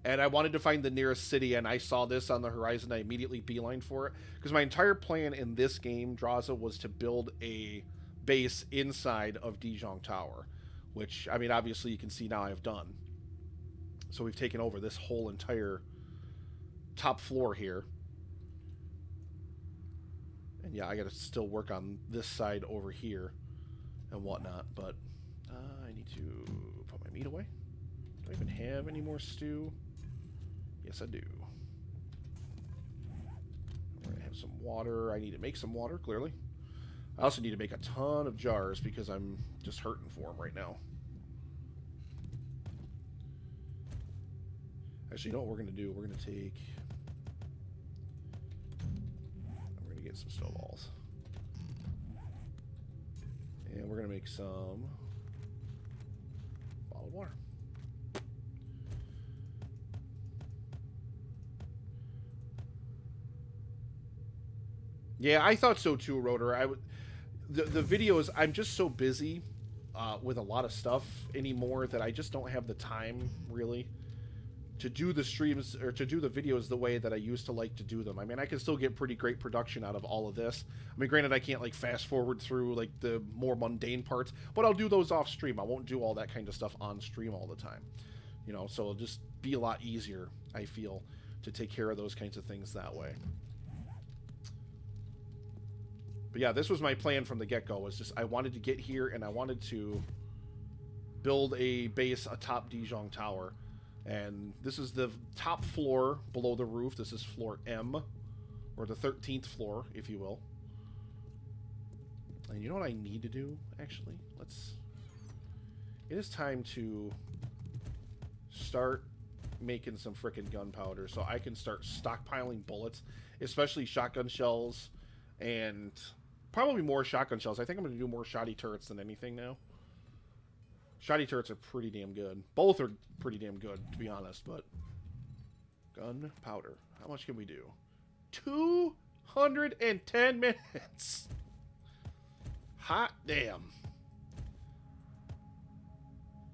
And I wanted to find the nearest city, and I saw this on the horizon. I immediately beelined for it. Because my entire plan in this game, Draza, was to build a base inside of Dijon Tower. Which, I mean, obviously you can see now I've done. So we've taken over this whole entire top floor here. And yeah, I got to still work on this side over here and whatnot. But I need to put my meat away. Do I even have any more stew? Yes, I do. I have some water. I need to make some water, clearly. I also need to make a ton of jars because I'm just hurting for them right now. Actually, you know what we're going to do? We're going to take... We're going to get some snowballs. And we're going to make some bottled water. Yeah, I thought so too, Rotor. The videos, I'm just so busy with a lot of stuff anymore that I just don't have the time, really, to do the streams or to do the videos the way that I used to like to do them. I mean, I can still get pretty great production out of all of this. I mean, granted, I can't, like, fast forward through, like, the more mundane parts, but I'll do those off stream. I won't do all that kind of stuff on stream all the time. You know, so it'll just be a lot easier, I feel, to take care of those kinds of things that way. But yeah, this was my plan from the get-go, was just I wanted to get here and I wanted to build a base atop Dijon Tower. And this is the top floor below the roof. This is floor M, or the 13th floor, if you will. And you know what I need to do, actually? It is time to start making some frickin' gunpowder so I can start stockpiling bullets, especially shotgun shells, and probably more shotgun shells. I think I'm going to do more shoddy turrets than anything now. Shoddy turrets are pretty damn good. Both are pretty damn good, to be honest, but... Gunpowder. How much can we do? 210 minutes! Hot damn.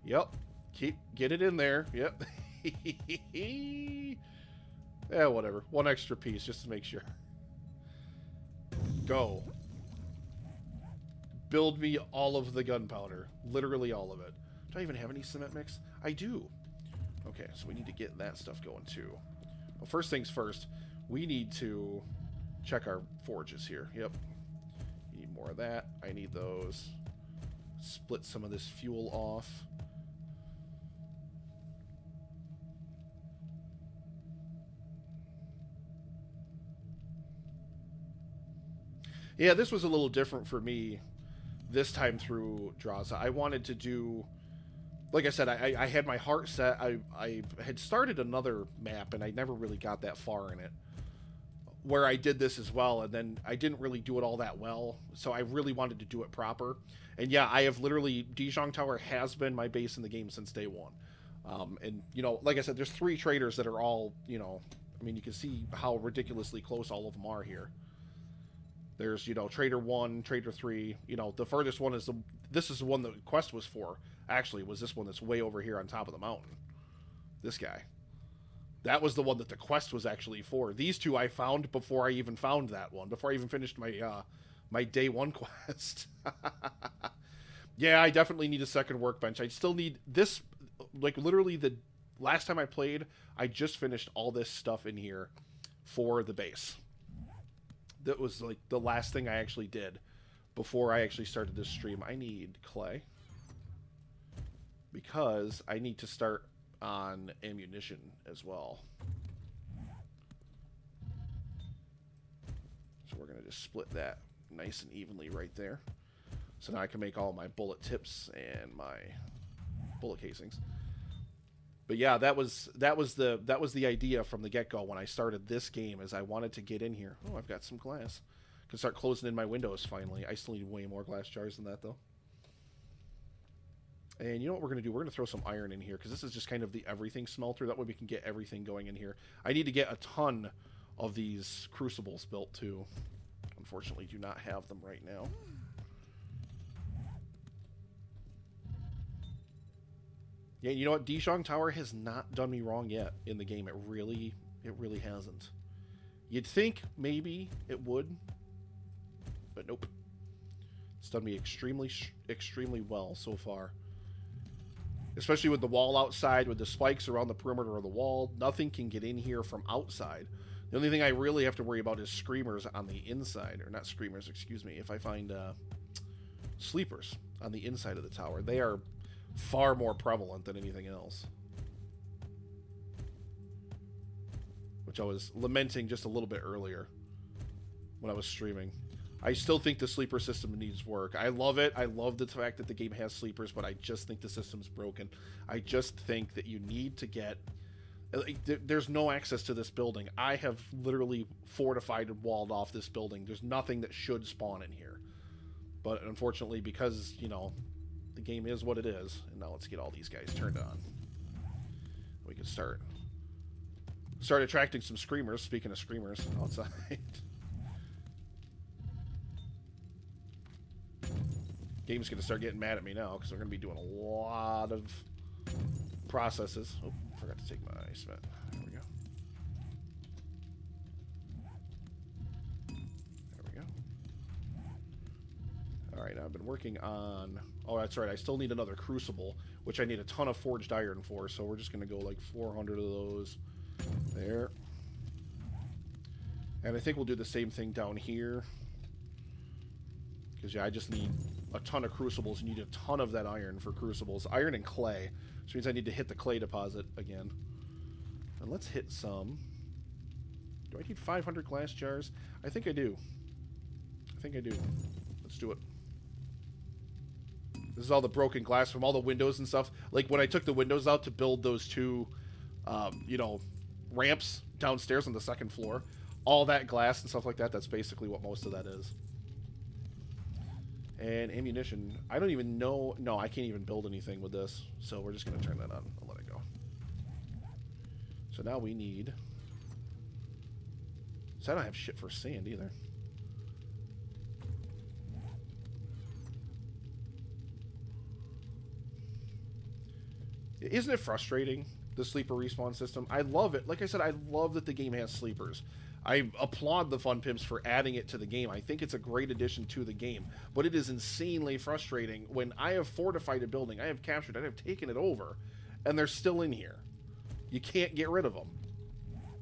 Yep. Get it in there. Yep. Yeah, whatever. One extra piece, just to make sure. Go. Build me all of the gunpowder. Literally all of it. Do I even have any cement mix? I do. Okay, so we need to get that stuff going too. Well, first things first, we need to check our forges here. Yep. Need more of that. I need those. Split some of this fuel off. Yeah, this was a little different for me this time through Draza. I wanted to do, like I said, I had my heart set. I had started another map, and I never really got that far in it, where I did this as well, and then I didn't really do it all that well, so I really wanted to do it proper. And yeah, I have literally, Dijon Tower has been my base in the game since day one. And, you know, like I said, there's 3 traders that are all, you know, I mean, you can see how ridiculously close all of them are here. There's, you know, Trader 1, Trader 3. You know, the furthest one is the... This is the one the quest was for. Actually, was this one that's way over here on top of the mountain. This guy. That was the one that the quest was actually for. These two I found before I even found that one. Before I even finished my my day 1 quest. Yeah, I definitely need a second workbench. I still need this... Like, literally, the last time I played, I just finished all this stuff in here for the base. That was, like, the last thing I actually did before I actually started this stream. I need clay. Because I need to start on ammunition as well. So we're going to just split that nice and evenly right there. So now I can make all my bullet tips and my bullet casings. But yeah, that was the idea from the get-go when I started this game, is I wanted to get in here. Oh, I've got some glass. Can start closing in my windows finally. I still need way more glass jars than that though. And you know what we're going to do? We're going to throw some iron in here, because this is just kind of the everything smelter. That way we can get everything going in here. I need to get a ton of these crucibles built too. Unfortunately, do not have them right now. Yeah, you know what? Dijon Tower has not done me wrong yet in the game. It really hasn't. You'd think maybe it would, but nope. It's done me extremely well so far. Especially with the wall outside, with the spikes around the perimeter of the wall. Nothing can get in here from outside. The only thing I really have to worry about is screamers on the inside. Or not screamers, excuse me. If I find sleepers on the inside of the tower. They are far more prevalent than anything else. Which I was lamenting just a little bit earlier when I was streaming. I still think the sleeper system needs work. I love it. I love the fact that the game has sleepers, but I just think the system's broken. I just think that you need to get... There's no access to this building. I have literally fortified and walled off this building. There's nothing that should spawn in here. But unfortunately, because, you know, the game is what it is. And now let's get all these guys turned on. We can start attracting some screamers. Speaking of screamers outside. Game's going to start getting mad at me now because we're going to be doing a lot of processes. Oh, forgot to take my cement. There we go. There we go. Alright, I've been working on... Oh, that's right. I still need another crucible, which I need a ton of forged iron for, so we're just going to go like 400 of those. There. And I think we'll do the same thing down here. Because, yeah, I just need a ton of crucibles. You need a ton of that iron for crucibles. Iron and clay. Which means I need to hit the clay deposit again. And let's hit some. Do I need 500 glass jars? I think I do. I think I do. Let's do it. This is all the broken glass from all the windows and stuff. Like, when I took the windows out to build those two, you know, ramps downstairs on the second floor, all that glass and stuff like that, that's basically what most of that is. And ammunition, I don't even know. No, I can't even build anything with this. So we're just going to turn that on and let it go. So now we need... So I don't have shit for sand either. Isn't it frustrating, the sleeper respawn system? I love it. Like I said, I love that the game has sleepers. I applaud the Fun Pimps for adding it to the game. I think it's a great addition to the game. But it is insanely frustrating when I have fortified a building, I have captured it, I have taken it over, and they're still in here. You can't get rid of them.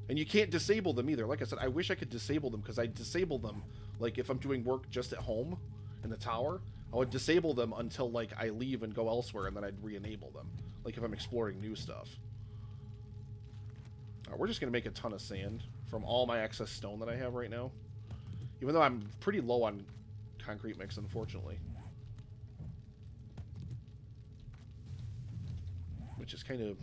And you can't disable them either. Like I said, I wish I could disable them, because I disable them, like, if I'm doing work just at home in the tower, I would disable them until, like, I leave and go elsewhere, and then I'd re-enable them. Like, if I'm exploring new stuff. We're just going to make a ton of sand from all my excess stone that I have right now. Even though I'm pretty low on concrete mix, unfortunately. Which is kind of...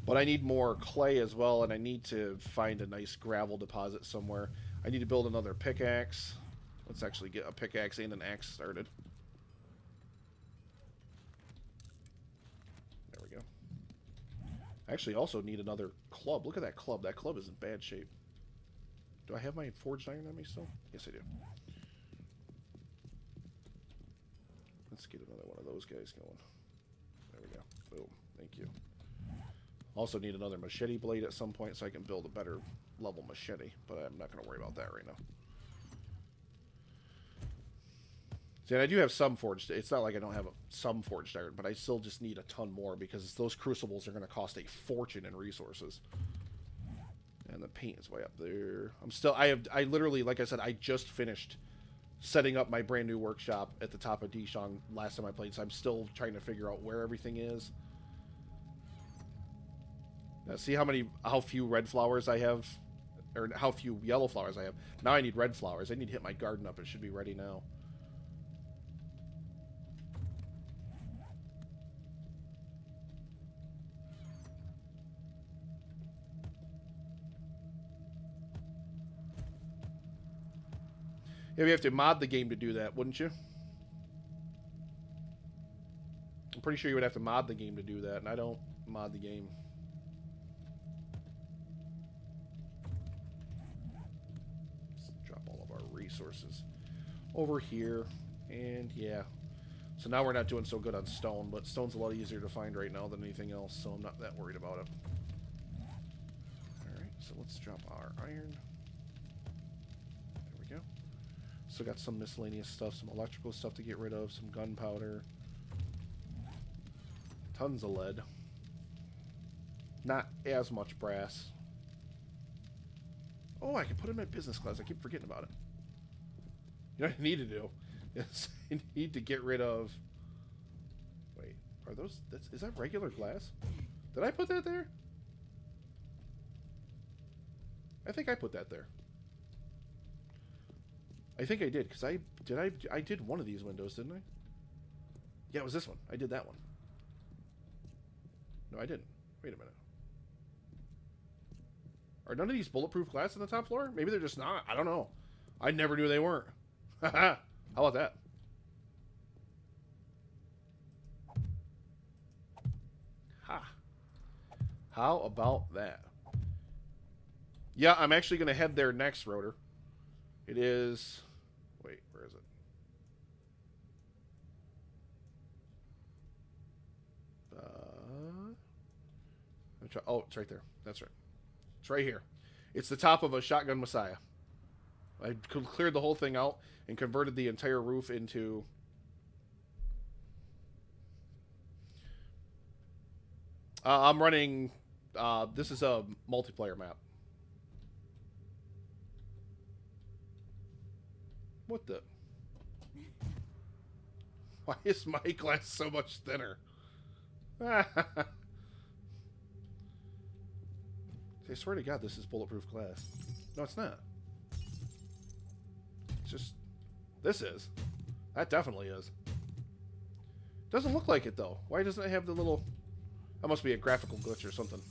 But I need more clay as well, and I need to find a nice gravel deposit somewhere. I need to build another pickaxe. Let's actually get a pickaxe and an axe started. There we go. I actually also need another club. Look at that club. That club is in bad shape. Do I have my forged iron on me still? Yes, I do. Let's get another one of those guys going. There we go. Boom. Thank you. Also need another machete blade at some point so I can build a better level machete, but I'm not going to worry about that right now. See, and I do have some forged. It's not like I don't have some forged iron, but I still just need a ton more because those crucibles are going to cost a fortune in resources. And the paint is way up there. I literally, like I said, I just finished setting up my brand new workshop at the top of Dishang last time I played, so I'm still trying to figure out where everything is. Now, see how few red flowers I have, or how few yellow flowers I have. Now I need red flowers. I need to hit my garden up. It should be ready now. Yeah, we have to mod the game to do that, wouldn't you? I'm pretty sure you would have to mod the game to do that, and I don't mod the game. Let's drop all of our resources over here, and yeah. So now we're not doing so good on stone, but stone's a lot easier to find right now than anything else, so I'm not that worried about it. Alright, so let's drop our iron. There we go. Still got some miscellaneous stuff, some electrical stuff to get rid of, some gunpowder. Tons of lead. Not as much brass. Oh, I can put them in business class. I keep forgetting about it. You know what I need to do? Is I need to get rid of... Wait, are those... is that regular glass? Did I put that there? I think I put that there. I think I did, because I did one of these windows, didn't I? Yeah, it was this one. I did that one. No, I didn't. Wait a minute. Are none of these bulletproof glass on the top floor? Maybe they're just not. I don't know. I never knew they weren't. Haha. How about that? Ha. How about that? Yeah, I'm actually going to head there next, Rotor. It is... Wait, where is it? Oh, it's right there. That's right. It's right here. It's the top of a Shotgun Messiah. I cleared the whole thing out and converted the entire roof into... I'm running... this is a multiplayer map. What the... Why is my glass so much thinner? I swear to God, this is bulletproof glass. No, it's not. It's just... This is. That definitely is. Doesn't look like it, though. Why doesn't it have the little... That must be a graphical glitch or something.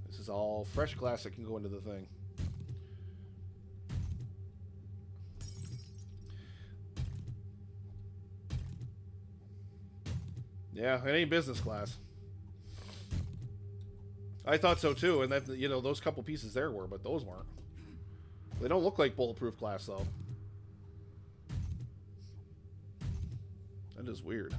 This is all fresh glass that can go into the thing. Yeah, it ain't business class. I thought so too, and that, you know, those couple pieces there were, but those weren't. They don't look like bulletproof glass though. That is weird.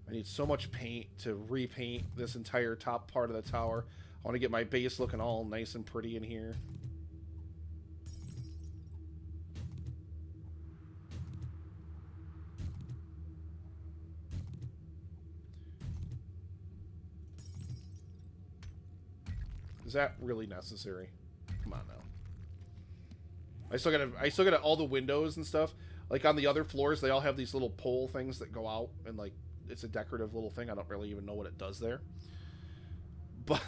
I need so much paint to repaint this entire top part of the tower. I want to get my base looking all nice and pretty in here. Is that really necessary? Come on now. I still gotta all the windows and stuff. Like on the other floors, they all have these little pole things that go out, and like it's a decorative little thing. I don't really even know what it does there. But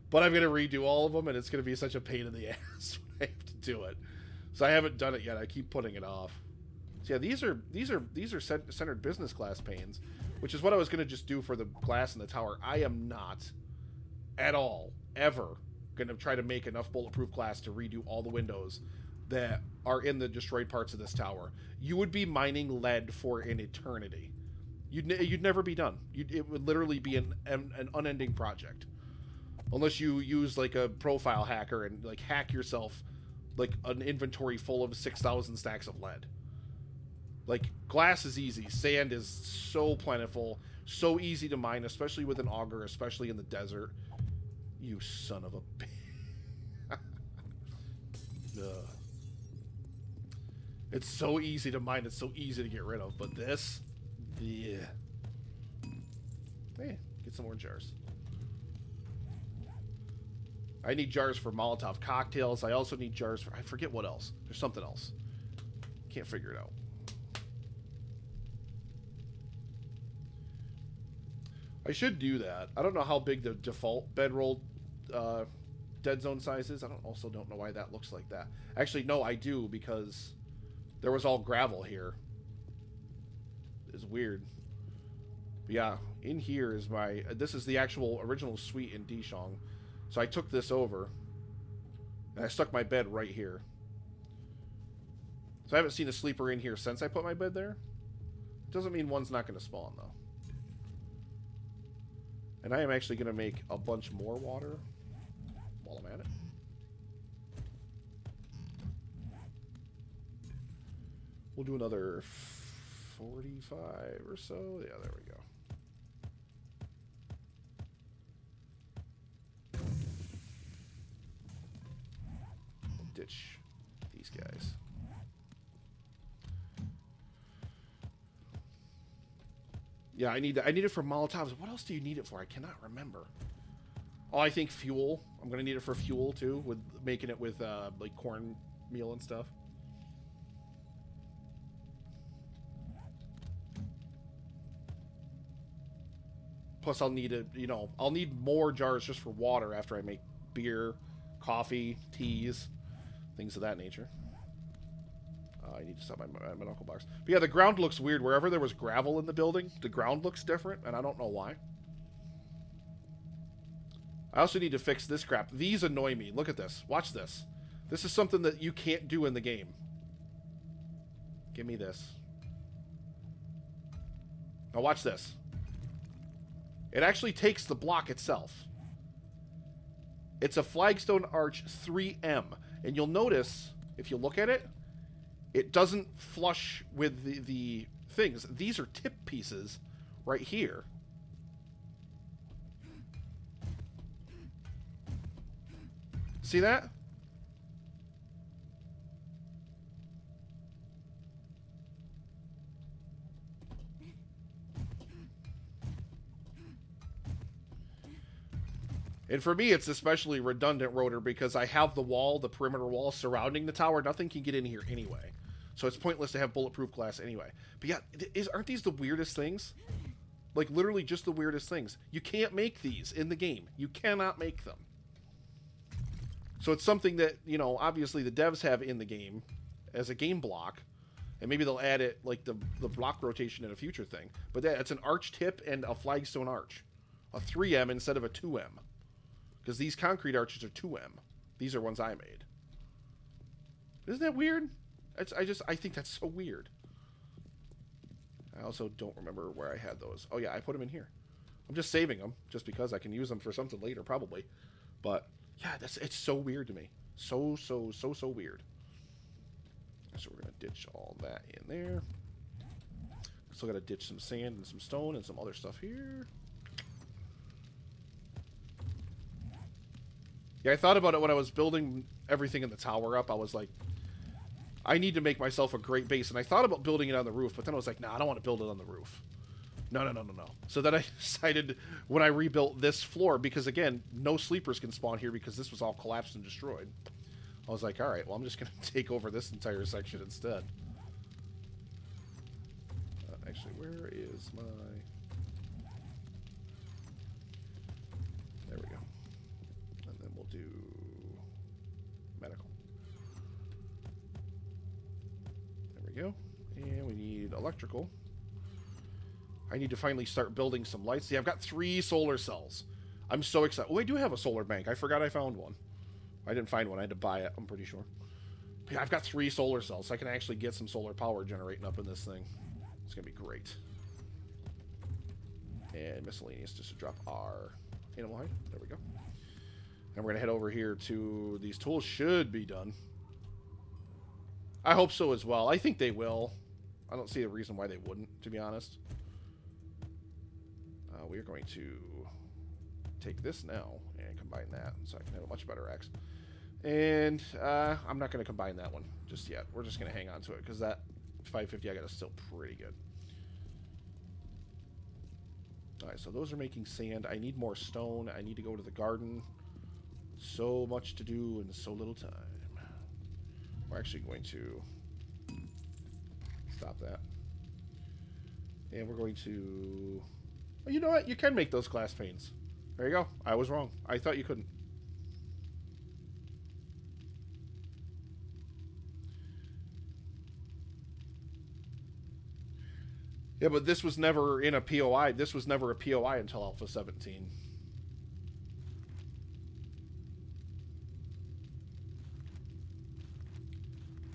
but I'm gonna redo all of them, and it's gonna be such a pain in the ass when I have to do it. So I haven't done it yet. I keep putting it off. So yeah, these are centered business class panes, which is what I was gonna just do for the glass in the tower. I am not at all ever gonna try to make enough bulletproof glass to redo all the windows that are in the destroyed parts of this tower. You would be mining lead for an eternity. You'd never be done. It would literally be an unending project. Unless you use like a profile hacker and like hack yourself like an inventory full of 6,000 stacks of lead. Like, glass is easy. Sand is so plentiful. So easy to mine, especially with an auger, especially in the desert. You son of a bitch. It's so easy to mine. It's so easy to get rid of. But this... Yeah. Hey, get some more jars. I need jars for Molotov cocktails. I also need jars for... I forget what else. There's something else. Can't figure it out. I should do that. I don't know how big the default bedroll dead zone size is. I also don't know why that looks like that. Actually, no, I do, because there was all gravel here. It's weird. But yeah, in here is my... This is the actual original suite in Dishong. So I took this over, and I stuck my bed right here. So I haven't seen a sleeper in here since I put my bed there. Doesn't mean one's not going to spawn, though. And I am actually going to make a bunch more water while I'm at it. We'll do another 45 or so. Yeah, there we go. We'll ditch these guys. Yeah, I need it for Molotovs. What else do you need it for? I cannot remember. Oh, I think fuel. I'm gonna need it for fuel too, with making it with like cornmeal and stuff. Plus, I'll need it. You know, I'll need more jars just for water after I make beer, coffee, teas, things of that nature. I need to stop my knuckle box. But yeah, the ground looks weird. Wherever there was gravel in the building, the ground looks different, and I don't know why. I also need to fix this crap. These annoy me. Look at this. Watch this. This is something that you can't do in the game. Give me this. Now watch this. It actually takes the block itself. It's a flagstone arch 3M. And you'll notice, if you look at it, it doesn't flush with the things. These are tip pieces right here. See that? And for me, it's especially redundant, Rotor, because I have the wall, the perimeter wall surrounding the tower. Nothing can get in here anyway. So it's pointless to have bulletproof glass anyway. But yeah, aren't these the weirdest things? Like, literally just the weirdest things. You can't make these in the game. You cannot make them. So it's something that, you know, obviously the devs have in the game as a game block. And maybe they'll add it, like, the block rotation in a future thing. But yeah, it's an arch tip and a flagstone arch. A 3M instead of a 2M. Because these concrete arches are 2M. These are ones I made. Isn't that weird? I think that's so weird. I also don't remember where I had those. Oh yeah, I put them in here. I'm just saving them, just because I can use them for something later, probably. But yeah, it's so weird to me. So weird. So we're gonna ditch all that in there. Still gotta ditch some sand and some stone and some other stuff here. Yeah, I thought about it when I was building everything in the tower up. I was like, I need to make myself a great base. And I thought about building it on the roof, but then I was like, nah, I don't want to build it on the roof. No. So then I decided when I rebuilt this floor, because again, no sleepers can spawn here because this was all collapsed and destroyed. I was like, all right, well, I'm just going to take over this entire section instead. Actually, where is my... There we go. And then we'll do medical. There we go. And we need electrical. I need to finally start building some lights. See, I've got 3 solar cells. I'm so excited. Oh, I do have a solar bank. I forgot I found one. I didn't find one. I had to buy it, I'm pretty sure. But yeah, I've got 3 solar cells, so I can actually get some solar power generating up in this thing. It's going to be great. And miscellaneous just to drop our animal hide. There we go. And we're going to head over here to... These tools should be done. I hope so as well. I think they will. I don't see a reason why they wouldn't, to be honest. We're going to take this now and combine that so I can have a much better axe. And I'm not going to combine that one just yet. We're just going to hang on to it because that 550 I got is still pretty good. Alright, so those are making sand. I need more stone. I need to go to the garden. So much to do in so little time. We're actually going to stop that. And we're going to... Well, you know what? You can make those glass panes. There you go. I was wrong. I thought you couldn't. Yeah, but this was never in a POI. This was never a POI until Alpha 17.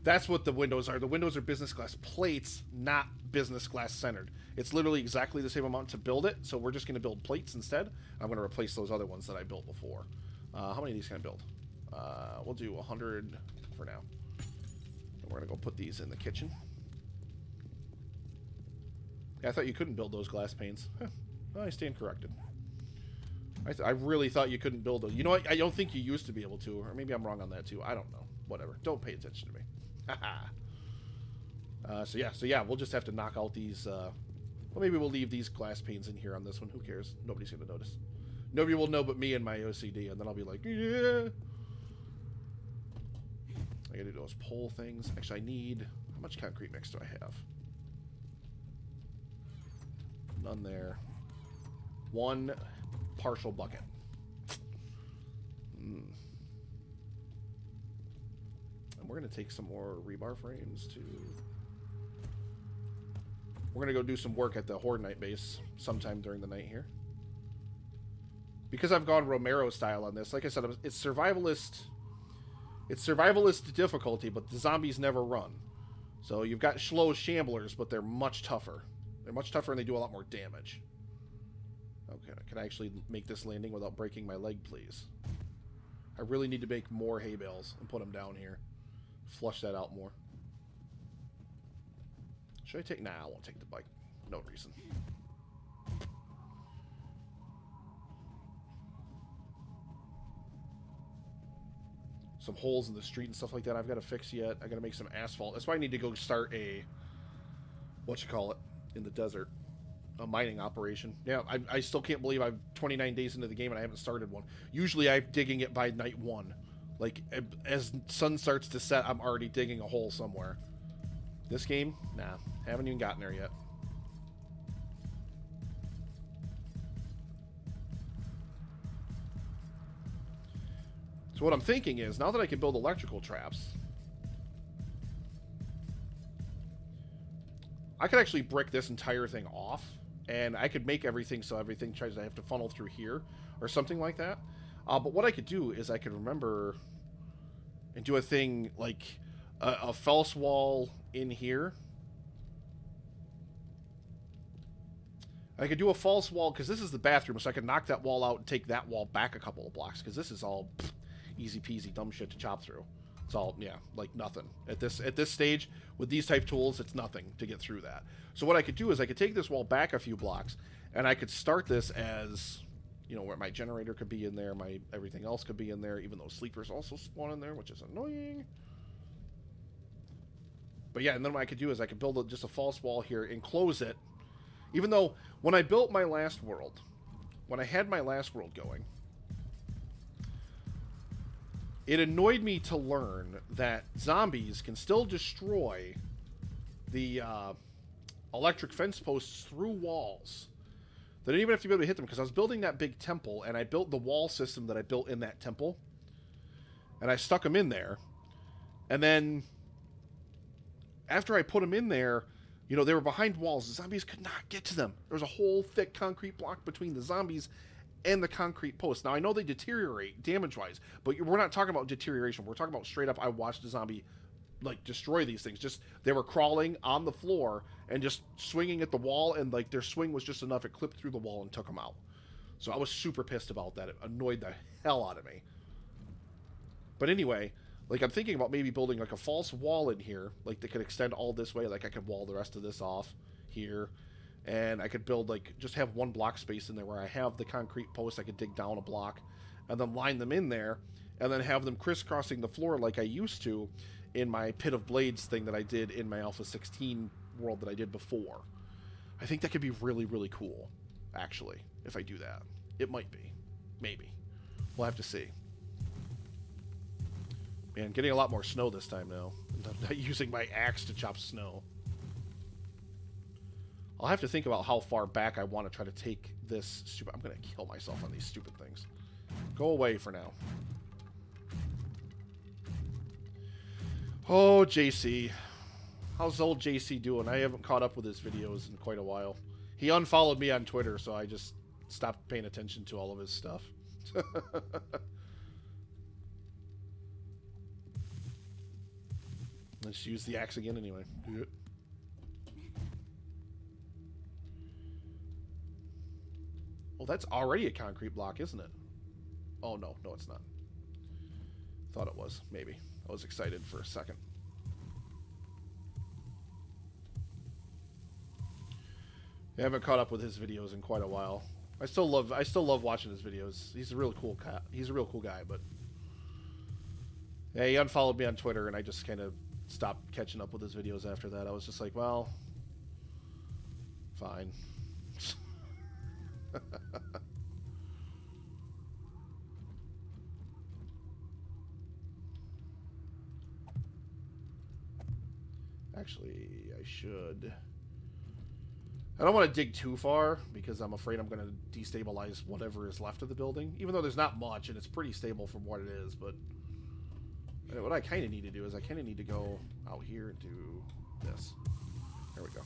That's what the windows are. The windows are business class plates, not business class centered. It's literally exactly the same amount to build it, so we're just going to build plates instead. I'm going to replace those other ones that I built before. How many of these can I build? We'll do 100 for now. And we're going to go put these in the kitchen. Yeah, I thought you couldn't build those glass panes. Huh. Well, I stand corrected. I really thought you couldn't build those. You know what? I don't think you used to be able to, or maybe I'm wrong on that too. I don't know. Whatever. Don't pay attention to me. So yeah, we'll just have to knock out these. Well, maybe we'll leave these glass panes in here on this one. Who cares? Nobody's gonna notice. Nobody will know but me and my OCD, and then I'll be like, yeah. I gotta do those pole things. Actually, I need... How much concrete mix do I have? None there. One partial bucket. And we're going to take some more rebar frames too. We're going to go do some work at the Horde night base sometime during the night here. Because I've gone Romero style on this, like I said, it's survivalist. It's survivalist difficulty, but the zombies never run. So you've got slow shamblers, but they're much tougher. They're much tougher and they do a lot more damage. Okay, can I actually make this landing without breaking my leg, please? I really need to make more hay bales and put them down here. Flush that out more. Should I take... Nah, I won't take the bike. No reason. Some holes in the street and stuff like that I've got to fix yet. I got to make some asphalt. That's why I need to go start a... Whatchamacallit? In the desert. A mining operation. Yeah, I still can't believe I'm 29 days into the game and I haven't started one. Usually I'm digging it by night 1. Like, as sun starts to set, I'm already digging a hole somewhere. This game? Nah. Haven't even gotten there yet. So what I'm thinking is, now that I can build electrical traps, I could actually brick this entire thing off, and I could make everything so everything tries to have to funnel through here, or something like that. But what I could do is I could remember and do a thing like a false wall in here. I could do a false wall, because this is the bathroom, so I could knock that wall out and take that wall back a couple of blocks, because this is all easy peasy dumb shit to chop through. It's all, yeah, like nothing. At this stage, with these type tools, it's nothing to get through that. So what I could do is I could take this wall back a few blocks, and I could start this as, you know, where my generator could be in there, my everything else could be in there, even though sleepers also spawn in there, which is annoying. But yeah, and then what I could do is I could build just a false wall here and close it. Even though, when I built my last world, when I had my last world going, it annoyed me to learn that zombies can still destroy the electric fence posts through walls. They didn't even have to be able to hit them, because I was building that big temple, and I built the wall system that I built in that temple, and I stuck them in there. And then, after I put them in there, you know, they were behind walls. The zombies could not get to them. There was a whole thick concrete block between the zombies and the concrete posts. Now, I know they deteriorate damage-wise, but we're not talking about deterioration. We're talking about straight up, I watched a zombie like destroy these things. Just they were crawling on the floor and just swinging at the wall, and like their swing was just enough, it clipped through the wall and took them out. So I was super pissed about that. It annoyed the hell out of me. But anyway, like I'm thinking about maybe building like a false wall in here, like that could extend all this way. Like I could wall the rest of this off here, and I could build like just have one block space in there where I have the concrete posts. I could dig down a block and then line them in there, and then have them crisscrossing the floor like I used to in my Pit of Blades thing that I did in my Alpha 16 world that I did before. I think that could be really, really cool, actually, if I do that. It might be. Maybe. We'll have to see. Man, getting a lot more snow this time now. I'm not using my axe to chop snow. I'll have to think about how far back I want to try to take this stupid... I'm going to kill myself on these stupid things. Go away for now. Oh, JC. How's old JC doing? I haven't caught up with his videos in quite a while. He unfollowed me on Twitter, so I just stopped paying attention to all of his stuff. Let's use the axe again anyway. Yep. Well, that's already a concrete block, isn't it? Oh, no. No, it's not. Thought it was. Maybe. I was excited for a second. I haven't caught up with his videos in quite a while. I still love watching his videos. He's a really cool cat. He's a real cool guy, but yeah, he unfollowed me on Twitter, and I just kind of stopped catching up with his videos after that. I was just like, well, fine. Actually, I should. I don't want to dig too far because I'm afraid I'm going to destabilize whatever is left of the building. Even though there's not much and it's pretty stable from what it is, but what I kind of need to do is I kind of need to go out here and do this. There we go.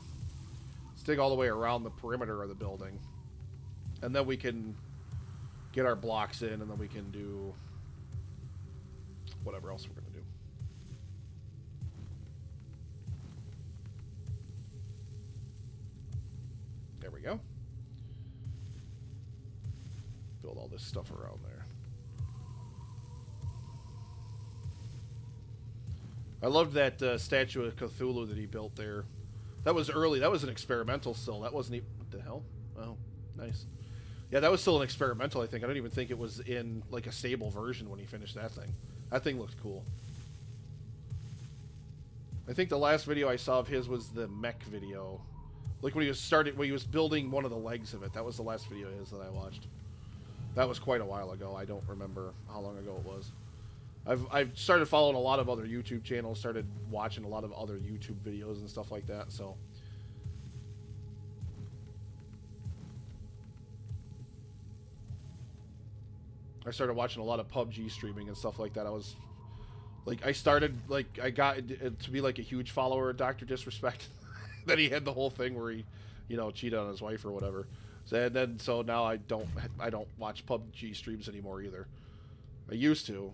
Let's dig all the way around the perimeter of the building. And then we can get our blocks in, and then we can do whatever else we're going to do. There we go. Build all this stuff around there. I loved that statue of Cthulhu that he built there. That was early. That was an experimental still. That wasn't even... What the hell? Oh, nice. Yeah, that was still an experimental, I think. I don't even think it was in, like, a stable version when he finished that thing. That thing looked cool. I think the last video I saw of his was the mech video. Like, when he was building one of the legs of it. That was the last video of his that I watched. That was quite a while ago. I don't remember how long ago it was. I've started following a lot of other YouTube channels, started watching a lot of other YouTube videos and stuff like that, so... I started watching a lot of PUBG streaming and stuff like that. I was... Like, I got to be, like, a huge follower of Dr. Disrespect. Then he had the whole thing where he, you know, cheated on his wife or whatever. So now I don't watch PUBG streams anymore either. I used to.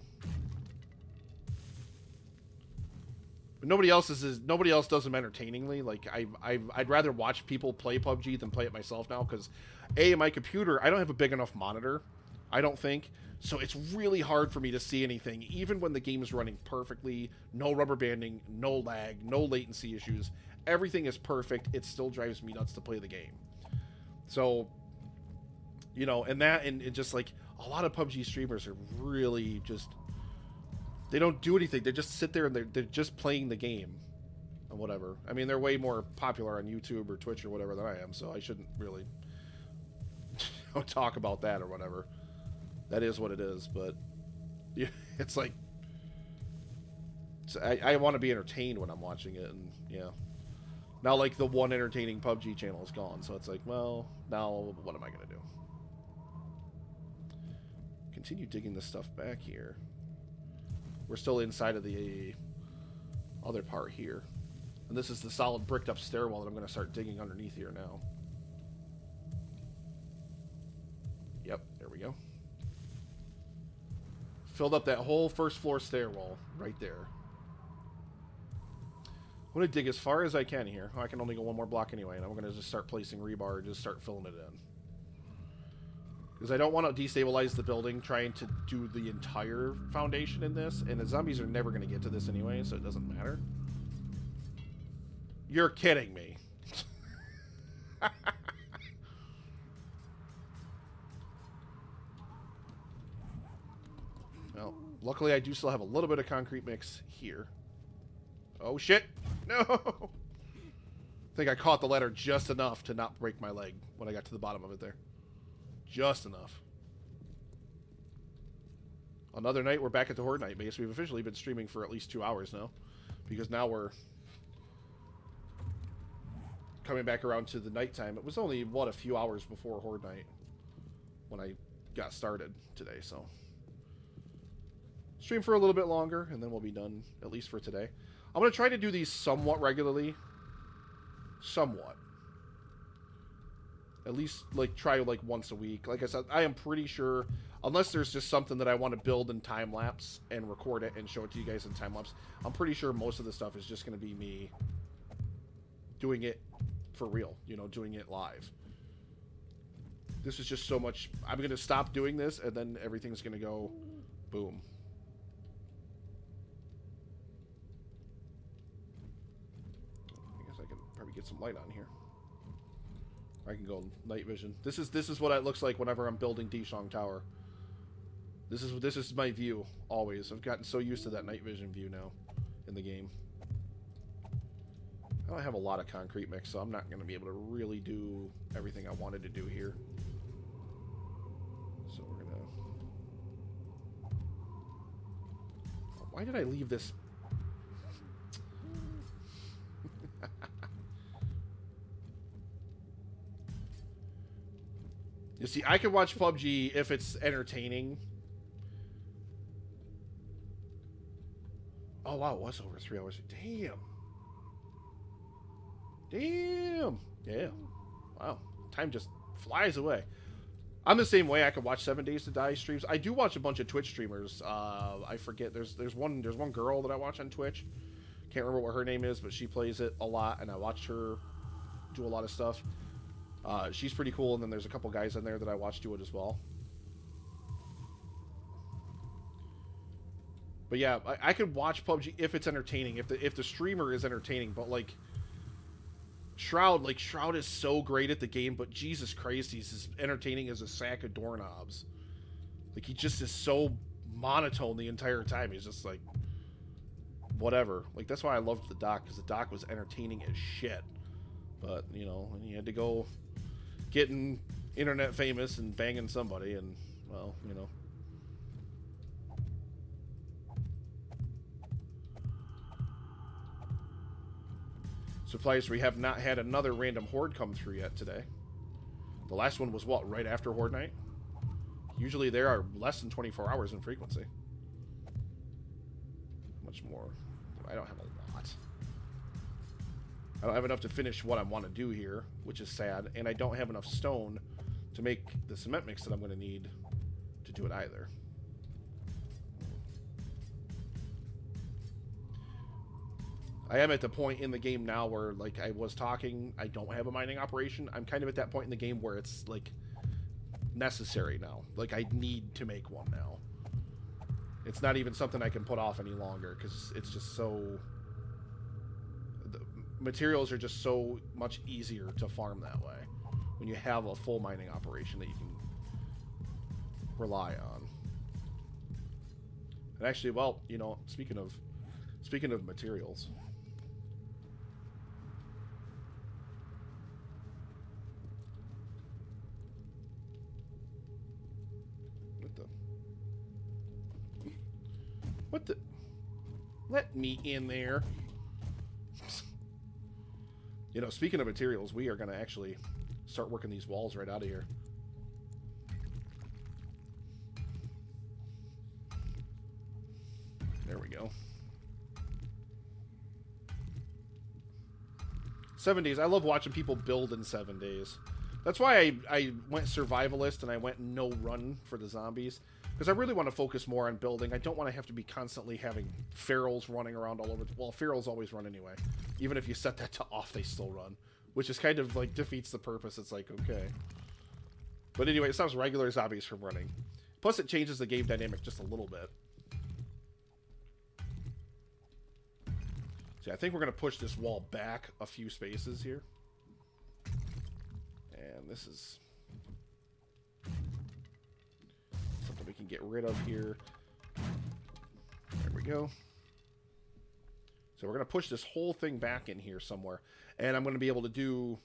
But nobody else does them entertainingly. Like I'd rather watch people play PUBG than play it myself now, because my computer, I don't have a big enough monitor, I don't think. So it's really hard for me to see anything, even when the game is running perfectly, no rubber banding, no lag, no latency issues. Everything is perfect. It still drives me nuts to play the game. So, you know, and just like a lot of PUBG streamers are really just, they don't do anything. They just sit there and they're just playing the game and whatever. I mean, they're way more popular on YouTube or Twitch or whatever than I am, so I shouldn't really talk about that or whatever. That is what it is, but yeah, it's like, I want to be entertained when I'm watching it, and yeah. Now, like, the one entertaining PUBG channel is gone, so it's like, well, now what am I going to do? Continue digging this stuff back here. We're still inside of the other part here. And this is the solid bricked up stairwell that I'm going to start digging underneath here now. Yep, there we go. Filled up that whole first floor stairwell right there. I'm going to dig as far as I can here. Oh, I can only go one more block anyway, and I'm going to just start placing rebar and just start filling it in. Because I don't want to destabilize the building trying to do the entire foundation in this, and the zombies are never going to get to this anyway, so it doesn't matter. You're kidding me. Well, luckily I do still have a little bit of concrete mix here. Oh shit! No! I think I caught the ladder just enough to not break my leg when I got to the bottom of it there. Just enough. Another night, we're back at the Horde night base. We've officially been streaming for at least 2 hours now. Because now we're coming back around to the nighttime. It was only, what, a few hours before Horde night when I got started today, so. Stream for a little bit longer, and then we'll be done, at least for today. I'm going to try to do these somewhat regularly. Somewhat. At least, like, try, like, once a week. Like I said, I am pretty sure, unless there's just something that I want to build in time-lapse and record it and show it to you guys in time-lapse, I'm pretty sure most of the stuff is just going to be me doing it for real. You know, doing it live. This is just so much. I'm going to stop doing this, and then everything's going to go boom. I guess I can probably get some light on here. I can go night vision. This is what it looks like whenever I'm building Dishong Tower. This is my view always. I've gotten so used to that night vision view now in the game. I don't have a lot of concrete mix, so I'm not going to be able to really do everything I wanted to do here. So we're going to... Why did I leave this? You see, I can watch PUBG if it's entertaining. Oh, wow, it was over 3 hours. Damn. Damn. Yeah. Wow. Time just flies away. I'm the same way. I can watch 7 Days to Die streams. I do watch a bunch of Twitch streamers. I forget. There's one girl that I watch on Twitch. Can't remember what her name is, but she plays it a lot, and I watched her do a lot of stuff. She's pretty cool, and then there's a couple guys in there that I watch do it as well. But yeah, I could watch PUBG if it's entertaining, if the streamer is entertaining. But like Shroud is so great at the game, but Jesus Christ, he's as entertaining as a sack of doorknobs. Like, he just is so monotone the entire time. He's just like whatever. Like, that's why I loved the doc, because the doc was entertaining as shit. But you know, and he had to go getting internet famous and banging somebody, and well, you know. Supplies, we have not had another random Horde come through yet today. The last one was what, right after Horde night? Usually there are less than 24 hours in frequency. Much more. I don't have a lot. I don't have enough to finish what I want to do here, which is sad, and I don't have enough stone to make the cement mix that I'm going to need to do it either. I am at the point in the game now where, like I was talking, I don't have a mining operation. I'm kind of at that point in the game where it's, like, necessary now. Like, I need to make one now. It's not even something I can put off any longer, because it's just so... The materials are just so much easier to farm that way when you have a full mining operation that you can rely on. And actually, well, you know, speaking of materials... What the? Let me in there. You know, speaking of materials, we are going to actually start working these walls right out of here. There we go. 7 days. I love watching people build in 7 days. That's why I went survivalist and I went no run for the zombies. Because I really want to focus more on building. I don't want to have to be constantly having ferals running around all over. Well, ferals always run anyway. Even if you set that to off, they still run. Which is kind of like defeats the purpose. It's like, okay. But anyway, it stops regular zombies from running. Plus, it changes the game dynamic just a little bit. See, I think we're going to push this wall back a few spaces here. And this is something we can get rid of here. There we go. So we're going to push this whole thing back in here somewhere. And I'm going to be able to do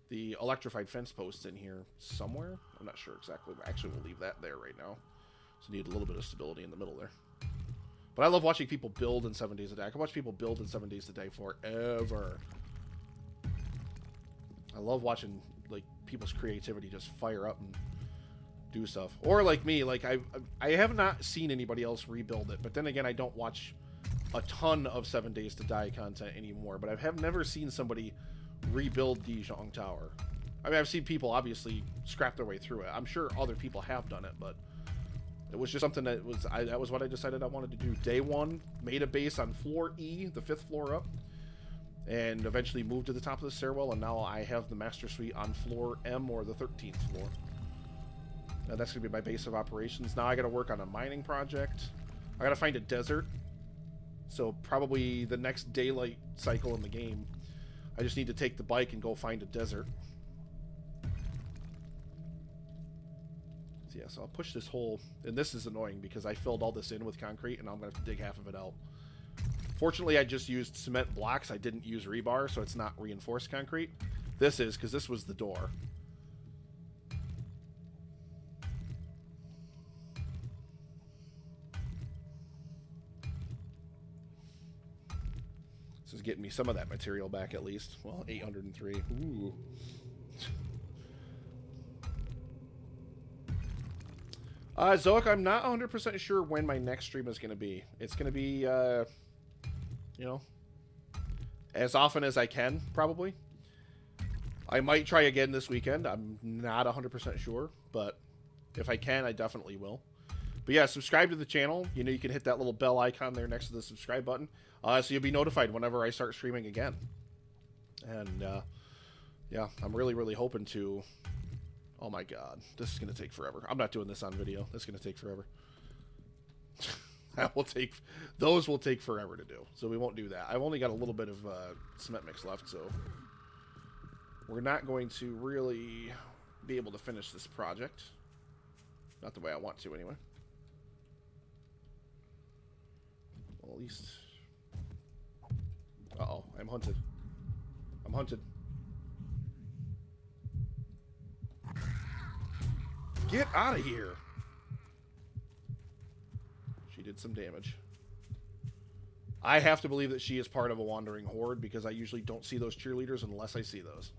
the electrified fence posts in here somewhere. I'm not sure exactly. Actually, we'll leave that there right now. So need a little bit of stability in the middle there. But I love watching people build in 7 days a day. I can watch people build in 7 days a day forever. I love watching like people's creativity just fire up and do stuff. Or like me, like I have not seen anybody else rebuild it. But then again, I don't watch a ton of 7 days to die content anymore. But I have never seen somebody rebuild Dijon Tower. I mean, I've seen people obviously scrap their way through it. I'm sure other people have done it, but it was just something that was that was what I decided I wanted to do. Day one, made a base on floor E, the 5th floor up, and eventually moved to the top of the stairwell, and now I have the master suite on floor M, or the 13th floor. And that's gonna be my base of operations. Now I gotta work on a mining project. I gotta find a desert. So probably the next daylight cycle in the game, I just need to take the bike and go find a desert. So yeah, so I'll push this hole, and this is annoying because I filled all this in with concrete, and I'm gonna have to dig half of it out. Fortunately, I just used cement blocks. I didn't use rebar, so it's not reinforced concrete. This is, because this was the door. This is getting me some of that material back at least. Well, 803. Ooh. Zoic, I'm not 100% sure when my next stream is going to be. It's going to be, you know, as often as I can, probably. I might try again this weekend. I'm not 100% sure, but if I can, I definitely will. But yeah, subscribe to the channel. You know, you can hit that little bell icon there next to the subscribe button. So you'll be notified whenever I start streaming again. And, yeah, I'm really, really hoping to... Oh my god, this is going to take forever. I'm not doing this on video. This is going to take forever. Those will take forever to do. So we won't do that. I've only got a little bit of cement mix left, so we're not going to really be able to finish this project. Not the way I want to, anyway. Well, at least... Uh-oh, I'm hunted. I'm hunted. Get out of here! She did some damage. I have to believe that she is part of a wandering horde because I usually don't see those cheerleaders unless I see those.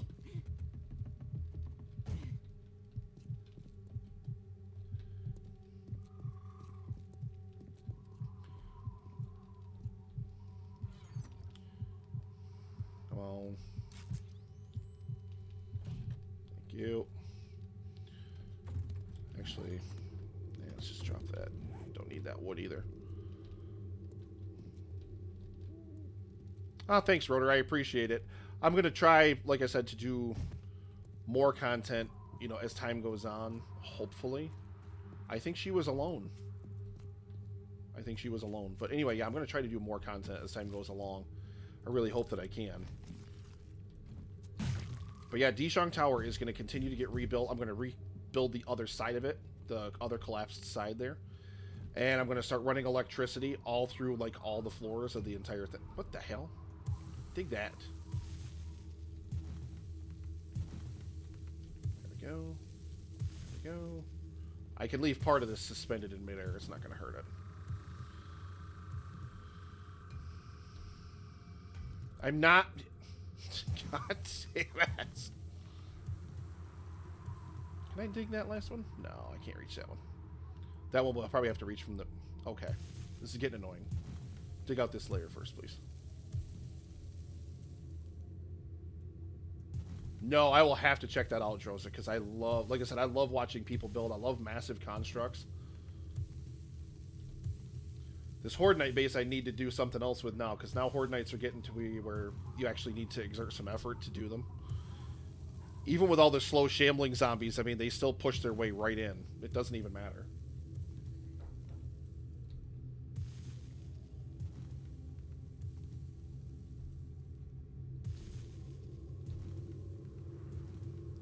Come on. Thank you. Actually, yeah, let's just drop that. Don't need that wood either. Oh, thanks, Rotor. I appreciate it. I'm going to try, like I said, to do more content, you know, as time goes on, hopefully. I think she was alone. I think she was alone. But anyway, yeah, I'm going to try to do more content as time goes along. I really hope that I can. But yeah, Dijon Tower is going to continue to get rebuilt. I'm going to rebuild the other side of it, the other collapsed side there. And I'm going to start running electricity all through, like, all the floors of the entire thing. What the hell? Dig that. There we go. There we go. I can leave part of this suspended in midair. It's not going to hurt it. I'm not... God damn it. Can I dig that last one? No, I can't reach that one. That one will probably have to reach from the... Okay. This is getting annoying. Dig out this layer first, please. No, I will have to check that out, Droza, because I love... Like I said, I love watching people build. I love massive constructs. This Horde Knight base I need to do something else with now, because now Horde Knights are getting to be where you actually need to exert some effort to do them. Even with all the slow shambling zombies, I mean, they still push their way right in. It doesn't even matter.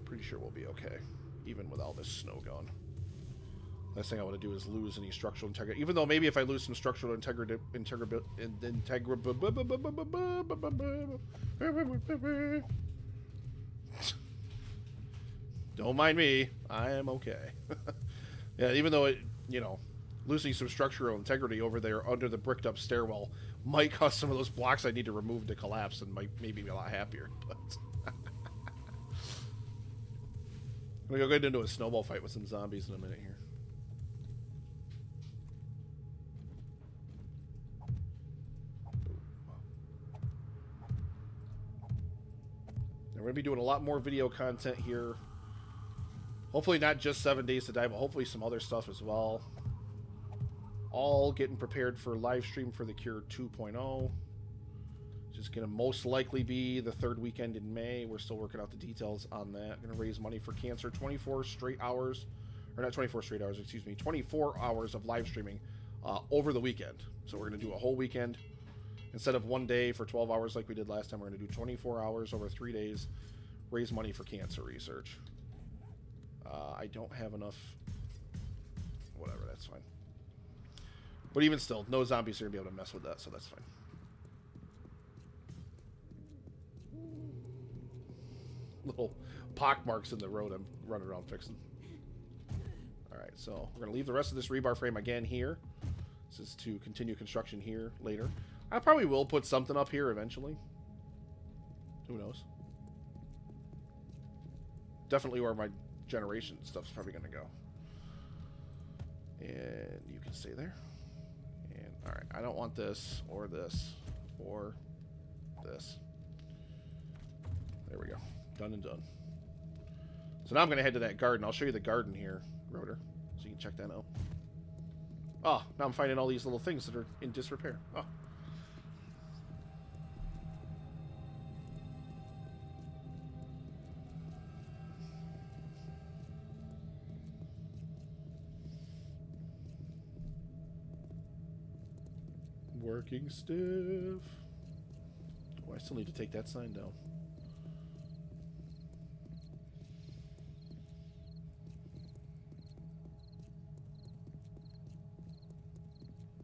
Pretty sure we'll be okay, even with all this snow gone. Last thing I want to do is lose any structural integrity. Even though maybe if I lose some structural integrity, don't mind me, I am okay. Yeah, even though it, you know, losing some structural integrity over there under the bricked up stairwell might cause some of those blocks I need to remove to collapse and might maybe be a lot happier. But I'm gonna go get into a snowball fight with some zombies in a minute here. We're going to be doing a lot more video content here. Hopefully not just 7 Days to Die, but hopefully some other stuff as well. All getting prepared for live stream for The Cure 2.0. Just going to most likely be the third weekend in May. We're still working out the details on that. Going to raise money for cancer. 24 straight hours. Or not 24 straight hours, excuse me. 24 hours of live streaming over the weekend. So we're going to do a whole weekend. Instead of 1 day for 12 hours like we did last time, we're going to do 24 hours over 3 days, raise money for cancer research. I don't have enough. Whatever, that's fine. But even still, no zombies are going to be able to mess with that, so that's fine. Little pock marks in the road I'm running around fixing. Alright, so we're going to leave the rest of this rebar frame again here. This is to continue construction here later. I probably will put something up here eventually. Who knows? Definitely where my generation stuff's probably going to go. And you can stay there. And alright, I don't want this or this or this. There we go. Done and done. So now I'm going to head to that garden. I'll show you the garden here, Rotor, so you can check that out. Oh, now I'm finding all these little things that are in disrepair. Oh. Working stiff. Oh, I still need to take that sign down.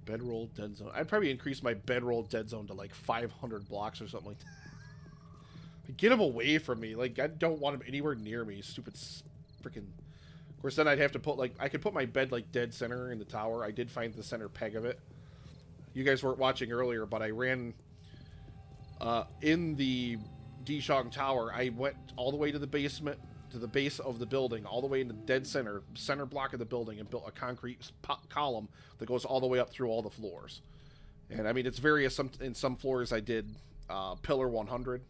Bedroll dead zone. I'd probably increase my bedroll dead zone to like 500 blocks or something like that. Get him away from me. Like, I don't want him anywhere near me. Stupid freaking. Of course, then I'd have to put, like, I could put my bed, like, dead center in the tower. I did find the center peg of it. You guys weren't watching earlier, but I ran in the Dishong Tower. I went all the way to the basement, to the base of the building, all the way in the dead center block of the building, and built a concrete column that goes all the way up through all the floors. And I mean, it's various. In some floors I did pillar 100,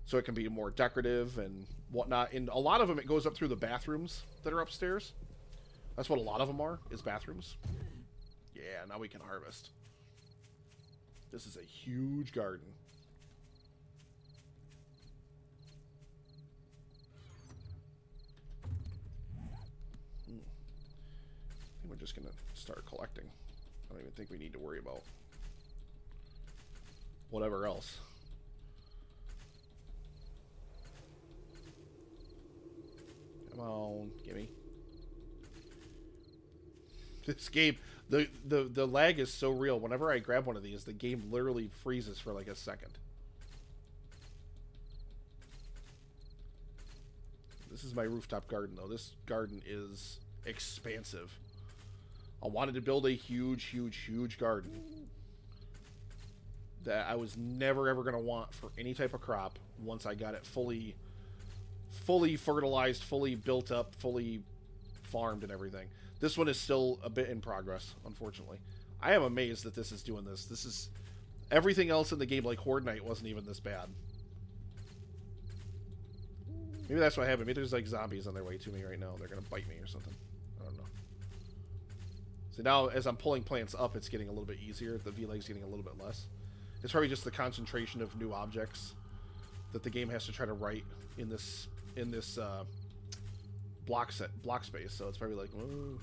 so it can be more decorative and whatnot. In a lot of them, it goes up through the bathrooms that are upstairs. That's what a lot of them are, is bathrooms. Yeah, now we can harvest. This is a huge garden. I think we're just going to start collecting. I don't even think we need to worry about whatever else. Come on, gimme. This game, the lag is so real. Whenever I grab one of these, the game literally freezes for like a second. This is my rooftop garden, though. This garden is expansive. I wanted to build a huge, huge, huge garden that I was never, ever going to want for any type of crop once I got it fully fertilized, fully built up, fully farmed and everything. This one is still a bit in progress, unfortunately. I am amazed that this is doing this. This is... Everything else in the game, like Horde Night, wasn't even this bad. Maybe that's what happened. Maybe there's like zombies on their way to me right now. They're going to bite me or something. I don't know. So now, as I'm pulling plants up, it's getting a little bit easier. The V-leg's getting a little bit less. It's probably just the concentration of new objects that the game has to try to write in this block space. So it's probably like, whoa.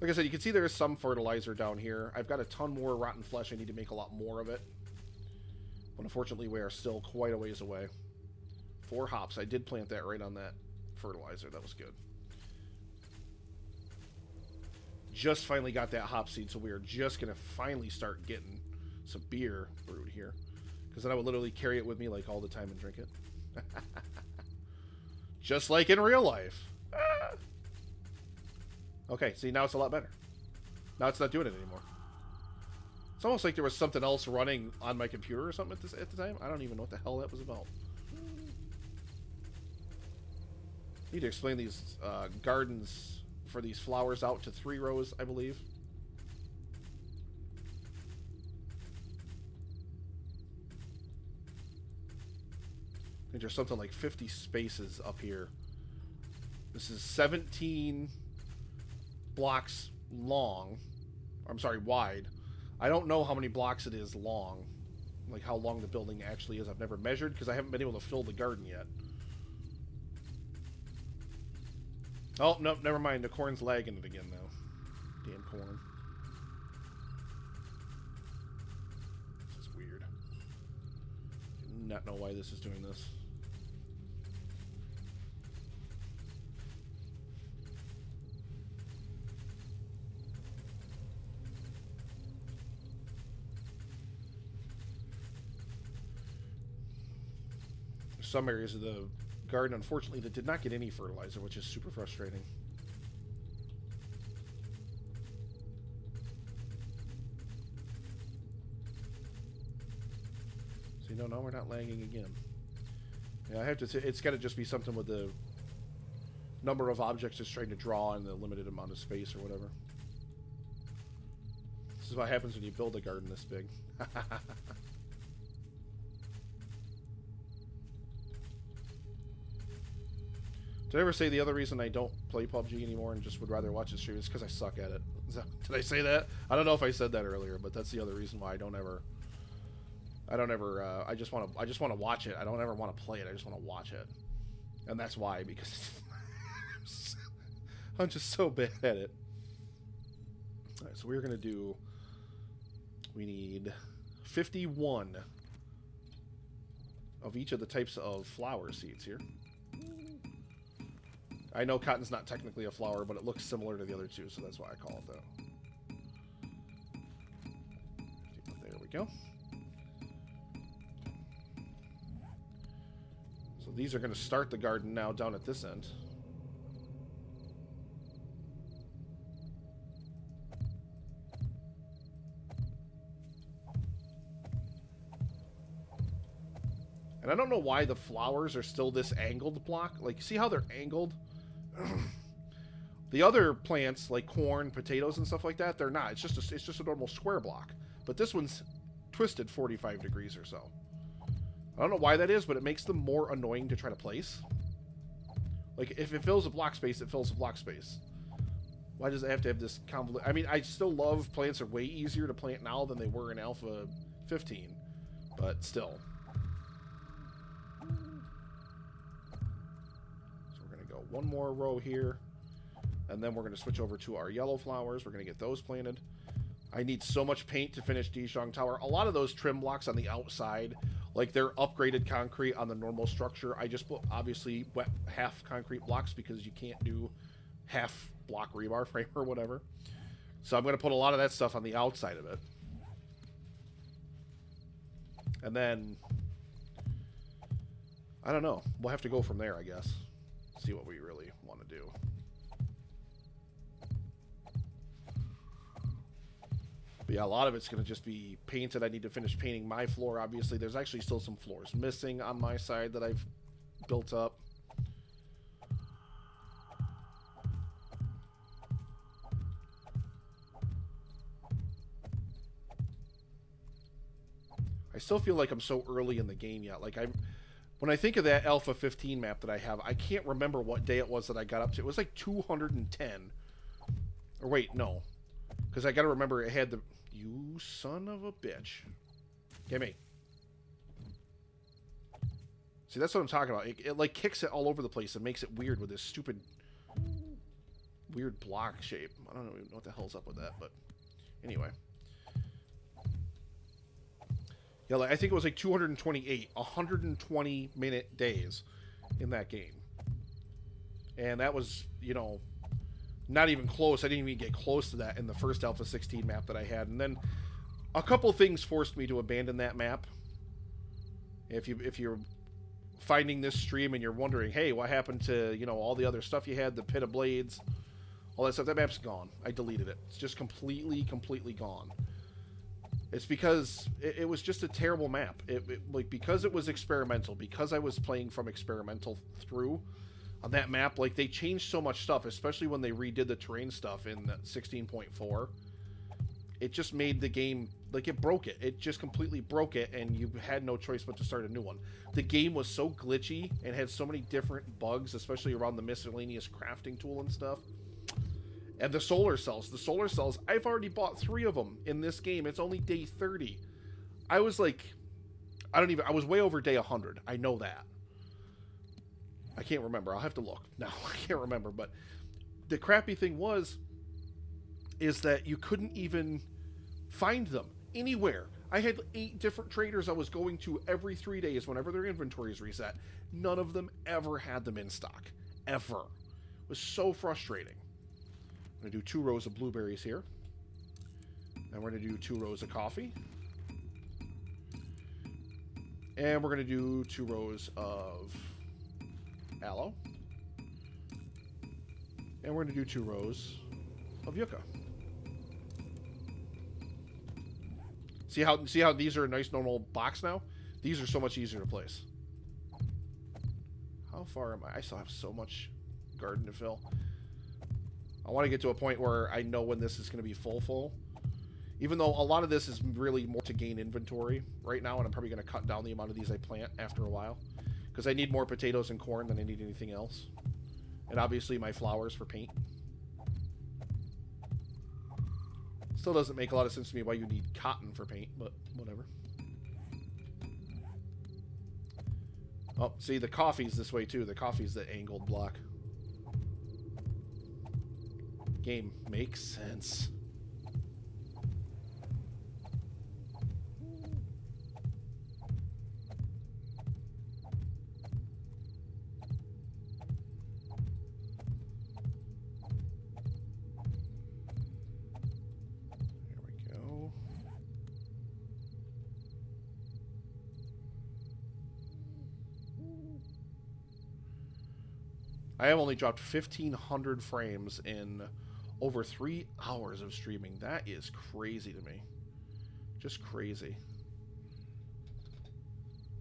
Like I said, you can see there is some fertilizer down here. I've got a ton more rotten flesh. I need to make a lot more of it. But unfortunately, we are still quite a ways away. 4 hops. I did plant that right on that fertilizer. That was good. Just finally got that hop seed, so we are just going to finally start getting some beer brewed here. Because then I would literally carry it with me like all the time and drink it. Just like in real life. Ah. Okay, see, now it's a lot better. Now it's not doing it anymore. It's almost like there was something else running on my computer or something at the time. I don't even know what the hell that was about. Need to explain these gardens for these flowers out to 3 rows, I believe. I think there's something like 50 spaces up here. This is 17 blocks long. I'm sorry, wide. I don't know how many blocks it is long. Like how long the building actually is. I've never measured because I haven't been able to fill the garden yet. Oh, no, never mind. The corn's lagging it again now. Damn corn. This is weird. I do not know why this is doing this. Some areas of the garden, unfortunately, that did not get any fertilizer, which is super frustrating. See, no, we're not lagging again. Yeah, I have to say, it's got to just be something with the number of objects it's trying to draw in the limited amount of space or whatever. This is what happens when you build a garden this big. Did I ever say the other reason I don't play PUBG anymore and just would rather watch the stream is because I suck at it? Did I say that? I don't know if I said that earlier, but that's the other reason why I don't ever. I just want to watch it. I don't ever want to play it. I just want to watch it, and that's why, because I'm just so bad at it. All right, so we're gonna do. We need 51 of each of the types of flower seeds here. I know cotton's not technically a flower, but it looks similar to the other two, so that's why I call it that. There we go. So these are going to start the garden now down at this end. And I don't know why the flowers are still this angled block. Like, see how they're angled? The other plants, like corn, potatoes, and stuff like that, they're not. It's just a normal square block. But this one's twisted 45 degrees or so. I don't know why that is, but it makes them more annoying to try to place. Like, if it fills a block space, it fills a block space. Why does it have to have this convoluted? I mean, I still love plants are way easier to plant now than they were in Alpha 15. But still. One more row here, and then we're going to switch over to our yellow flowers. We're going to get those planted. I need so much paint to finish Dijon Tower. A lot of those trim blocks on the outside, like they're upgraded concrete on the normal structure. I just put, obviously, wet half concrete blocks because you can't do half block rebar frame or whatever. So I'm going to put a lot of that stuff on the outside of it. And then, I don't know. We'll have to go from there, I guess. See what we really want to do. But yeah, a lot of it's going to just be painted. I need to finish painting my floor, obviously. There's actually still some floors missing on my side that I've built up. I still feel like I'm so early in the game yet. Like, when I think of that Alpha 15 map that I have, I can't remember what day it was that I got up to. It was like 210. Or wait, no. Because I gotta remember it had the... You son of a bitch. Gimme. See, that's what I'm talking about. It like kicks it all over the place and makes it weird with this stupid... weird block shape. I don't even know what the hell's up with that, but... Anyway. Yeah, like, I think it was like 228, 120-minute days in that game. And that was, you know, not even close. I didn't even get close to that in the first Alpha 16 map that I had. And then a couple things forced me to abandon that map. If you're finding this stream and you're wondering, hey, what happened to, you know, all the other stuff you had, the Pit of Blades, all that stuff, that map's gone. I deleted it. It's just completely gone. It's because it was just a terrible map. Like, because it was experimental, because I was playing from experimental through on that map, like, they changed so much stuff, especially when they redid the terrain stuff in 16.4. It just made the game, like, it broke it. It just completely broke it, and you had no choice but to start a new one. The game was so glitchy and had so many different bugs, especially around the miscellaneous crafting tool and stuff. And the solar cells. The solar cells, I've already bought 3 of them in this game. It's only day 30. I was like, I was way over day 100. I know that. I can't remember. I'll have to look. No, I can't remember. But the crappy thing is that you couldn't even find them anywhere. I had 8 different traders I was going to every 3 days whenever their inventory is reset. None of them ever had them in stock. Ever. It was so frustrating. I'm going to do 2 rows of blueberries here. And we're going to do 2 rows of coffee. And we're going to do 2 rows of aloe. And we're going to do 2 rows of yucca. See how these are a nice normal box now? These are so much easier to place. How far am I? I still have so much garden to fill. I want to get to a point where I know when this is going to be full. Even though a lot of this is really more to gain inventory right now, and I'm probably going to cut down the amount of these I plant after a while. Because I need more potatoes and corn than I need anything else. And obviously my flowers for paint. Still doesn't make a lot of sense to me why you need cotton for paint, but whatever. Oh, see, the coffee's this way too. The coffee's the angled block. Game makes sense. There we go. I have only dropped 1,500 frames in over 3 hours of streaming. That is crazy to me. Just crazy.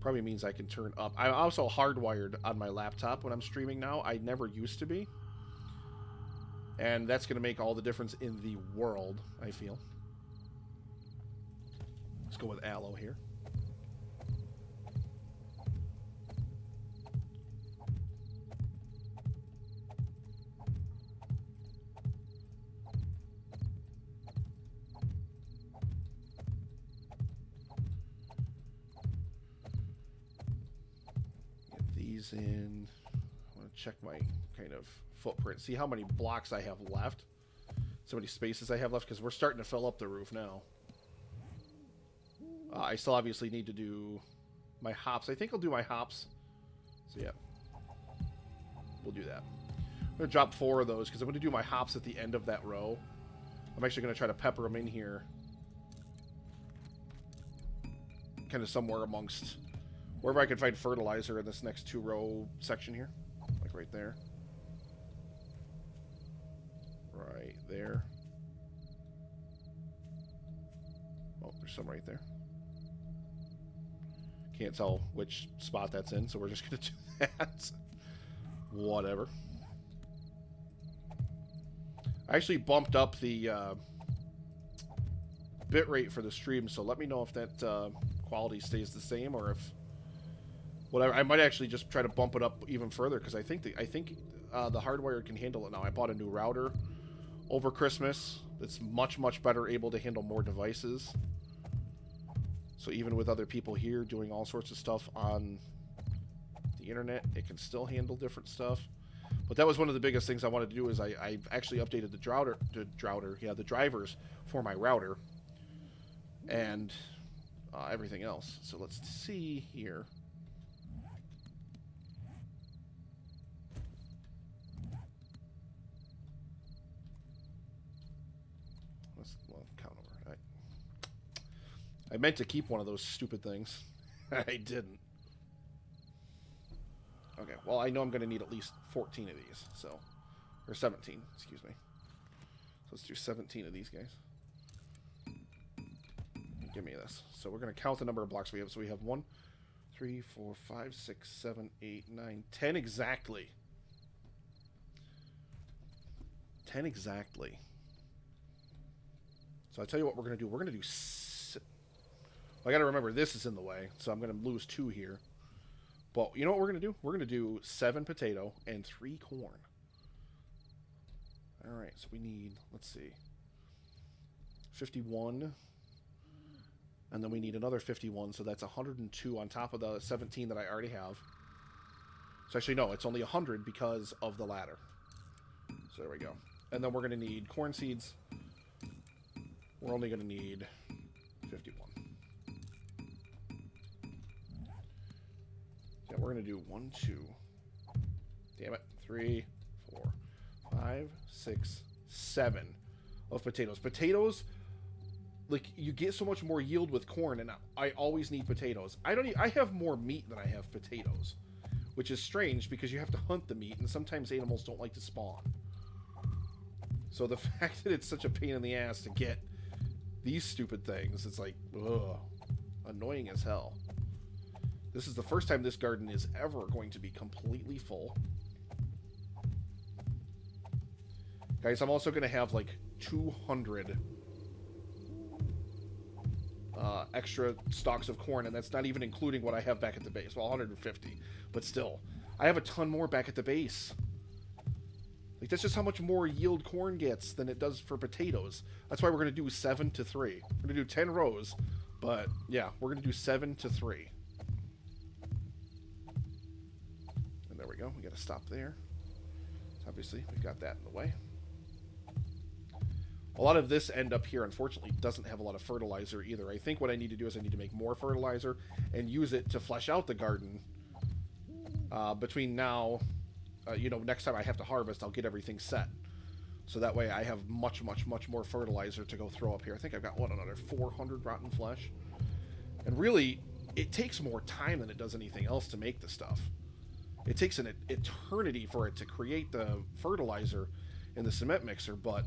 Probably means I can turn up. I'm also hardwired on my laptop when I'm streaming now. I never used to be. And that's going to make all the difference in the world, I feel. Let's go with aloe here. In, I want to check my kind of footprint, see how many blocks I have left, so many spaces I have left, because we're starting to fill up the roof now. I still obviously need to do my hops. I think I'll do my hops. So yeah, we'll do that. I'm going to drop 4 of those because I'm going to do my hops at the end of that row. I'm actually going to try to pepper them in here, kind of somewhere amongst wherever I can find fertilizer in this next 2-row section here. Like right there. Right there. Oh, there's some right there. Can't tell which spot that's in, so we're just going to do that. Whatever. I actually bumped up the bitrate for the stream, so let me know if that quality stays the same or if whatever. I might actually just try to bump it up even further because I think the hardwired can handle it now. I bought a new router over Christmas. It's much, much better able to handle more devices. So even with other people here doing all sorts of stuff on the internet, it can still handle different stuff. But that was one of the biggest things I wanted to do is I actually updated the drivers for my router and everything else. So let's see here. Count over. I meant to keep one of those stupid things. I didn't. Okay, well, I know I'm going to need at least 14 of these, so... Or 17, excuse me. So let's do 17 of these guys. Give me this. So we're going to count the number of blocks we have. So we have 1, 3, 4, 5, 6, 7, 8, 9, 10 exactly. 10 exactly. So I tell you what we're going to do. We're going to do... I got to remember, this is in the way, so I'm going to lose 2 here. But you know what we're going to do? We're going to do 7 potato and 3 corn. Alright, so we need, let's see, 51. And then we need another 51, so that's 102 on top of the 17 that I already have. So actually, no, it's only 100 because of the ladder. So there we go. And then we're going to need corn seeds. We're only going to need 51. Yeah, we're going to do 1, 2, damn it, 3, 4, 5, 6, 7 of potatoes. Potatoes, like, you get so much more yield with corn, and I always need potatoes. I have more meat than I have potatoes, which is strange because you have to hunt the meat, and sometimes animals don't like to spawn. So the fact that it's such a pain in the ass to get these stupid things, it's like, ugh, annoying as hell. This is the first time this garden is ever going to be completely full. Guys, I'm also going to have like 200 extra stalks of corn, and that's not even including what I have back at the base. Well, 150, but still. I have a ton more back at the base. Like, that's just how much more yield corn gets than it does for potatoes. That's why we're going to do 7 to 3. We're going to do 10 rows, but yeah, we're going to do 7 to 3. And there we go. We got to stop there. Obviously, we've got that in the way. A lot of this end up here, unfortunately, doesn't have a lot of fertilizer either. I think what I need to do is I need to make more fertilizer and use it to flesh out the garden. Between now, you know, next time I have to harvest, I'll get everything set. So that way I have much, much, much more fertilizer to go throw up here. I think I've got, what, another 400 rotten flesh? And really, it takes more time than it does anything else to make the stuff. It takes an eternity for it to create the fertilizer in the cement mixer, but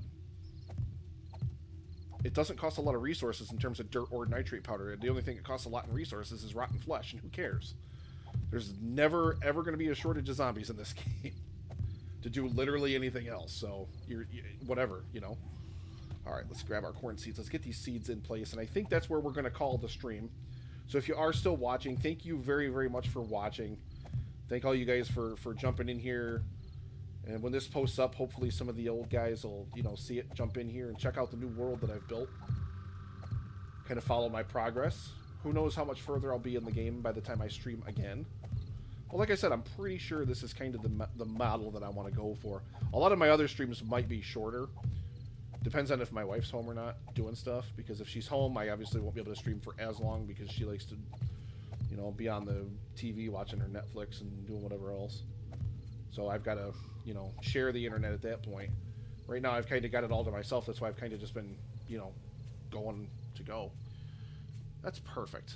it doesn't cost a lot of resources in terms of dirt or nitrate powder. The only thing that costs a lot in resources is rotten flesh, and who cares? There's never, ever going to be a shortage of zombies in this game to do literally anything else. So, whatever, you know. Alright, let's grab our corn seeds. Let's get these seeds in place, and I think that's where we're going to call the stream. So if you are still watching, thank you very, very much for watching. Thank all you guys for jumping in here. And when this posts up, hopefully some of the old guys will, you know, see it, jump in here, and check out the new world that I've built. Kind of follow my progress. Who knows how much further I'll be in the game by the time I stream again. Well, like I said, I'm pretty sure this is kind of the model that I want to go for. A lot of my other streams might be shorter. Depends on if my wife's home or not doing stuff. Because if she's home, I obviously won't be able to stream for as long because she likes to, you know, be on the TV watching her Netflix and doing whatever else. So I've got to, you know, share the internet at that point. Right now, I've kind of got it all to myself. That's why I've kind of just been, you know, going to go. That's perfect.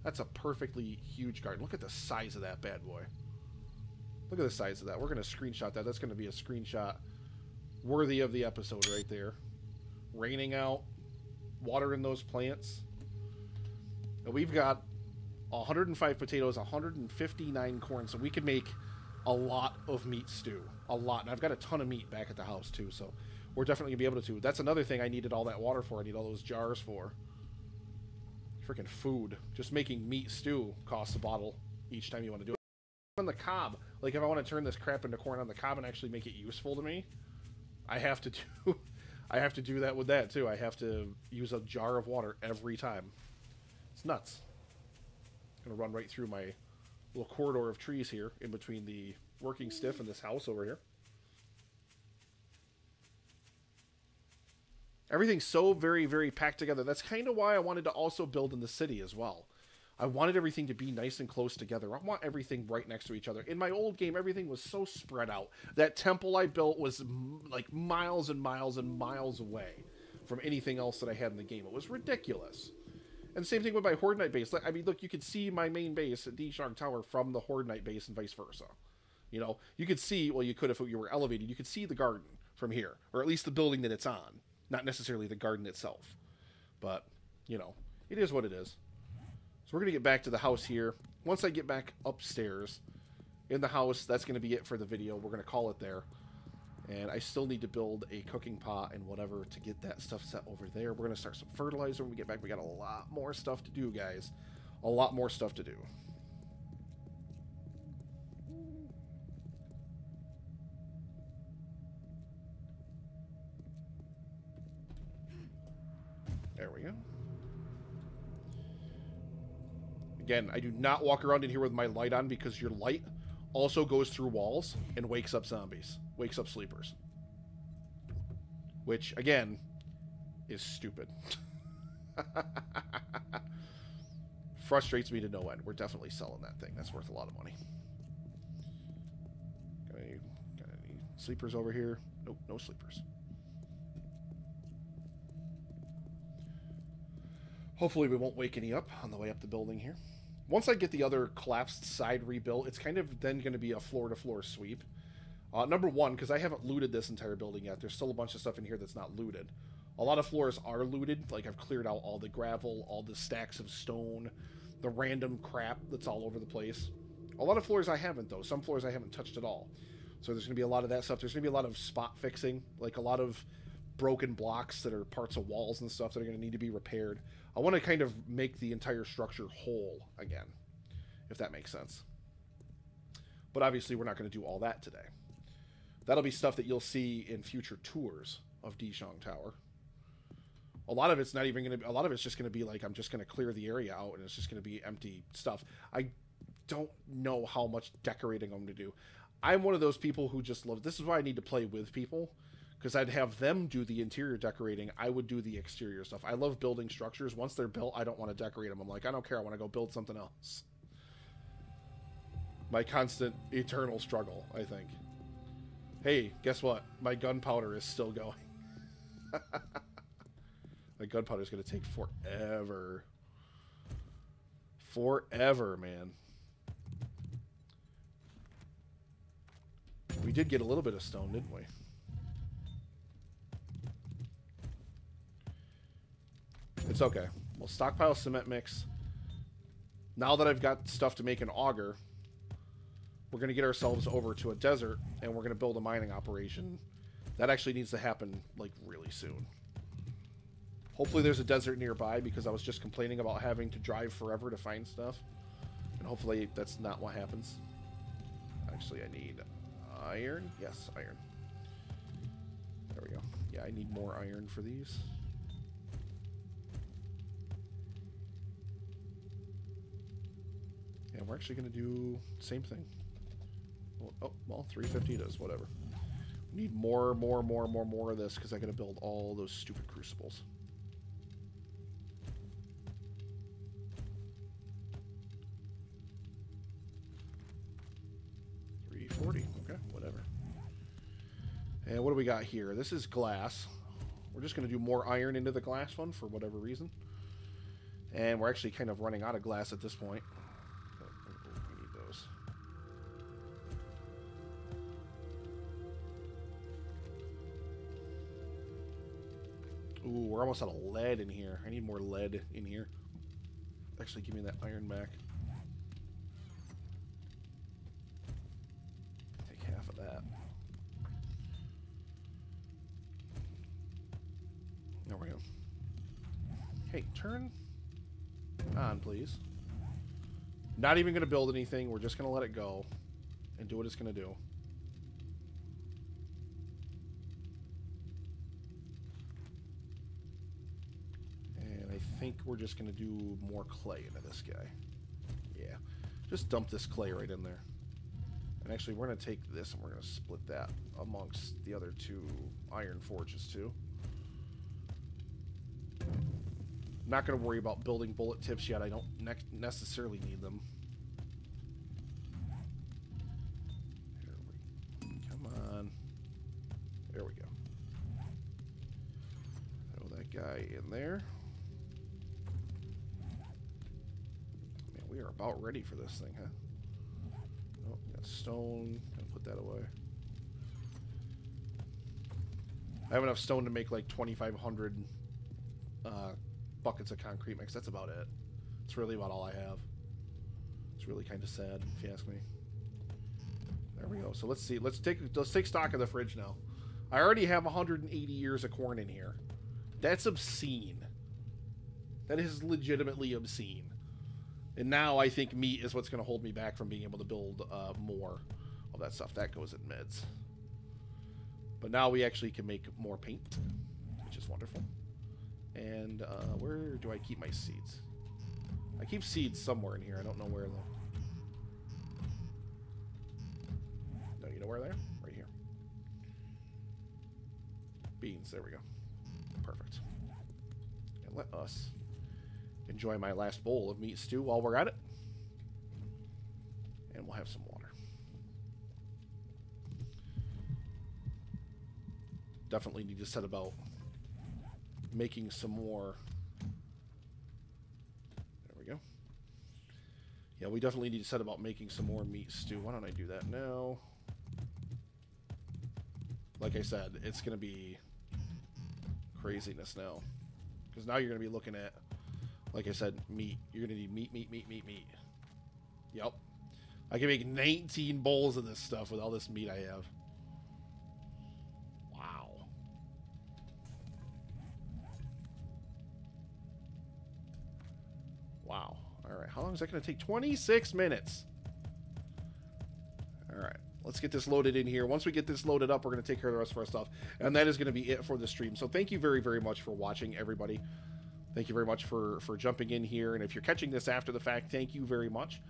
That's a perfectly huge garden. Look at the size of that bad boy. Look at the size of that. We're going to screenshot that. That's going to be a screenshot worthy of the episode right there. Raining out, water in those plants. And we've got 105 potatoes, 159 corn, so we could make a lot of meat stew. A lot. And I've got a ton of meat back at the house, too, so we're definitely going to be able to. That's another thing I needed all that water for. I need all those jars for. Freaking food. Just making meat stew costs a bottle each time you want to do it. On the cob, like if I want to turn this crap into corn on the cob and actually make it useful to me, I have to do I have to do that with that, too. I have to use a jar of water every time. It's nuts. I'm going to run right through my little corridor of trees here in between the working stiff and this house over here. Everything's so very, very packed together. That's kind of why I wanted to also build in the city as well. I wanted everything to be nice and close together. I want everything right next to each other. In my old game, everything was so spread out. That temple I built was like miles and miles and miles away from anything else that I had in the game. It was ridiculous. And same thing with my Horde Knight base. I mean, look, you could see my main base at Dishang Tower from the Horde Knight base and vice versa. You know, you could see, well, you could if you were elevated, you could see the garden from here. Or at least the building that it's on. Not necessarily the garden itself. But, you know, it is what it is. So we're going to get back to the house here. Once I get back upstairs in the house, that's going to be it for the video. We're going to call it there. And I still need to build a cooking pot and whatever to get that stuff set over there. We're going to start some fertilizer when we get back. We got a lot more stuff to do, guys. A lot more stuff to do. There we go. Again, I do not walk around in here with my light on because your light also goes through walls and wakes up zombies. Wakes up sleepers. Which, again, is stupid. Frustrates me to no end. We're definitely selling that thing. That's worth a lot of money. Got any sleepers over here? Nope, no sleepers. Hopefully we won't wake any up on the way up the building here. Once I get the other collapsed side rebuilt, it's kind of then going to be a floor-to-floor sweep. Number one, because I haven't looted this entire building yet. There's still a bunch of stuff in here that's not looted. A lot of floors are looted. Like, I've cleared out all the gravel, all the stacks of stone, the random crap that's all over the place. A lot of floors I haven't, though. Some floors I haven't touched at all. So there's going to be a lot of that stuff. There's going to be a lot of spot fixing. Like, a lot of broken blocks that are parts of walls and stuff that are going to need to be repaired. I want to kind of make the entire structure whole again, if that makes sense. But obviously we're not going to do all that today. That'll be stuff that you'll see in future tours of Dishang Tower. A lot of it's not even going to be, a lot of it's just going to be like, I'm just going to clear the area out and it's just going to be empty stuff. I don't know how much decorating I'm going to do. I'm one of those people who just love, this is why I need to play with people. Because I'd have them do the interior decorating. I would do the exterior stuff. I love building structures. Once they're built, I don't want to decorate them. I'm like, I don't care. I want to go build something else. My constant, eternal struggle, I think. Hey, guess what? My gunpowder is still going. My gunpowder is going to take forever. Forever, man. We did get a little bit of stone, didn't we? It's okay. We'll stockpile cement mix. Now that I've got stuff to make an auger, we're going to get ourselves over to a desert, and we're going to build a mining operation. That actually needs to happen, like, really soon. Hopefully there's a desert nearby, because I was just complaining about having to drive forever to find stuff. And hopefully that's not what happens. Actually, I need iron. Yes, iron. There we go. Yeah, I need more iron for these. And we're actually going to do the same thing. Oh, well, 350 it is, whatever. We need more of this because I got to build all those stupid crucibles. $340, okay, whatever. And what do we got here? This is glass. We're just going to do more iron into the glass one for whatever reason. And we're actually kind of running out of glass at this point. Ooh, we're almost out of lead in here. I need more lead in here. Actually, give me that iron back. Take half of that. There we go. Hey, turn on, please. Not even going to build anything. We're just going to let it go and do what it's going to do. think we're just going to do more clay into this guy. Yeah. Just dump this clay right in there. And actually, we're going to take this and we're going to split that amongst the other 2 iron forges, too. Not going to worry about building bullet tips yet. I don't necessarily need them. Come on. There we go. Throw that guy in there. Man, we are about ready for this thing, huh? Oh, got stone. Gonna put that away. I have enough stone to make like 2,500 buckets of concrete mix. That's about it. It's really about all I have. It's really kind of sad, if you ask me. There we go. So let's see. Let's take stock of the fridge now. I already have 180 years of corn in here. That's obscene. That is legitimately obscene. And now I think meat is what's going to hold me back from being able to build more of that stuff. That goes in mids. But now we actually can make more paint, which is wonderful. And where do I keep my seeds? I keep seeds somewhere in here. I don't know where though. No, you know where they are? Right here. Beans. There we go. Perfect. And let us enjoy my last bowl of meat stew while we're at it. And we'll have some water. Definitely need to set about making some more. There we go. Yeah, we definitely need to set about making some more meat stew. Why don't I do that now? Like I said, it's going to be craziness now. Because now you're going to be looking at, like I said, meat. You're going to need meat. Yep. I can make 19 bowls of this stuff with all this meat I have. Wow. Wow. All right. How long is that going to take? 26 minutes. All right. Let's get this loaded in here. Once we get this loaded up, we're going to take care of the rest of our stuff. And that is going to be it for the stream. So thank you very, very much for watching, everybody. Thank you very much for jumping in here. And if you're catching this after the fact, thank you very much.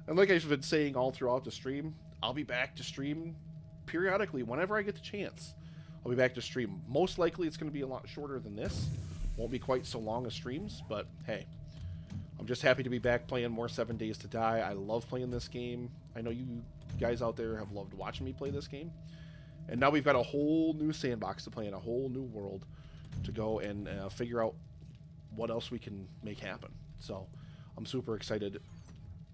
And like I've been saying all throughout the stream, I'll be back to stream periodically whenever I get the chance. I'll be back to stream. Most likely it's going to be a lot shorter than this. Won't be quite so long as streams, but hey. I'm just happy to be back playing more 7 Days to Die. I love playing this game. I know you guys out there have loved watching me play this game. And now we've got a whole new sandbox to play in, a whole new world to go and figure out what else we can make happen. So I'm super excited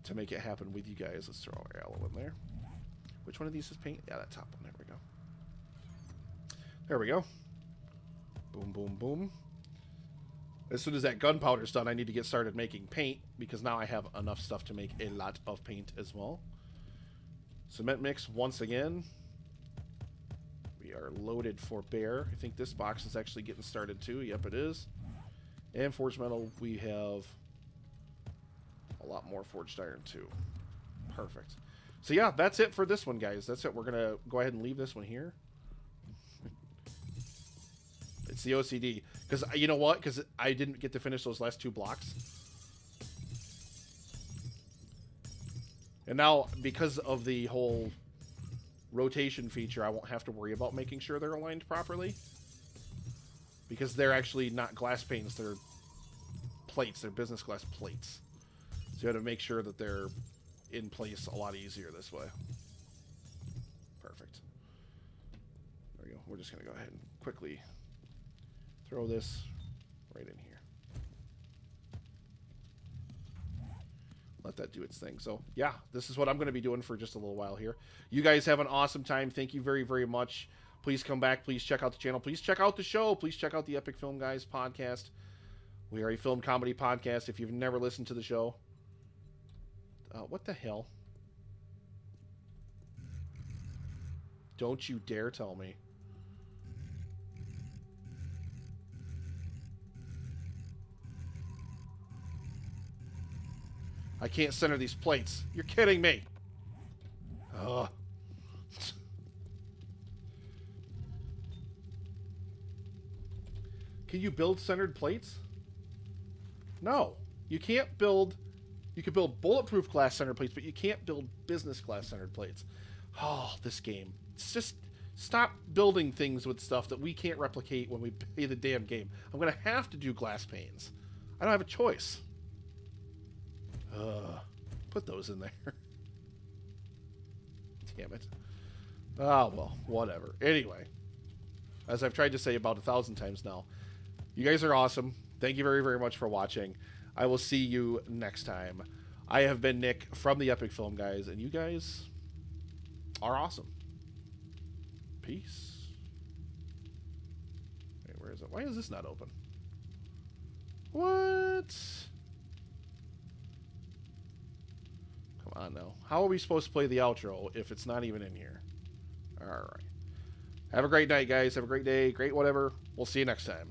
to make it happen with you guys. Let's throw our aloe in there. Which one of these is paint? Yeah, that top one. There we go. There we go. Boom, boom, boom. As soon as that gunpowder's done, I need to get started making paint, because now I have enough stuff to make a lot of paint as well. Cement mix once again. We are loaded for bear. I think this box is actually getting started too. Yep, it is. And forged metal, we have a lot more forged iron too. Perfect. So yeah, that's it for this one, guys. That's it. We're going to go ahead and leave this one here. It's the OCD. Because, you know what? Because I didn't get to finish those last 2 blocks. And now, because of the whole rotation feature, I won't have to worry about making sure they're aligned properly. Because they're actually not glass panes. They're plates. They're business class plates. So you have to make sure that they're in place a lot easier this way. Perfect. There we go. We're just going to go ahead and quickly throw this right in here. Let that do its thing. So, yeah, this is what I'm going to be doing for just a little while here. You guys have an awesome time. Thank you very, very much. Please come back. Please check out the channel. Please check out the show. Please check out the Epic Film Guys podcast. We are a film comedy podcast. If you've never listened to the show. What the hell? Don't you dare tell me. I can't center these plates. You're kidding me. Ugh. Can you build centered plates? No. You can't build... You can build bulletproof glass centered plates, but you can't build business glass centered plates. Oh, this game. It's just... Stop building things with stuff that we can't replicate when we play the damn game. I'm going to have to do glass panes. I don't have a choice. Put those in there. Damn it. Oh, well, whatever. Anyway, as I've tried to say about 1,000 times now, you guys are awesome. Thank you very, very much for watching. I will see you next time. I have been Nick from the Epic Film Guys, and you guys are awesome. Peace. Wait, where is it? Why is this not open? What? Come on now. How are we supposed to play the outro if it's not even in here? Alright. Have a great night, guys. Have a great day. Great whatever. We'll see you next time.